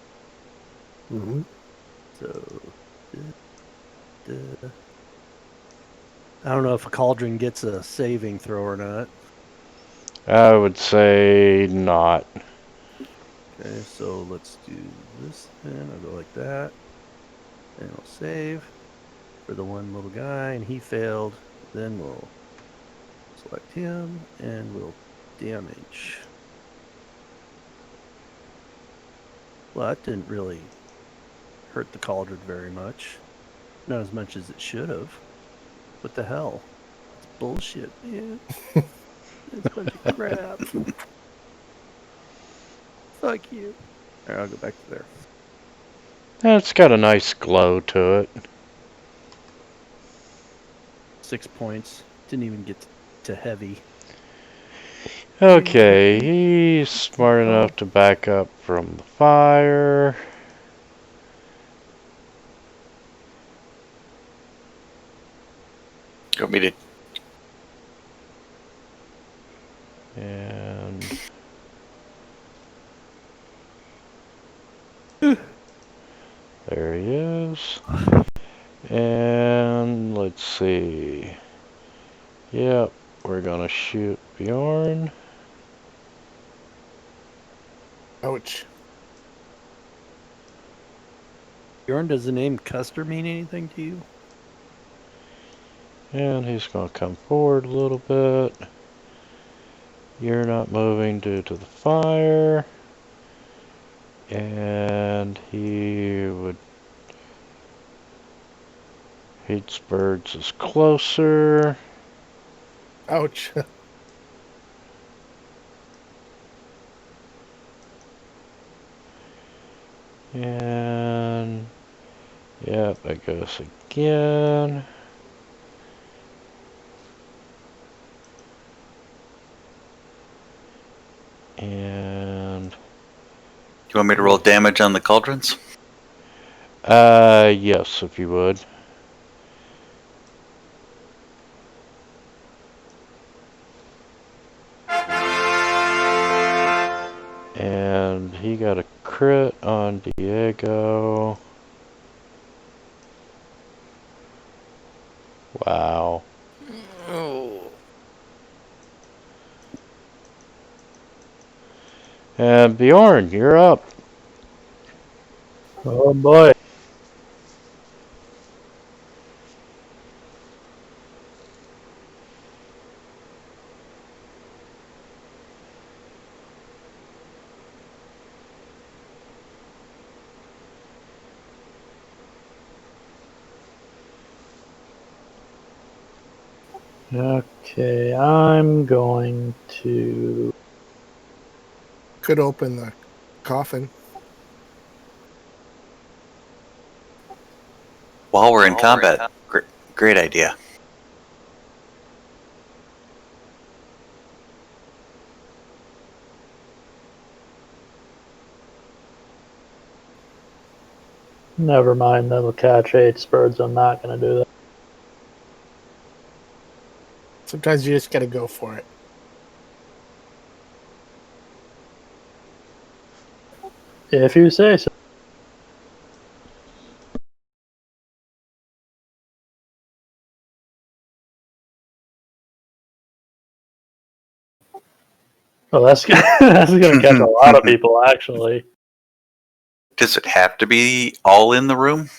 Mm-hmm. So, I don't know if a cauldron gets a saving throw or not. I would say not. Okay, so let's do this then. I'll go like that. And I'll save for the one little guy, and he failed. Then we'll select him, and we'll damage. Well, that didn't really hurt the cauldron very much. Not as much as it should have. What the hell? It's bullshit, man. It's a bunch of crap. Fuck you. Alright, I'll go back to there. It's got a nice glow to it. 6 points. Didn't even get to heavy. Okay, he's smart enough to back up from the fire. You want me to? And there he is. And let's see. Yep, we're gonna shoot Bjorn. Ouch. Bjorn, does the name Custer mean anything to you? And he's gonna come forward a little bit. You're not moving due to the fire. And he would... Hates birds is closer. Ouch. And... Yep, that goes again. And... Do you want me to roll damage on the cauldrons? Yes, if you would. And he got a crit on Diego. Wow. Oh. And Bjorn, you're up. Oh boy. Okay, I'm going to. Could open the coffin. While we're in combat, great idea. Never mind, that'll catch 8 birds. I'm not going to do that. Sometimes you just got to go for it. If you say so. Well, that's that's going to catch a lot of people, actually. Does it have to be all in the room?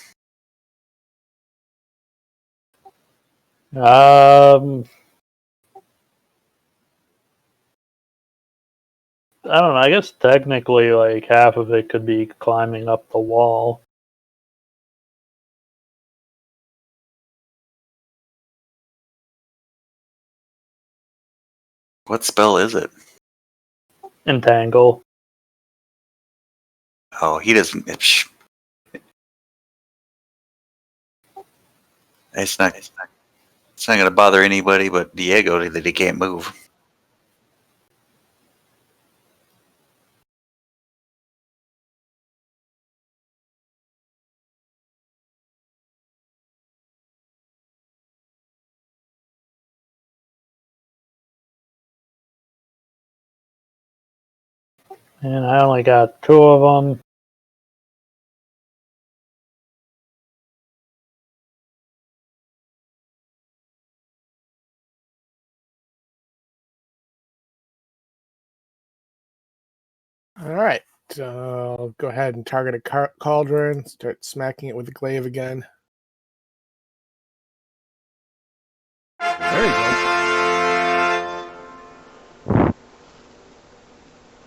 I don't know. I guess technically, like, half of it could be climbing up the wall. What spell is it? Entangle. Oh, he doesn't. It's not. It's not going to bother anybody but Diego that he can't move. And I only got 2 of them. All right. Go ahead and target a cauldron. Start smacking it with the glaive again. There you go.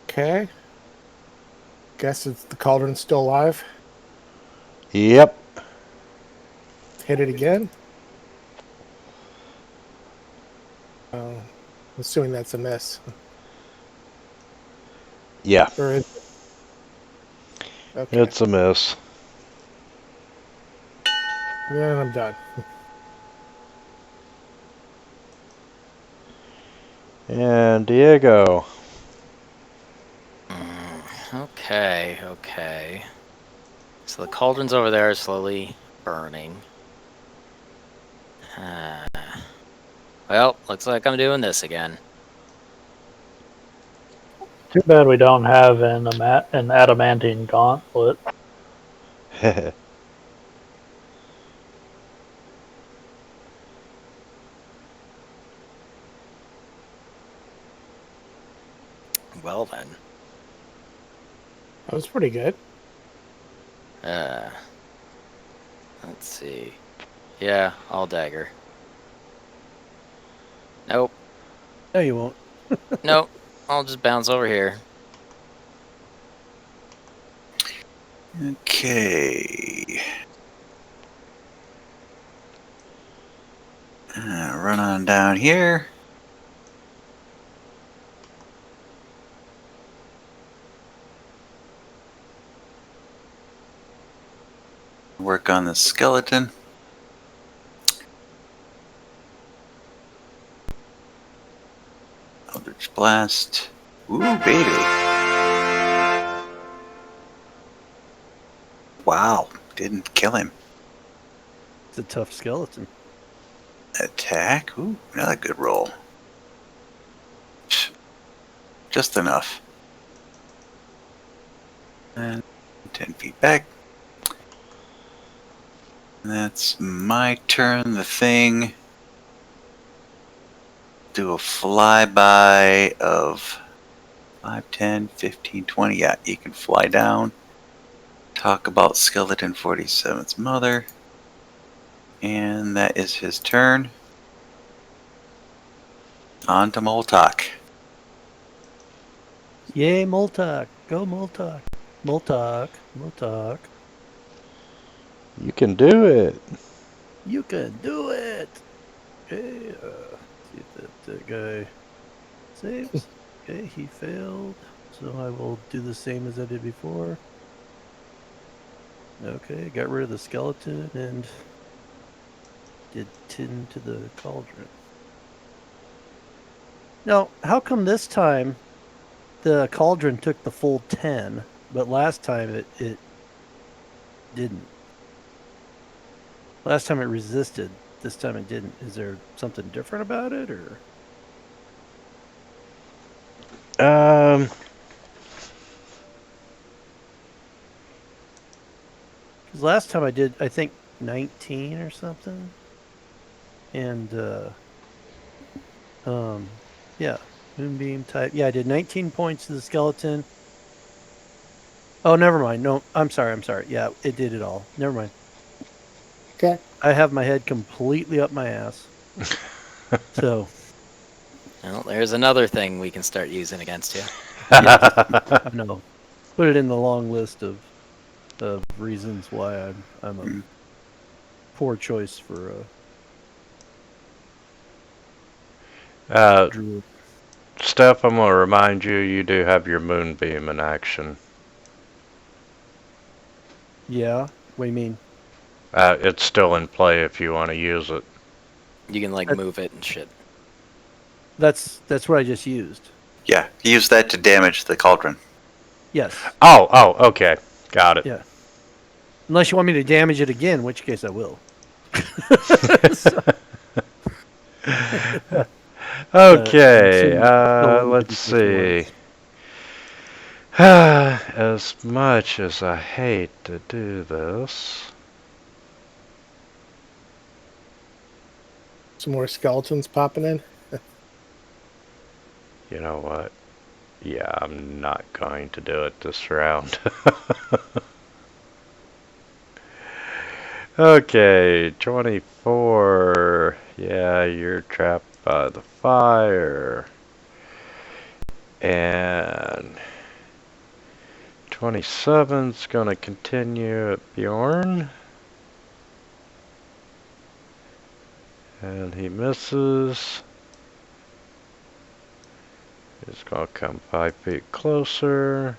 Okay. Guess it's the cauldron's still alive. Yep. Hit it again. I'm assuming that's a miss. Yeah. Or is it? Okay. It's a miss. Then I'm done. And Diego. Okay. So the cauldron's over there, slowly burning. Well, looks like I'm doing this again. Too bad we don't have an adamantine gauntlet. Well then. That was pretty good. Let's see. Yeah, I'll dagger. Nope. No, you won't. Nope. I'll just bounce over here. Okay. Run on down here. Work on the skeleton. Eldritch Blast. Ooh, baby. Wow, didn't kill him. It's a tough skeleton. Attack. Ooh, another good roll. Just enough. And 10 feet back. That's my turn. The thing. Do a flyby of 5, 10, 15, 20. Yeah, you can fly down. Talk about Skeleton 47's mother. And that is his turn. On to Moltok. Yay, Moltok. Go, Moltok. Moltok. You can do it. You can do it. Yeah. See if that guy saves. Okay, he failed. So I will do the same as I did before. Okay, got rid of the skeleton and did 10 to the cauldron. Now, how come this time the cauldron took the full 10, but last time it didn't? Last time it resisted, this time it didn't. Is there something different about it, or? Because last time I did, I think 19 or something, and yeah, moonbeam type. Yeah, I did 19 points to the skeleton. Oh, never mind. No, I'm sorry. Yeah, it did it all. Never mind. Okay. I have my head completely up my ass. So, Well, there's another thing we can start using against you. I know. Put it in the long list of reasons why I'm a poor choice for druid. Steph, I'm gonna remind you, you do have your moonbeam in action. Yeah. What do you mean? It's still in play if you want to use it. You can like move it and shit. That's what I just used. Yeah, use that to damage the cauldron. Yes. Oh, okay. Got it. Yeah. Unless you want me to damage it again, in which case I will. Okay, assuming let's it see. works. As much as I hate to do this. Some more skeletons popping in. You know what? Yeah, I'm not going to do it this round. Okay, 24. Yeah, you're trapped by the fire. And 27's gonna continue at Bjorn. And he misses. He's gonna come 5 feet closer.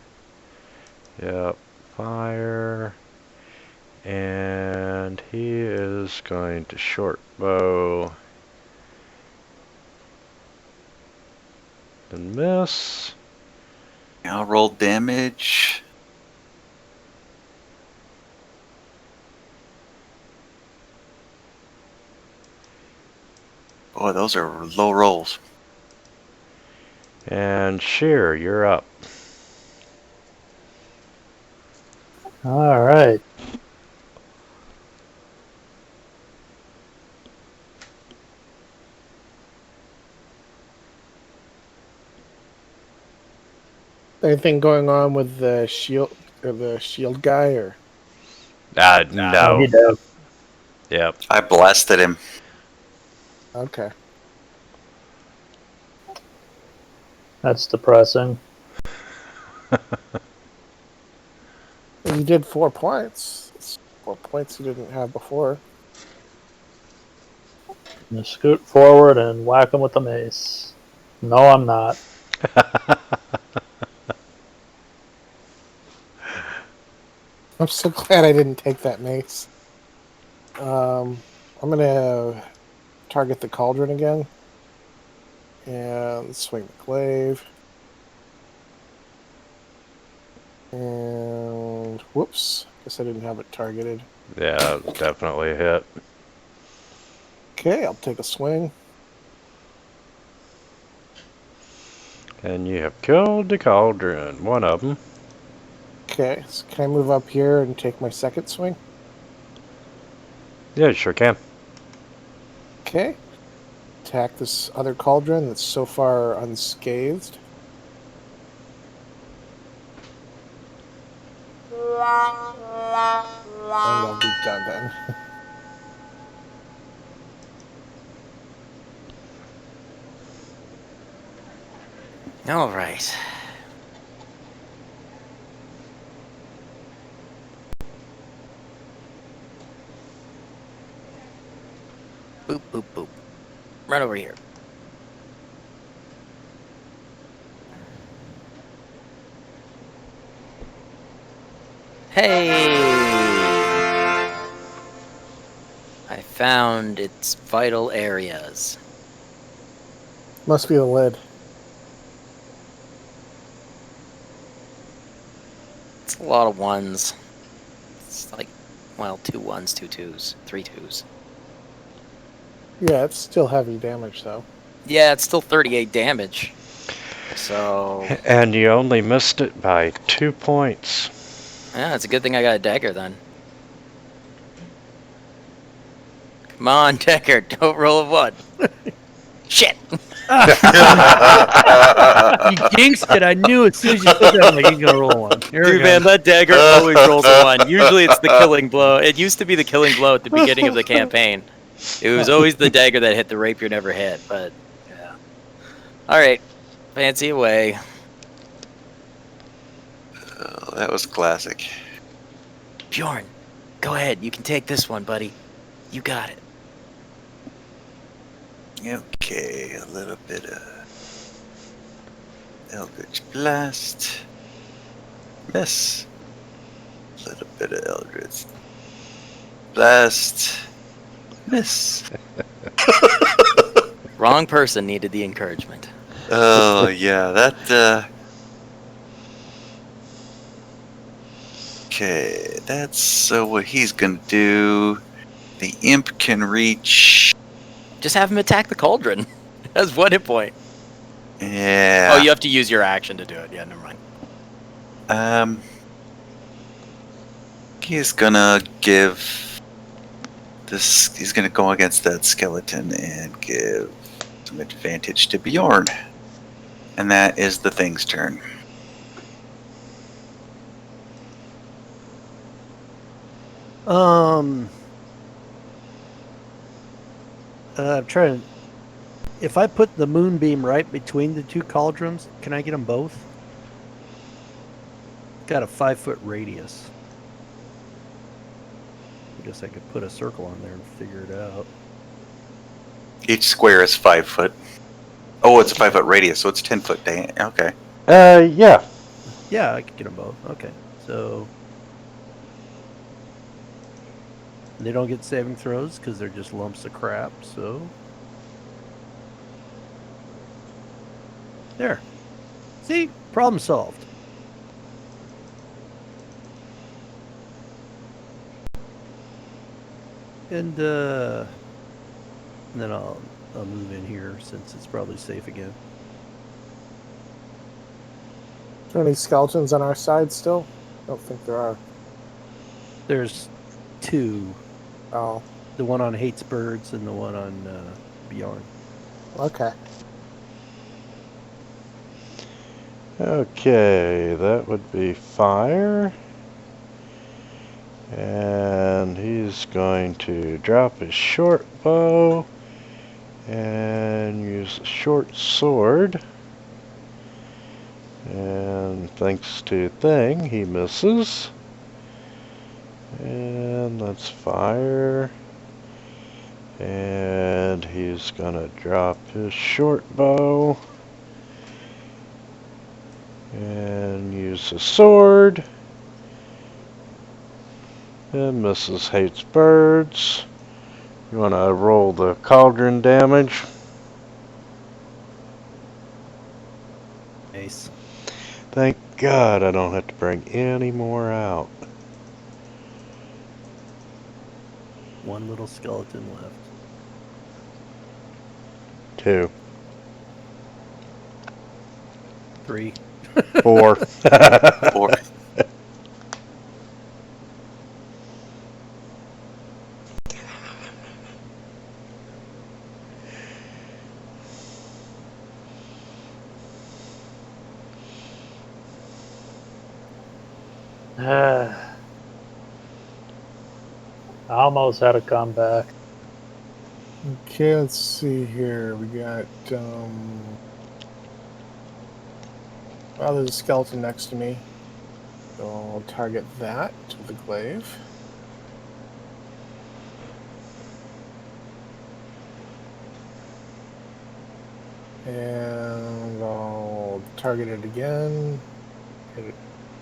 Yep, fire. And he is going to short bow and miss. I'll roll damage. Boy, those are low rolls. And Sheer, you're up. All right. Anything going on with the shield guy, or? Oh, No. he does. Yep. I blasted him. Okay. That's depressing. You did 4 points. It's 4 points you didn't have before. Just scoot forward and whack him with the mace. No, I'm not. I'm so glad I didn't take that mace. I'm gonna target the cauldron again. And swing the glaive. And whoops. Guess I didn't have it targeted. Yeah, definitely a hit. Okay, I'll take a swing. And you have killed the cauldron, one of them. Okay, so can I move up here and take my second swing? Yeah, you sure can. Okay. Attack this other cauldron that's so far unscathed. And I'll be done then. All right. Boop, boop, boop. Right over here. Hey! I found its vital areas. Must be the lid. It's a lot of ones. It's like, well, 2 1s, 2 2s, 3 2s. Yeah, it's still heavy damage though. Yeah, it's still 38 damage. So, And you only missed it by 2 points. yeah, it's a good thing I got a dagger then. Come on, Decker, don't roll a 1. Shit! You jinxed it. I knew as soon as you said that, I'm like, he's going to roll one. Here we Dude, go. man, that dagger always rolls a 1. Usually it's the killing blow. It used to be the killing blow at the beginning of the campaign. It was always the dagger that hit the rapier never hit, but yeah. Alright, fancy away. Oh, that was classic. Bjorn, go ahead. You can take this one, buddy. You got it. Okay, a little bit of Eldritch Blast. Miss. A little bit of Eldritch Blast. Miss. Wrong person needed the encouragement. Oh, yeah, that, Okay, that's so what he's gonna do. The imp can reach. Just have him attack the cauldron. That's 1 hit point. Yeah. Oh, you have to use your action to do it. Yeah, never mind. He's gonna give this. He's gonna go against that skeleton and give some advantage to Bjorn, and that is the thing's turn. I'm trying. If I put the moonbeam right between the 2 cauldrons, can I get them both? Got a 5-foot radius. I guess I could put a circle on there and figure it out. Each square is 5 foot. Oh, it's a 5 foot radius, so it's 10 foot. Okay. Yeah. Yeah, I could get them both. Okay, so they don't get saving throws because they're just lumps of crap. So there. See, problem solved. And then I'll move in here since it's probably safe again. Are there any skeletons on our side still? I don't think there are. There's 2. Oh, The one on Hates Birds and the one on Bjorn. okay. Okay, that would be fire. And he's going to drop his short bow and use a short sword. And thanks to thing, he misses. And that's fire. And he's gonna drop his short bow and use a sword. And Mrs. Hates Birds. You wanna roll the cauldron damage? Nice. Thank God I don't have to bring any more out. 1 little skeleton left. 2. 3. 4. 4. I almost had a comeback. Okay, let's see here. We got, well, there's a skeleton next to me. So I'll target that with the glaive. And I'll target it again. Hit it,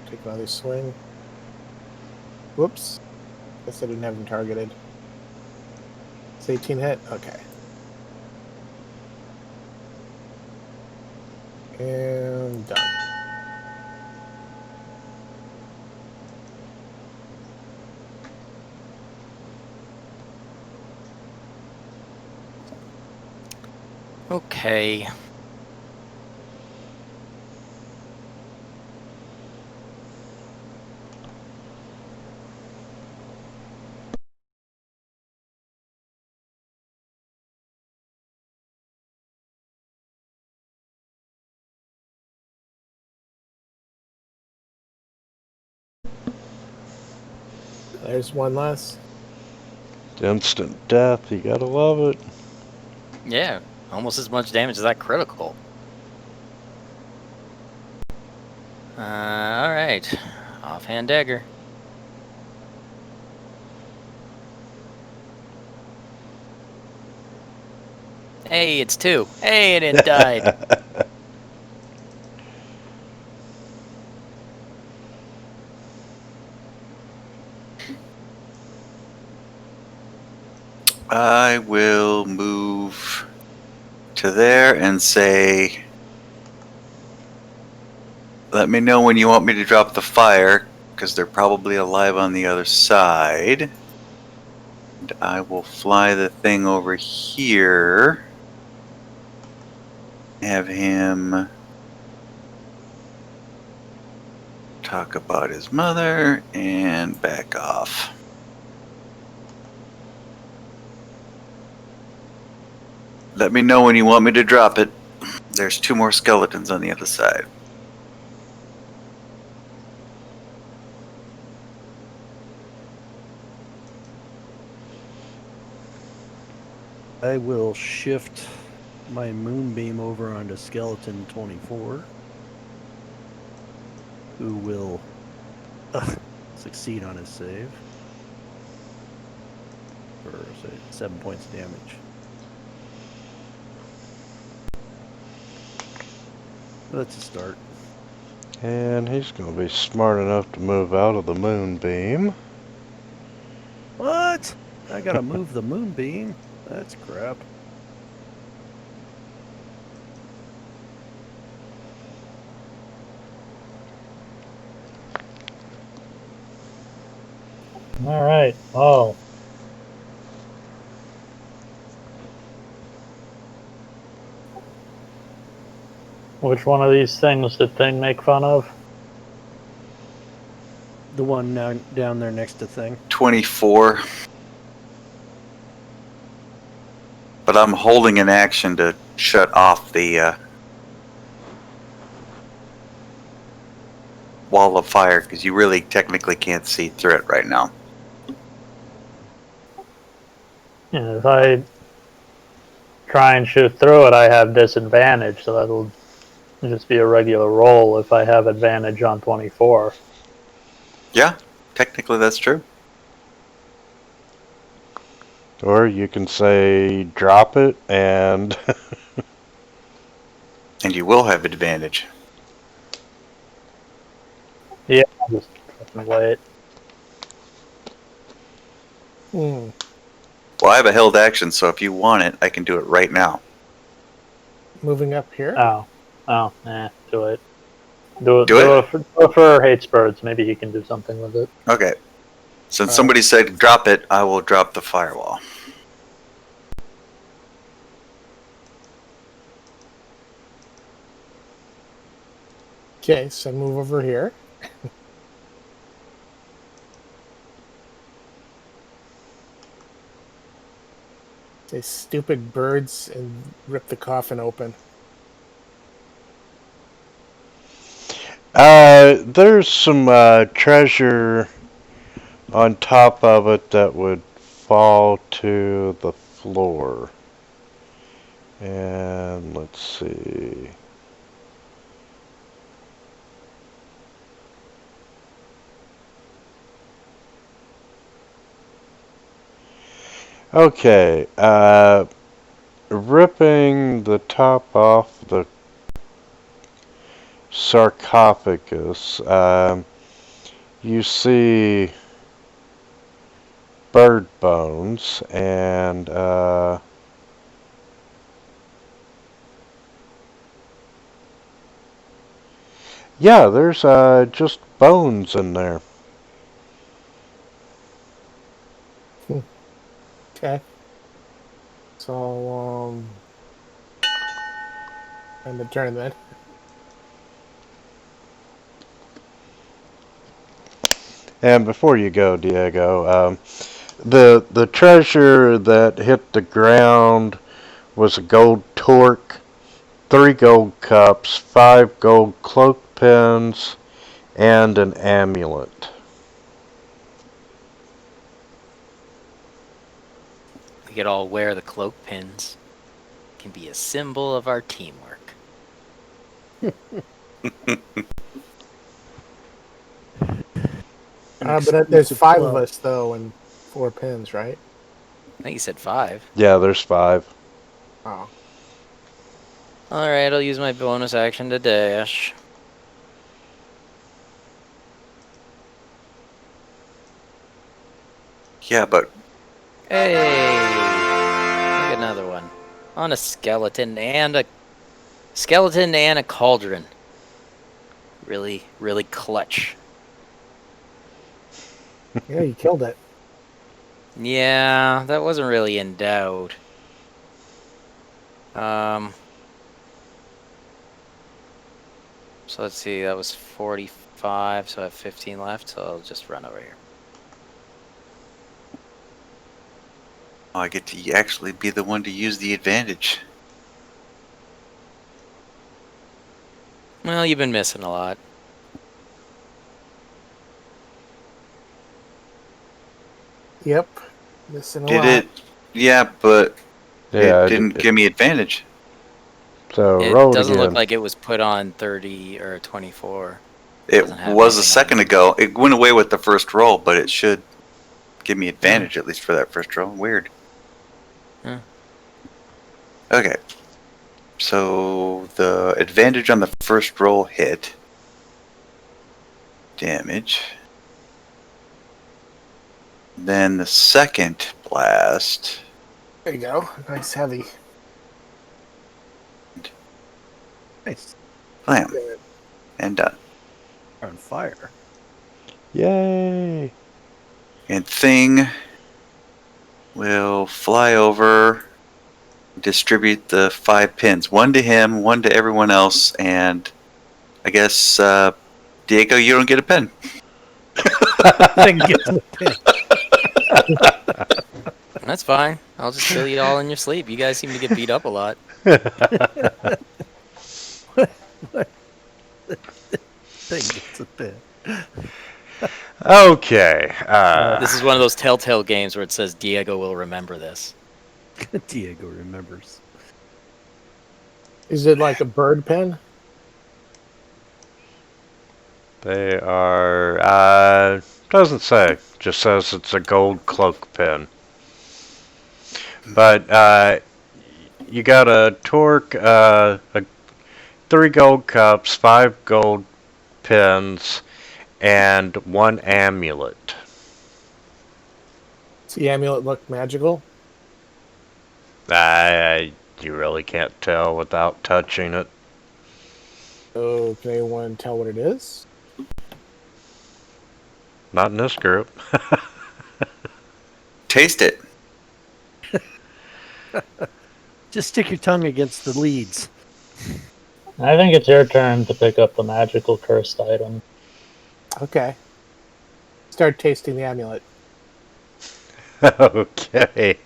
take another swing. Whoops. Guess I didn't have him targeted. It's 18 hit? Okay. And done. Okay. There's one less. Instant death, you gotta love it. Yeah, almost as much damage as that critical. Alright. Offhand dagger. Hey, it's 2. Hey, and it died. I will move to there and say, let me know when you want me to drop the fire, because they're probably alive on the other side. And I will fly the thing over here. Have him talk about his mother and back off. Let me know when you want me to drop it. There's 2 more skeletons on the other side. I will shift my moonbeam over onto skeleton 24, who will succeed on his save for say 7 points of damage. That's a start. And he's gonna be smart enough to move out of the moonbeam. What? I gotta move the moonbeam? That's crap. All right. Oh. Which one of these things did Thing make fun of? The one down there next to Thing. 24. But I'm holding an action to shut off the wall of fire, because you really technically can't see through it right now. Yeah, if I try and shoot through it, I have disadvantage, so that'll just be a regular roll if I have advantage on 24. Yeah, technically that's true. Or you can say drop it and And you will have advantage. Yeah, I'll just fucking wait. Hmm. Well, I have a held action, so if you want it, I can do it right now. Moving up here? Oh, do it. Do Do it for Hates Birds. Maybe he can do something with it. Okay. Since somebody said drop it, I will drop the firewall. Okay, so move over here. Say stupid birds and rip the coffin open. there's some treasure on top of it that would fall to the floor. And let's see. Okay, ripping the top off the sarcophagus, you see bird bones, and yeah, there's just bones in there. Okay. So, end the turn then. And before you go, Diego, the treasure that hit the ground was a gold torque, 3 gold cups, 5 gold cloak pins, and an amulet. We could all wear the cloak pins. It can be a symbol of our teamwork. But there's 5 of us though, and 4 pins, right? I think you said 5. Yeah, there's 5. Oh. Alright, I'll use my bonus action to dash. Yeah, but Hey! Look, another one. On a skeleton and a cauldron. Really, really clutch. Yeah, you killed it. Yeah, that wasn't really in doubt. So let's see, that was 45, so I have 15 left, so I'll just run over here. I get to actually be the one to use the advantage. Well, you've been missing a lot. Yep. Missing a Did lot. it? Yeah, but Yeah, it didn't give me advantage. So It roll doesn't again. look like it was put on 30 or 24. It Doesn't have was a anything second on it. ago. It went away with the first roll, but it should give me advantage at least for that first roll. Weird. Hmm. Okay. So the advantage on the first roll hit. Damage. Then the second blast. There you go. Nice heavy. Nice. Blam. And done. On fire. Yay! And Thing will fly over, distribute the 5 pins. 1 to him, 1 to everyone else, and I guess, Diego, you don't get a pin. Thing gets the pin. That's fine. I'll just kill you all in your sleep. You guys seem to get beat up a lot. Thing gets a pin. Okay. This is one of those telltale games where it says Diego will remember this. Diego remembers. Is it like a bird pen? They are, doesn't say. Just says it's a gold cloak pin. But, you got a torque, 3 gold cups, 5 gold pins, and 1 amulet. Does the amulet look magical? You really can't tell without touching it. So, can anyone tell what it is? Not in this group. Taste it. Just stick your tongue against the leads. I think it's your turn to pick up the magical cursed item. Okay. Start tasting the amulet. Okay.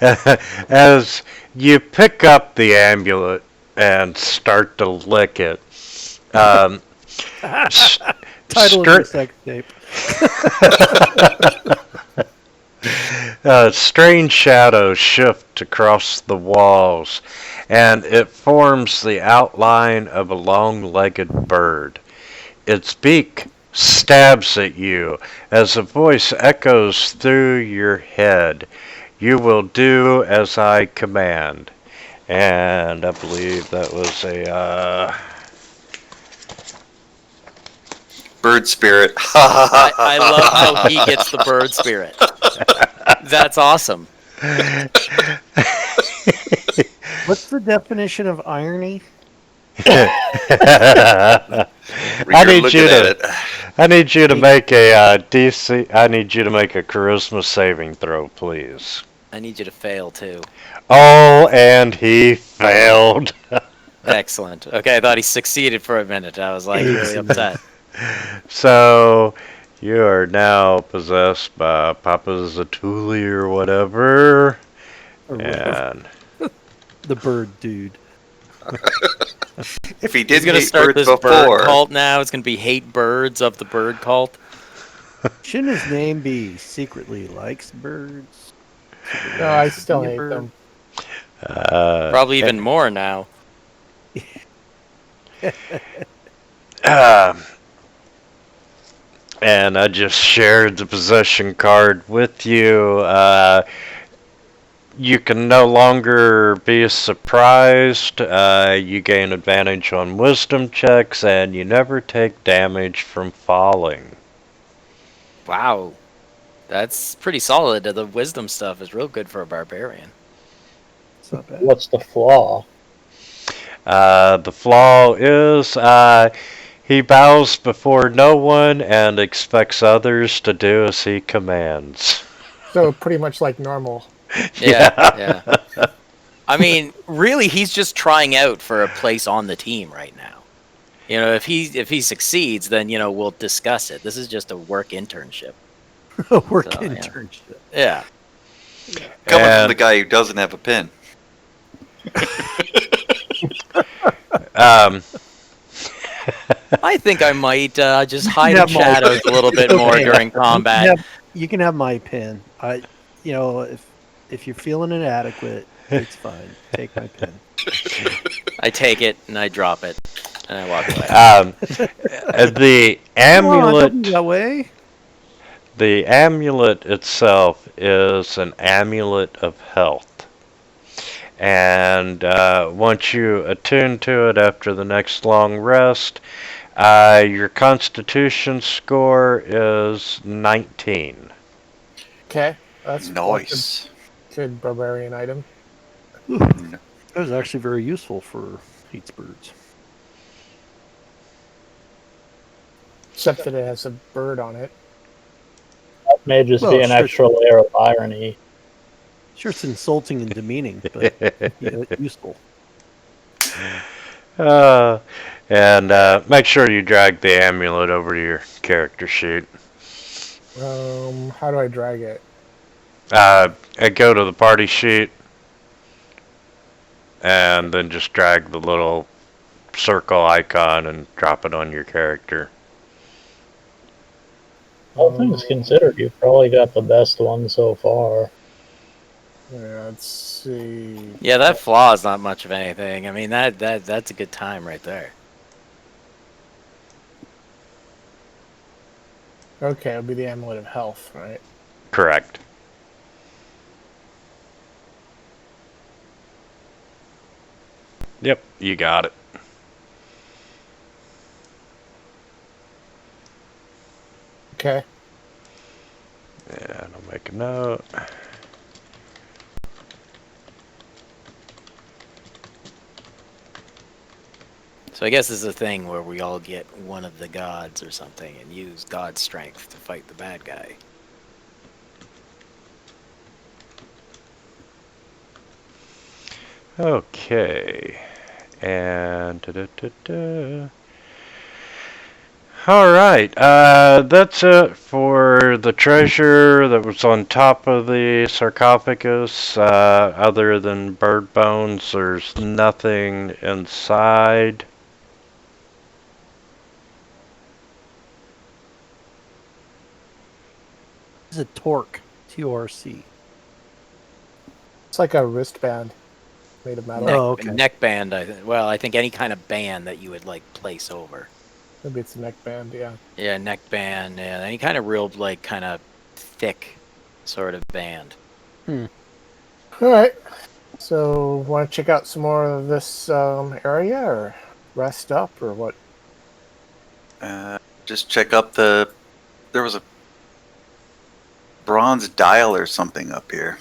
As you pick up the amulet and start to lick it, Title of your sex tape. strange shadows shift across the walls, and it forms the outline of a long-legged bird. Its beak stabs at you as a voice echoes through your head. You will do as I command. And I believe that was a Bird spirit. I love how he gets the bird spirit. That's awesome. What's the definition of irony? I You're need looking you at to. it. I need you to make a DC. I need you to make a charisma saving throw, please. I need you to fail too. Oh, and he failed. Excellent. Okay, I thought he succeeded for a minute. I was like really upset. So, you are now possessed by Papa Zatuli or whatever, Or whatever. and The bird dude. If he He's didn't gonna hate start birds this before, bird cult now. It's gonna be hate birds of the bird cult. Shouldn't his name be secretly likes birds? Secretly No, I likes to still be a hate bird? them. Probably even more now. And I just shared the possession card with you. You can no longer be surprised. You gain advantage on wisdom checks, and you never take damage from falling. Wow, that's pretty solid. The wisdom stuff is real good for a barbarian. It's not bad. What's the flaw? The flaw is he bows before no one and expects others to do as he commands. So pretty much like normal. Yeah. I mean, really, he's just trying out for a place on the team right now. You know, if he succeeds, then we'll discuss it. This is just a work internship. Work So, yeah. internship. Yeah. coming from And- the guy who doesn't have a pen. I think I might just hide in have my- shadows a little bit more Okay. during combat. You can have my pen. If you're feeling inadequate, it's fine. Take my pen. I take it and I drop it and I walk away. The Come on, amulet. don't be that way. The amulet itself is an amulet of health. And once you attune to it after the next long rest, your constitution score is 19. Okay, that's Nice. good barbarian item. That was actually very useful for hates birds. Except that it has a bird on it. That may just Well, be an sure. extra layer of irony. Sure, it's insulting and demeaning, but useful. And make sure you drag the amulet over to your character sheet. How do I drag it? Go to the party sheet, and then just drag the little circle icon and drop it on your character. All things considered, you've probably got the best one so far. Yeah, let's see. Yeah, that flaw is not much of anything. I mean, that's a good time right there. Okay, it'll be the amulet of health, right? Correct. Yep, you got it. Okay. And I'll make a note. So I guess it's a thing where we all get one of the gods or something and use God's strength to fight the bad guy. Okay. And da-da-da-da. All right. That's it for the treasure that was on top of the sarcophagus. Other than bird bones, there's nothing inside. This is a torque. T-O-R-C. It's like a wristband made of metal. Oh, okay. Neckband, I think. Well, I think any kind of band that you would like place over. Maybe it's a neckband, yeah. Yeah, neckband. Yeah, any kind of real like kind of thick sort of band. Alright. So, want to check out some more of this area, or rest up, or what? just check up the. There was a bronze dial or something up here.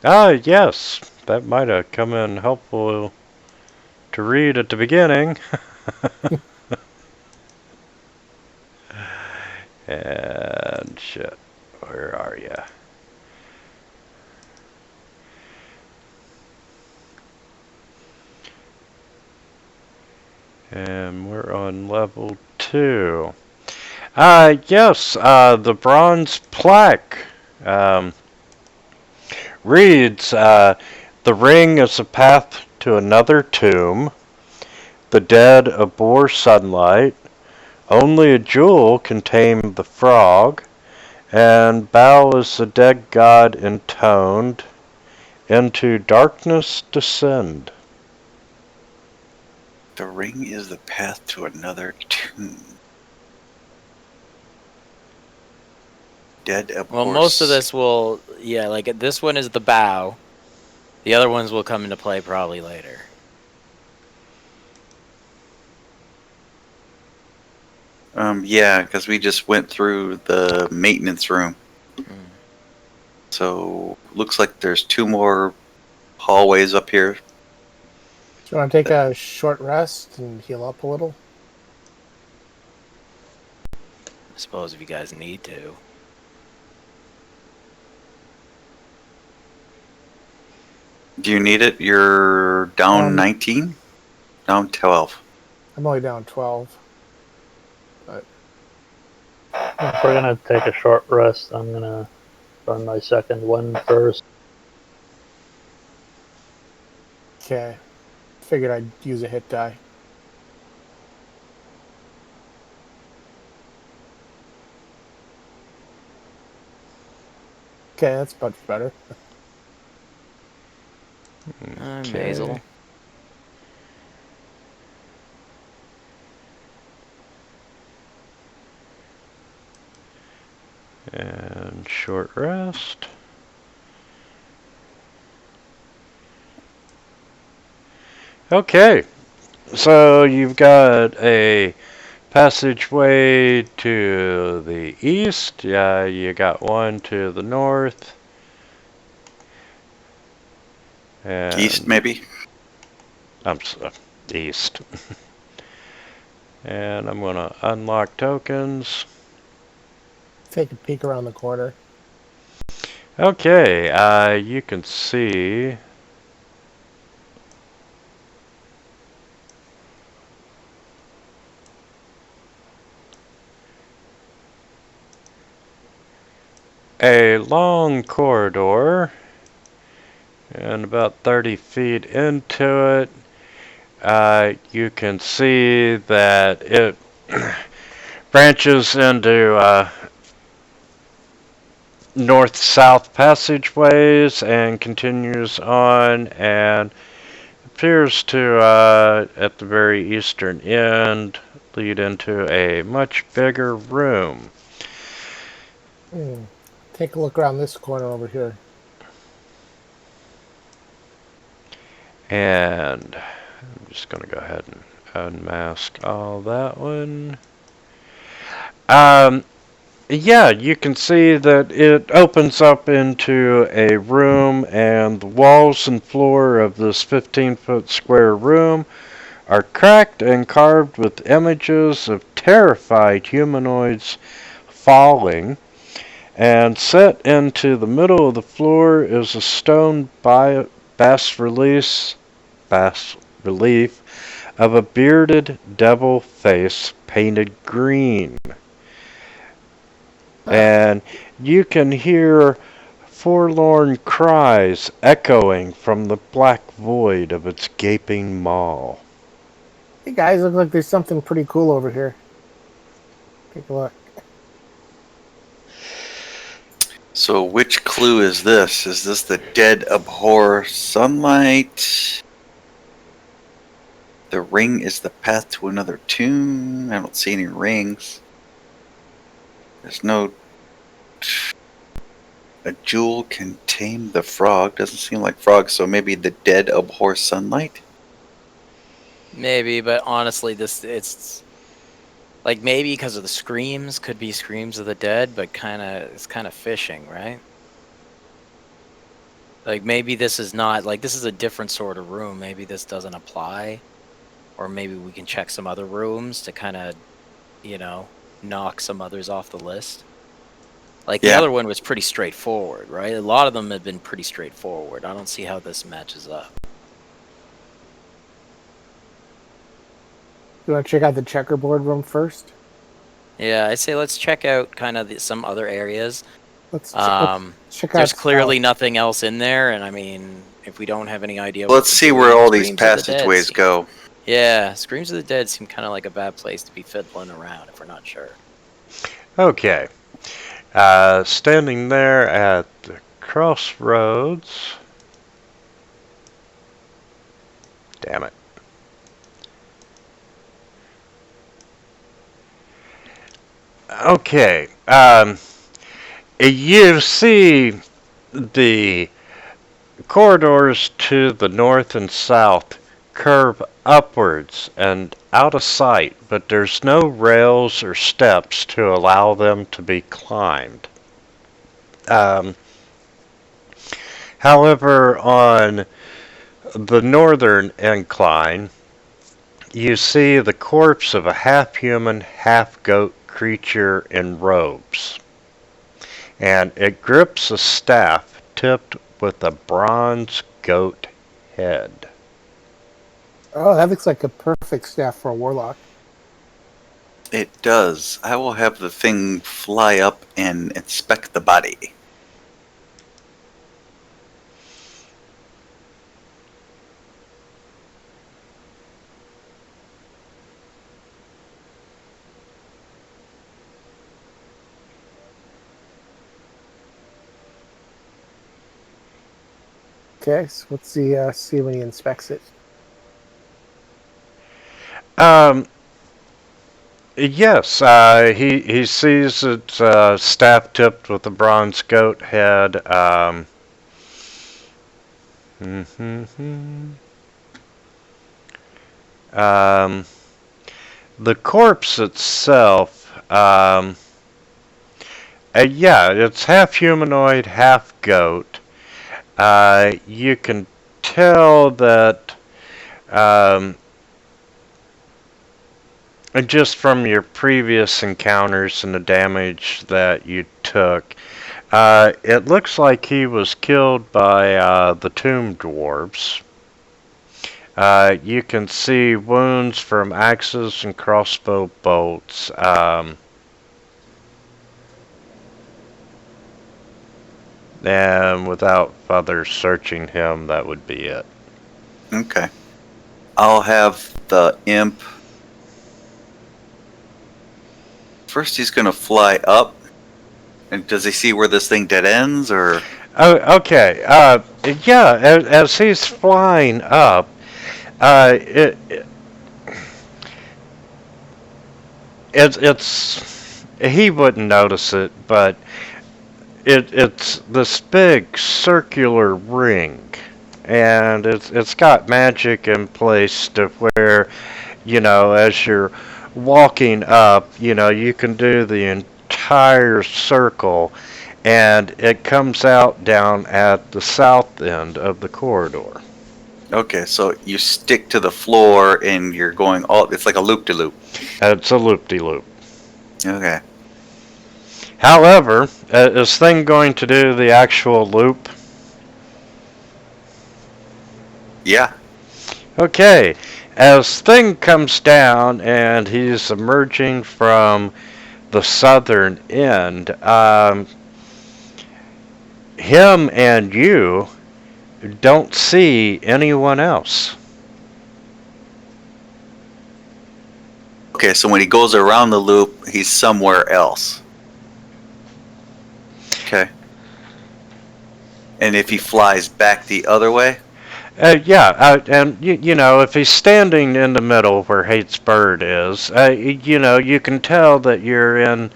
Ah, yes. That might have come in helpful to read at the beginning. And shit, where are you? And we're on level 2. Yes, the bronze plaque reads, the ring is a path to another tomb. The dead abhor sunlight. Only a jewel can tame the frog. And bow is the dead god intoned. Into darkness descend. The ring is the path to another tomb. Dead abhor. Well, most of this will, yeah, like this one is the bow. The other ones will come into play probably later. Yeah, because we just went through the maintenance room. So looks like there's 2 more hallways up here. Do you want to take a short rest and heal up a little? I suppose if you guys need to. Do you need it? You're down 19? Down 12. I'm only down 12. If we're gonna take a short rest, I'm gonna run my second one first. Okay. Figured I'd use a hit die. Okay, that's much better. Basil. And short rest. Okay, so you've got a passageway to the east. Yeah, you got one to the north. And East, maybe? East. And I'm going to unlock tokens. Take a peek around the corner. Okay, you can see a long corridor, and about 30 feet into it, you can see that it branches into north-south passageways and continues on and appears to, at the very eastern end, lead into a much bigger room. Take a look around this corner over here. And I'm just going to go ahead and unmask all that one. Yeah, you can see that it opens up into a room, and the walls and floor of this 15-foot square room are cracked and carved with images of terrified humanoids falling. And set into the middle of the floor is a stone bas-relief of a bearded devil face painted green. And you can hear forlorn cries echoing from the black void of its gaping maw. Hey guys, look like there's something pretty cool over here. Take a look. So which clue is this? Is this the dead abhor sunlight? The ring is the path to another tomb. I don't see any rings. There's no... A jewel can tame the frog. Doesn't seem like frogs, so maybe the dead abhor sunlight? Maybe, but honestly, it's Like maybe because of the screams, could be screams of the dead, but it's kind of fishing, right? Like maybe this is not like this is a different sort of room. Maybe this doesn't apply, or maybe we can check some other rooms to kind of, knock some others off the list. Like the other one was pretty straightforward, right? A lot of them have been pretty straightforward. I don't see how this matches up. You want to check out the checkerboard room first? Yeah, I'd say let's check out kind of some other areas. Let's check out. There's clearly nothing else in there, and I mean, if we don't have any idea, let's see where all these passageways go. Yeah, Screams of the Dead seem kind of like a bad place to be fiddling around if we're not sure. Okay. Standing there at the crossroads. Damn it. Okay. You see the corridors to the north and south curve upwards and out of sight, but there's no rails or steps to allow them to be climbed. However, on the northern incline, you see the corpse of a half-human, half-goat creature in robes, and it grips a staff tipped with a bronze goat head. Oh, that looks like a perfect staff for a warlock. It does. I will have the thing fly up and inspect the body. Okay, so let's see when he inspects it. Yes, he sees it staff tipped with a bronze goat head. The corpse itself, yeah, it's half humanoid, half goat. You can tell that just from your previous encounters and the damage that you took, it looks like he was killed by the tomb dwarves. You can see wounds from axes and crossbow bolts. And without further searching him, that would be it. Okay. I'll have the imp. First, he's going to fly up. And does he see where this thing dead ends, or? Oh, okay. Yeah, as he's flying up, it's he wouldn't notice it, but it's this big circular ring, and it's got magic in place to where, as you're walking up, you can do the entire circle, and it comes out down at the south end of the corridor. Okay, so you stick to the floor and you're going all. It's like a loop-de-loop. It's a loop-de-loop. Okay. However, is Thing going to do the actual loop? Yeah. Okay. As Thing comes down and he's emerging from the southern end, him and you don't see anyone else. Okay, so when he goes around the loop, he's somewhere else. Okay. And if he flies back the other way? Yeah, and if he's standing in the middle where Hate's Bird is, you can tell that you're in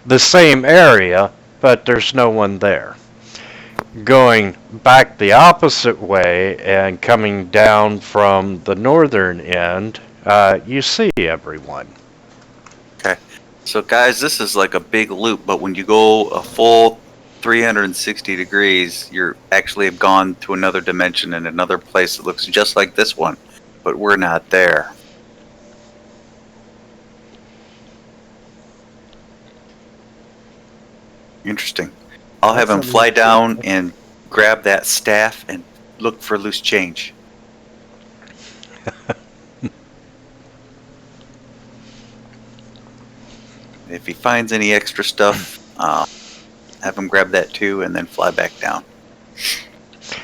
the same area, but there's no one there. Going back the opposite way and coming down from the northern end, you see everyone. Okay. So guys, this is like a big loop, but when you go a full 360 degrees, you're actually have gone to another dimension in another place that looks just like this one, but we're not there. Interesting. I'll have him fly down and grab that staff and look for loose change. If he finds any extra stuff, have him grab that too and then fly back down.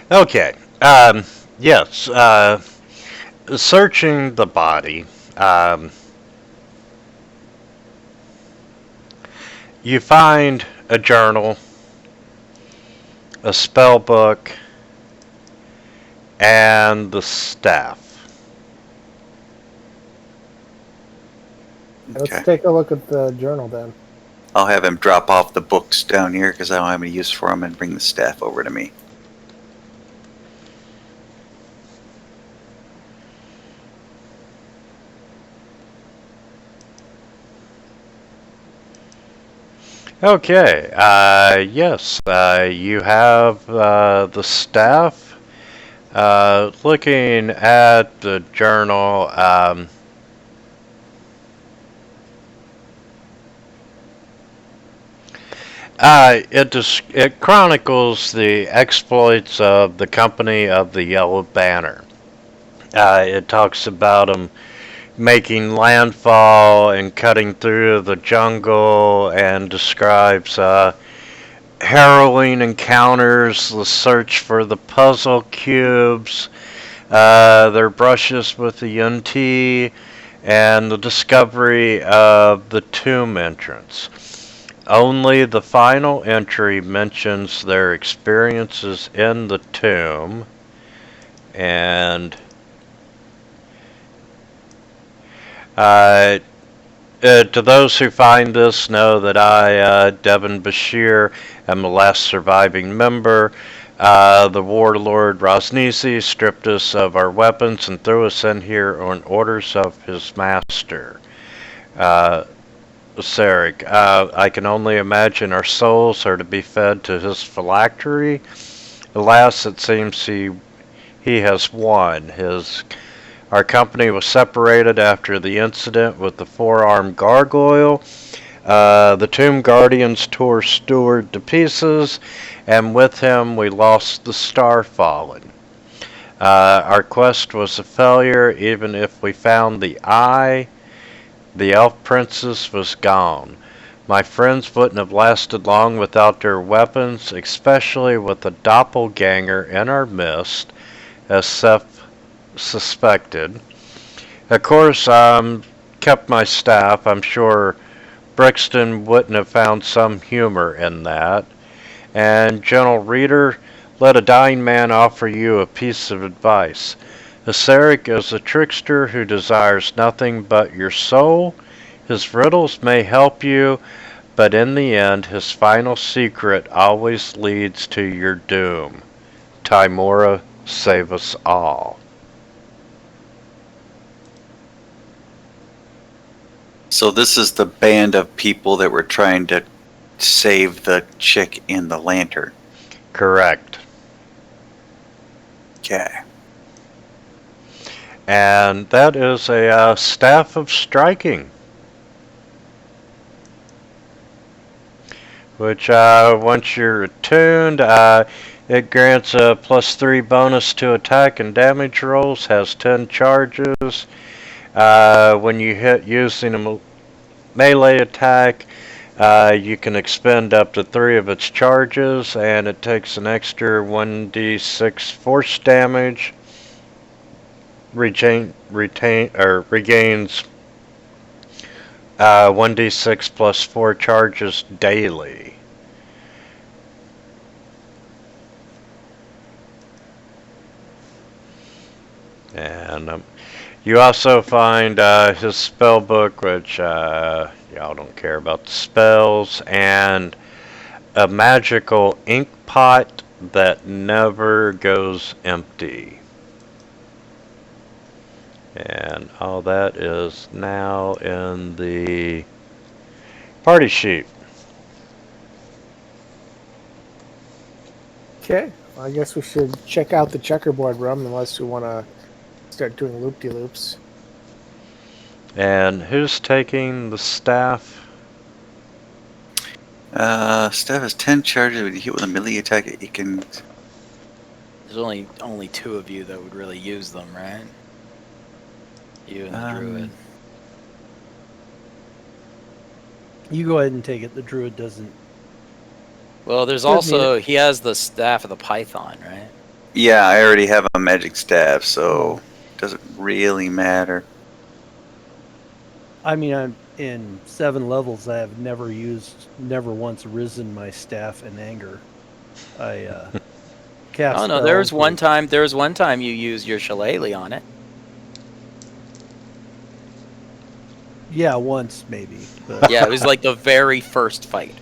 Okay. Yes. Searching the body. You find a journal, a spell book, and the staff. Let's take a look at the journal then. I'll have him drop off the books down here because I don't have any use for them and bring the staff over to me. Okay, yes, you have the staff. Looking at the journal, it chronicles the exploits of the company of the Yellow Banner. It talks about them making landfall and cutting through the jungle, and describes harrowing encounters, the search for the puzzle cubes, their brushes with the Yunti, and the discovery of the tomb entrance. Only the final entry mentions their experiences in the tomb, and to those who find this, know that I, Devin Bashir, am the last surviving member. The warlord Rosnisi stripped us of our weapons and threw us in here on orders of his master, Sarek. I can only imagine our souls are to be fed to his phylactery. Alas, it seems he has won. Our company was separated after the incident with the four-armed gargoyle. The Tomb Guardians tore Steward to pieces, and with him we lost the Starfallen. Our quest was a failure. Even if we found the eye, the elf princess was gone. My friends wouldn't have lasted long without their weapons, especially with a doppelganger in our midst, as Seth suspected. Of course, kept my staff. I'm sure Brixton wouldn't have found some humor in that. And, gentle reader, let a dying man offer you a piece of advice. Aseric is a trickster who desires nothing but your soul. His riddles may help you, but in the end, his final secret always leads to your doom. Timora, save us all. So this is the band of people that were trying to save the chick in the lantern. Correct. Okay. And that is a staff of striking, which once you're attuned, it grants a +3 bonus to attack and damage rolls, has 10 charges. When you hit using a melee attack, you can expend up to 3 of its charges, and it takes an extra 1d6 force damage. Regains 1d6 plus 4 charges daily. And you also find his spell book, which y'all don't care about the spells, and a magical ink pot that never goes empty. And all that is now in the Party sheet. Okay, well, I guess we should check out the checkerboard room unless we want to start doing loop-de-loops. And who's taking the staff? Staff has 10 charges. When you hit with a melee attack, it can. There's only two of you that would really use them, right? You and the druid. You go ahead and take it. The druid doesn't. Well, there's Doesn't also he has the staff of the python, right? Yeah, I already have a magic staff, so it doesn't really matter. I mean, I'm in 7 levels. I have never once risen my staff in anger. I cast. Oh no, there was one time you used your shillelagh on it. Yeah, once maybe. But Yeah, it was like the very first fight.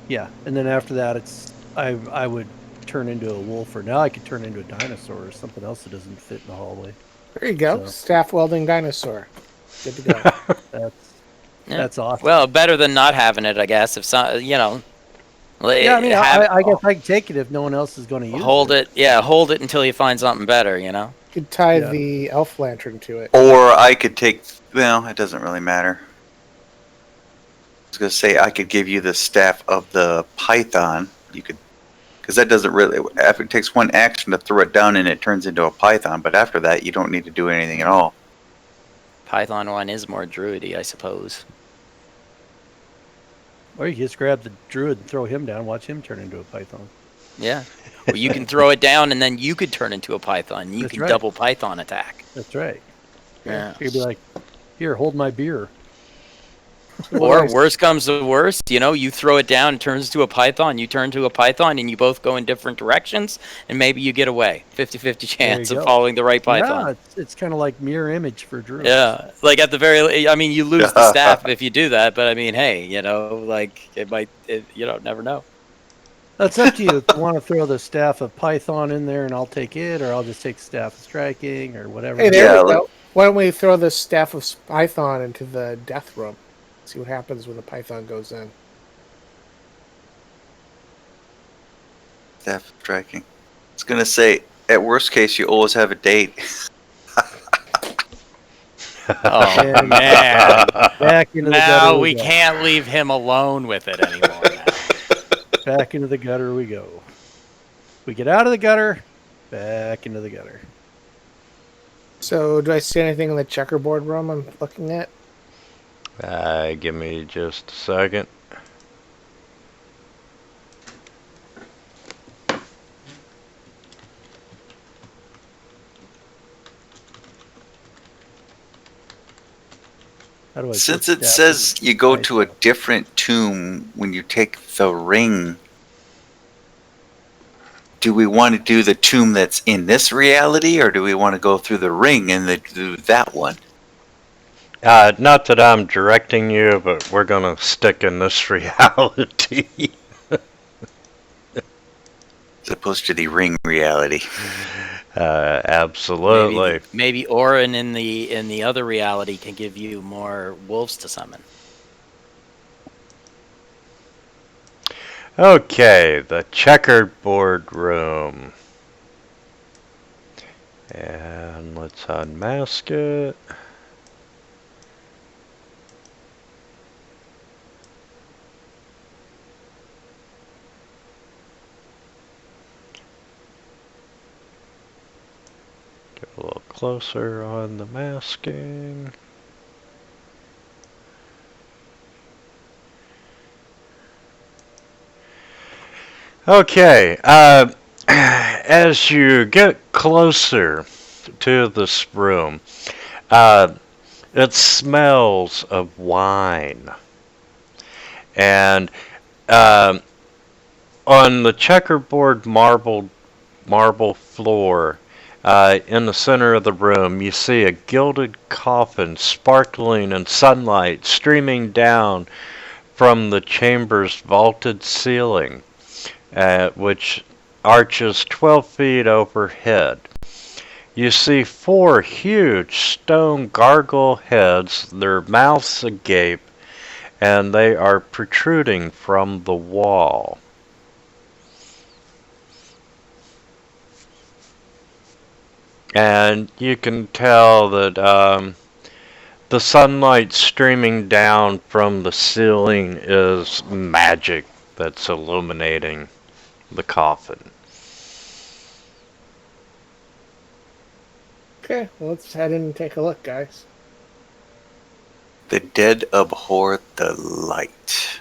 yeah, and then after that, it's I would turn into a wolf, or now I could turn into a dinosaur or something else that doesn't fit in the hallway. There you go, So- staff welding dinosaur. Good to go. That's awesome. Well, better than not having it, I guess. If some, you know, yeah, I mean, I guess I can take it if no one else is going to use hold it. Yeah, hold it until you find something better. You know. You could tie Yeah. the elf lantern to it. Or I could take. Well, it doesn't really matter. I was gonna say I could give you the staff of the python. You could, because that doesn't really. After it takes one action to throw it down, and it turns into a python. But after that, you don't need to do anything at all. Python one is more druidy, I suppose. Or you just grab the druid and throw him down, watch him turn into a python. Yeah. Or you can throw it down, and then you could turn into a python. You That's can right. double python attack. That's right. Yeah. You'd be like, here, hold my beer. Or worst comes to worst, you know, you throw it down, it turns into a python, you turn to a python, and you both go in different directions, and maybe you get away. 50-50 chance you of go. following the right python. Yeah, it's kind of like mirror image for druids. Yeah, like at the very, I mean, you lose the staff if you do that, but I mean, hey, you know, like it might, you don't never know. That's up to you. If you want to throw the staff of Python in there and I'll take it, or I'll just take staff of striking or whatever. Hey, there Yeah, we go. Why don't we throw the staff of python into the death room? See what happens when the python goes in. Staff striking. It's gonna say, at worst case, you always have a date. Oh And man! back into the Now gutter we go. can't leave him alone with it anymore. Now. Back into the gutter we go. We get out of the gutter, back into the gutter. So, do I see anything in the checkerboard room I'm looking at? Give me just a second. How do I Since put it staff says in you go to a Python? different tomb when you take the ring, do we want to do the tomb that's in this reality, or do we want to go through the ring and do that one? Not that I'm directing you, but we're gonna stick in this reality. As opposed to the ring reality. Absolutely. Maybe Orin in the other reality can give you more wolves to summon. Okay, the checkerboard room. And let's unmask it. Get a little closer on the masking. Okay, as you get closer to this room, it smells of wine. And on the checkerboard marble floor, in the center of the room, you see a gilded coffin sparkling in sunlight streaming down from the chamber's vaulted ceiling, which arches 12 feet overhead. You see 4 huge stone gargoyle heads, their mouths agape, and they are protruding from the wall. And you can tell that the sunlight streaming down from the ceiling is magic that's illuminating the coffin. Okay, well, let's head in and take a look, guys. The dead abhor the light.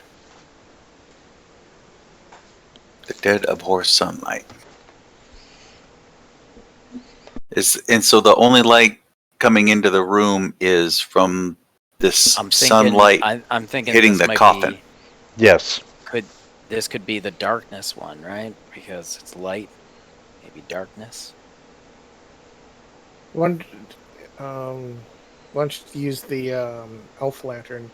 The dead abhor sunlight. And so the only light coming into the room is from this sunlight I'm thinking hitting this the might coffin. Yes. This could be the darkness one, right? Because it's light, maybe darkness. Why don't you use the elf lantern?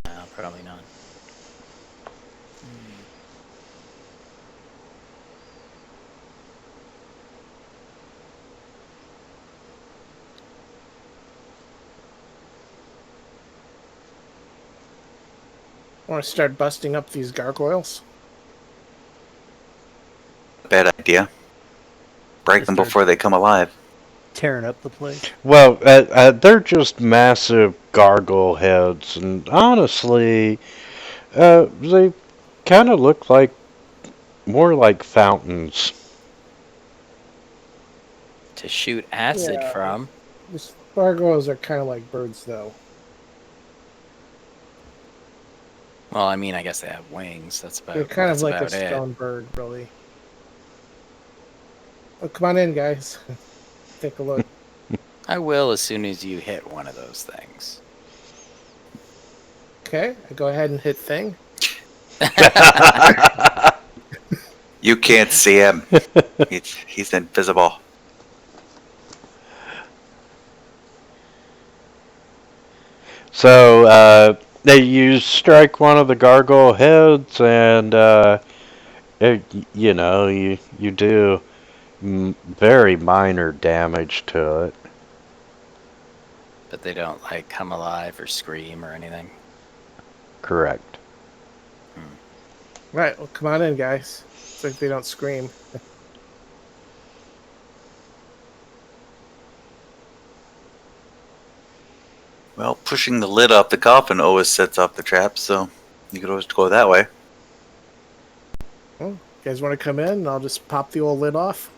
No, probably not. Want to start busting up these gargoyles? Bad idea. Break them before they come alive. Tearing up the place. Well, they're just massive gargoyle heads, and honestly, they kind of look like more like fountains. To shoot acid Yeah. from. These gargoyles are kind of like birds, though. Well, I mean, I guess they have wings. That's about. They're kind of that's like a about it. stone bird, really. Oh, come on in, guys. Take a look. I will as soon as you hit one of those things. Okay, I go ahead and hit thing. You can't see him. He's invisible. So you strike one of the gargoyle heads, and you do very minor damage to it. But they don't like come alive or scream or anything. Correct. Right, well, come on in, guys. It's like they don't scream. Well, pushing the lid off the coffin always sets off the trap, so you could always go that way. Well, you guys want to come in? I'll just pop the old lid off.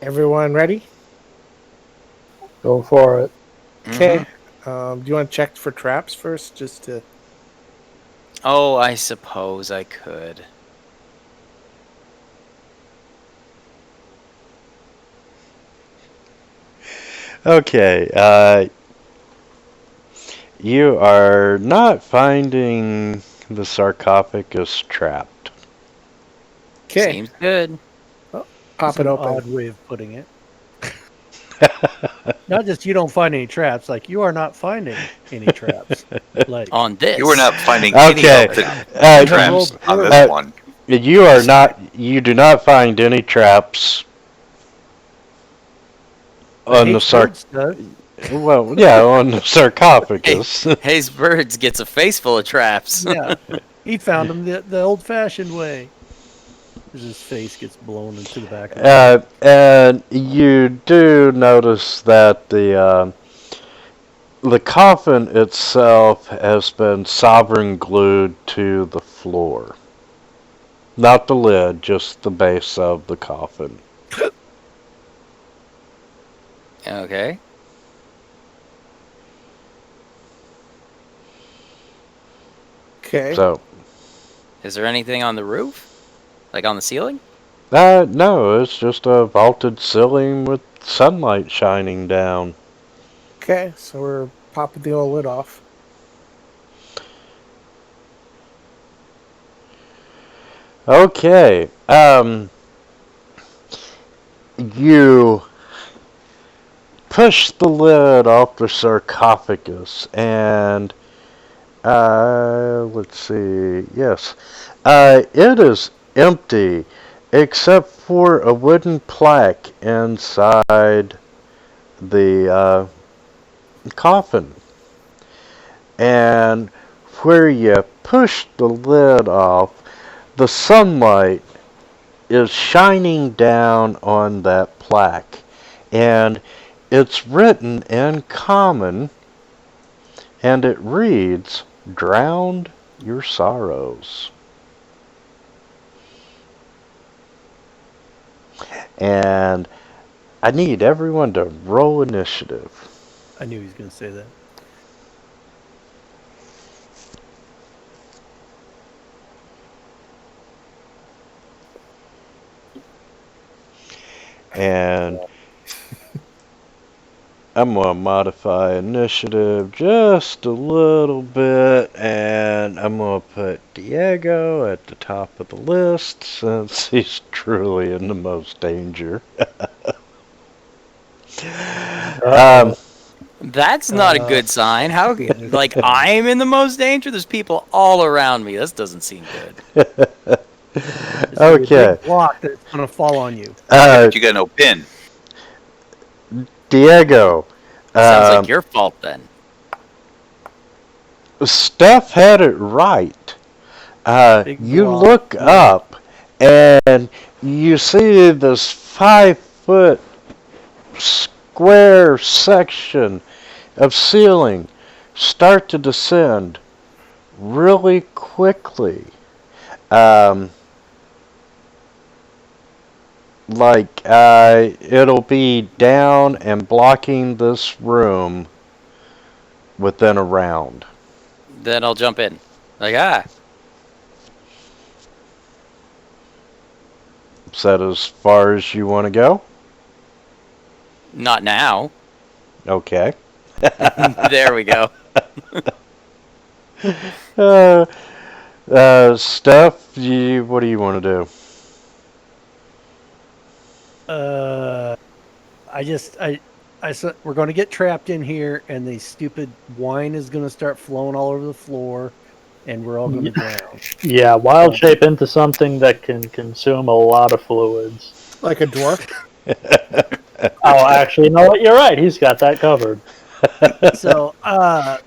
Everyone ready? Go for it. Okay. Do you want to check for traps first, just to? Oh, I suppose I could. Okay. You are not finding the sarcophagus trapped. Okay, Seems good. pop That's it an open. odd way of putting it. Not just you don't find any traps, like you are not finding any traps. Like On this. You were not finding Okay. any of the Traps traps on this one. You do not find any traps on the Well, yeah, on the sarcophagus. Hayes Birds gets a face full of traps. Yeah, he found them the old-fashioned way. As his face gets blown into the back of the And you do notice that the coffin itself has been sovereign glued to the floor. Not the lid, just the base of the coffin. Okay. Okay. So, Is there anything on the roof? Like on the ceiling? no, it's just a vaulted ceiling with sunlight shining down. Okay, so we're popping the old lid off. Okay, you push the lid off the sarcophagus, and let's see. Yes, it is empty except for a wooden plaque inside the coffin. And where you push the lid off, the sunlight is shining down on that plaque. And it's written in common, and it reads, "Drowned your sorrows." And I need everyone to roll initiative. I knew he was going to say that. And I'm going to modify initiative just a little bit, and I'm going to put Diego at the top of the list since he's truly in the most danger. That's not a good sign. How, like, I'm in the most danger? There's people all around me. This doesn't seem good. It's Okay. a big block that's going to fall on you. But you got no pin. Diego. Sounds like your fault then. Steph had it right. Big You block. look up and you see this 5-foot square section of ceiling start to descend really quickly. It'll be down and blocking this room within a round. Then I'll jump in. Like, Is that as far as you want to go? not now. Okay. There we go. Steph, what do you want to do? We're going to get trapped in here, and the stupid wine is going to start flowing all over the floor, and we're all going to drown. Yeah, wild shape into something that can consume a lot of fluids. Like a dwarf? Oh, actually, you know what? You're right. He's got that covered. So, yeah,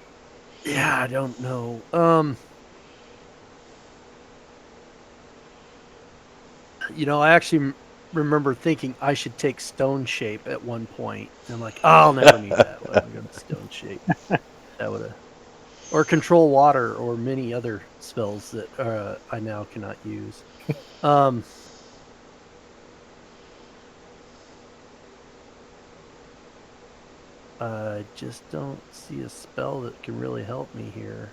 I don't know. I actually remember thinking I should take stone shape at one point. And I'm like, oh, I'll never need that. Well, I'm going to stone shape. That would have, or control water, or many other spells that I now cannot use. I just don't see a spell that can really help me here.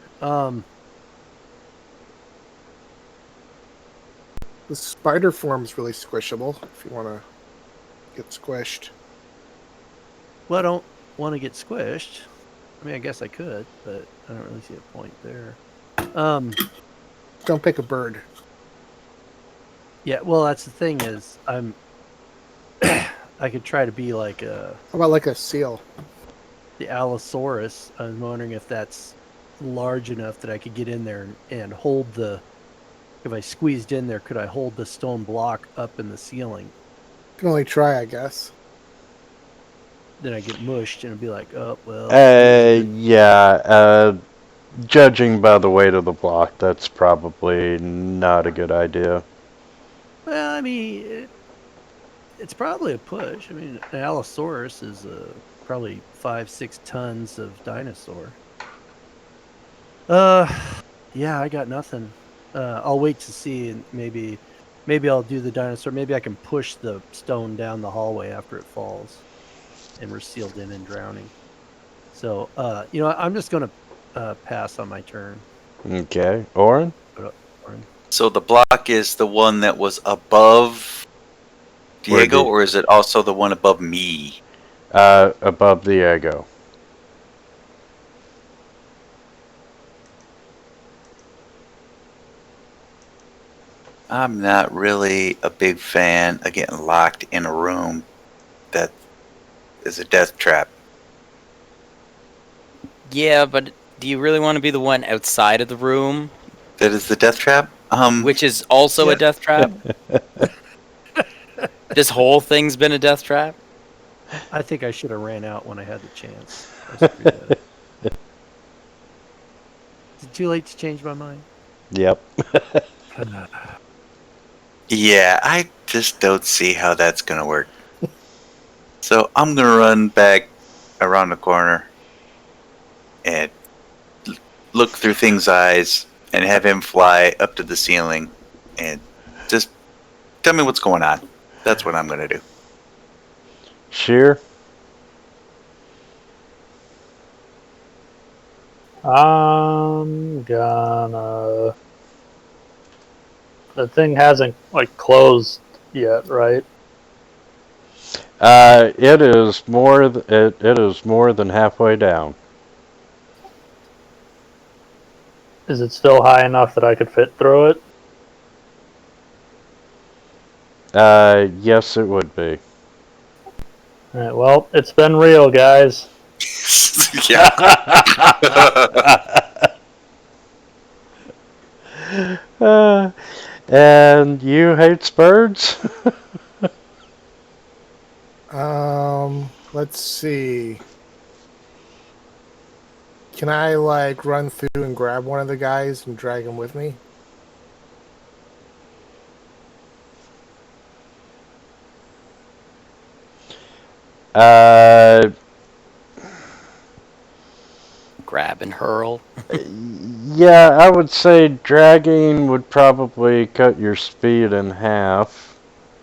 The spider form's really squishable if you want to get squished. Well, I don't want to get squished. I mean, I guess I could, but I don't really see a point there. Don't pick a bird. Yeah, well, that's the thing is, I could try to be like How about like a seal? the Allosaurus. I was wondering if that's large enough that I could get in there and hold the. If I squeezed in there, could I hold the stone block up in the ceiling? You can only try, I guess. Then I get mushed and it'd be like, oh well. Yeah. Judging by the weight of the block, that's probably not a good idea. Well, I mean, it's probably a push. I mean, an Allosaurus is probably 5-6 tons of dinosaur. Yeah, I got nothing. I'll wait to see, and maybe I'll do the dinosaur. Maybe I can push the stone down the hallway after it falls, and we're sealed in and drowning. So, I'm just gonna pass on my turn. Okay. Oren? So the block is the one that was above Diego, or is it also the one above me? Above Diego. I'm not really a big fan of getting locked in a room that is a death trap. Yeah, but do you really want to be the one outside of the room, That is the death trap? which is also a death trap? This whole thing's been a death trap? I think I should have ran out when I had the chance. I screwed that up. Is it too late to change my mind? Yep. Yeah, I just don't see how that's going to work. So I'm going to run back around the corner and look through Thing's eyes and have him fly up to the ceiling and just tell me what's going on. That's what I'm going to do. Sheer? I'm gonna. The thing hasn't like closed yet, right? It is more. It is more than halfway down. Is it still high enough that I could fit through it? Yes, it would be. All right. Well, it's been real, guys. Yeah. And you hate birds? Let's see. Can I like run through and grab one of the guys and drag him with me? Grab and hurl. Yeah, I would say dragging would probably cut your speed in half.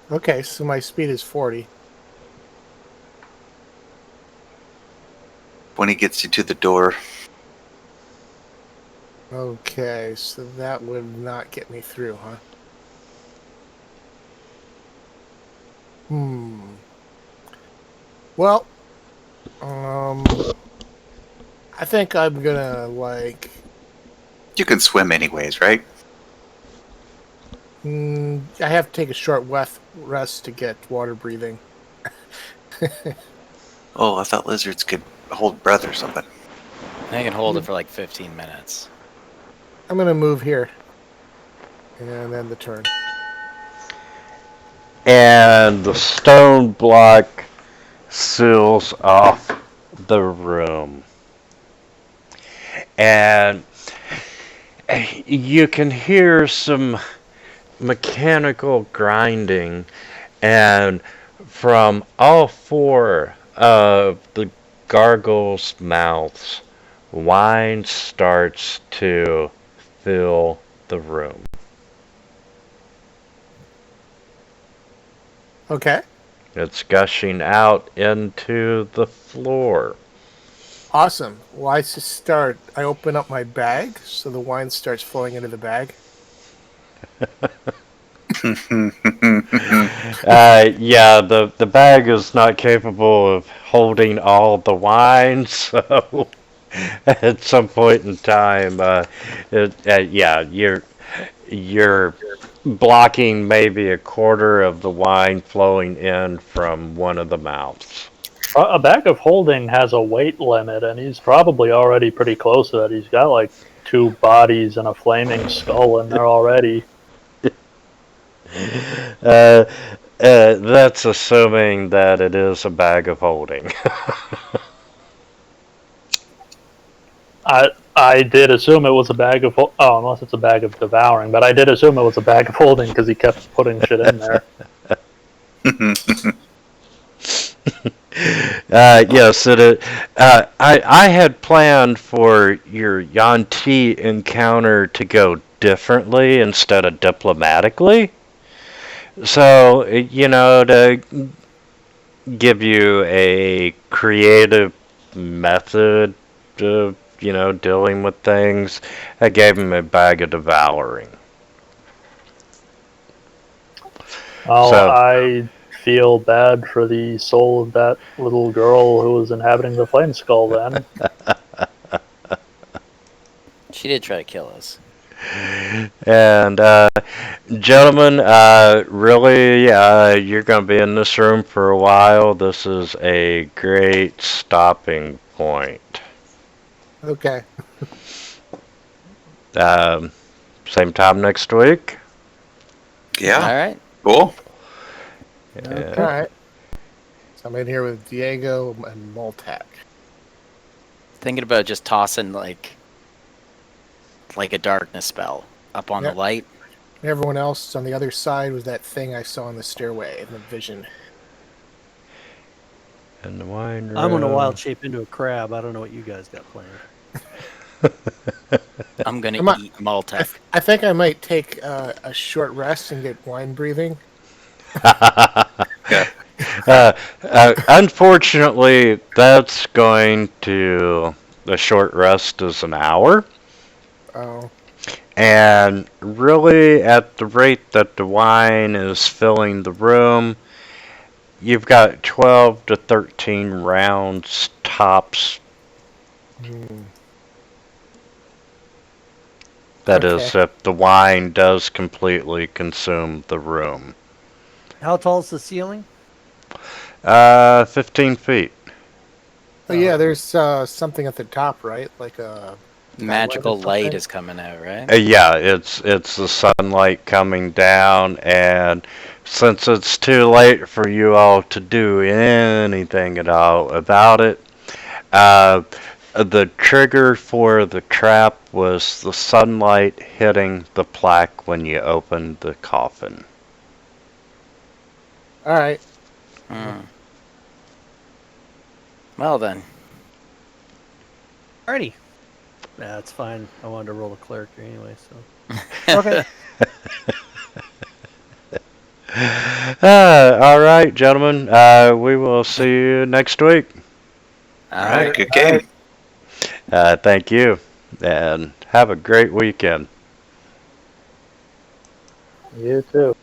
Okay, so my speed is 40. When he gets you to the door. Okay, so that would not get me through, huh? Well, I think I'm gonna like. You can swim anyways, right? I have to take a short rest to get water breathing. Oh, I thought lizards could hold breath or something. I can hold it for like 15 minutes. I'm gonna move here, and then the turn. And the stone block seals off the room. And you can hear some mechanical grinding, and from all four of the gargoyles' mouths, wine starts to fill the room. Okay. It's gushing out into the floor. Awesome. Well, I open up my bag, so the wine starts flowing into the bag. Yeah, the bag is not capable of holding all the wine, so at some point in time, yeah, you're blocking maybe a quarter of the wine flowing in from one of the mouths. A bag of holding has a weight limit, and he's probably already pretty close to that. He's got like 2 bodies and a flaming skull in there already. That's assuming that it is a bag of holding. I did assume it was a bag of unless it's a bag of devouring, but I did assume it was a bag of holding because he kept putting shit in there. Yes, I had planned for your Yanti encounter to go differently instead of diplomatically. So, to give you a creative method of, dealing with things, I gave him a bag of devouring. Oh, So- I feel bad for the soul of that little girl who was inhabiting the flame skull then. She did try to kill us. And gentlemen, really, you're going to be in this room for a while. This is a great stopping point. Okay. Same time next week. Yeah. All right. Cool. Yeah. All right. So I'm in here with Diego and Moltek. Thinking about just tossing like a darkness spell up on Yep. the light. Everyone else on the other side was that thing I saw in the stairway in the vision. In the wine room. I'm going to wild shape into a crab. I don't know what you guys got planned. I'm gonna Come on. eat Maltec. I think I might take a short rest and get wine breathing. Unfortunately, that's going to. The short rest is an hour. Oh. And really, at the rate that the wine is filling the room, you've got 12 to 13 rounds tops. That is, Okay. if the wine does completely consume the room. How tall is the ceiling? 15 feet. Oh, yeah, there's something at the top, right? Like a Magical skylight or light something? is coming out, right? Yeah, it's the sunlight coming down, and since it's too late for you all to do anything at all about it, the trigger for the trap was the sunlight hitting the plaque when you opened the coffin. All right. Hmm. Well then. Alrighty. That's fine. I wanted to roll a cleric anyway, so. Okay. All right, gentlemen. We will see you next week. All All right. right. Good game. Thank you, and have a great weekend. You too.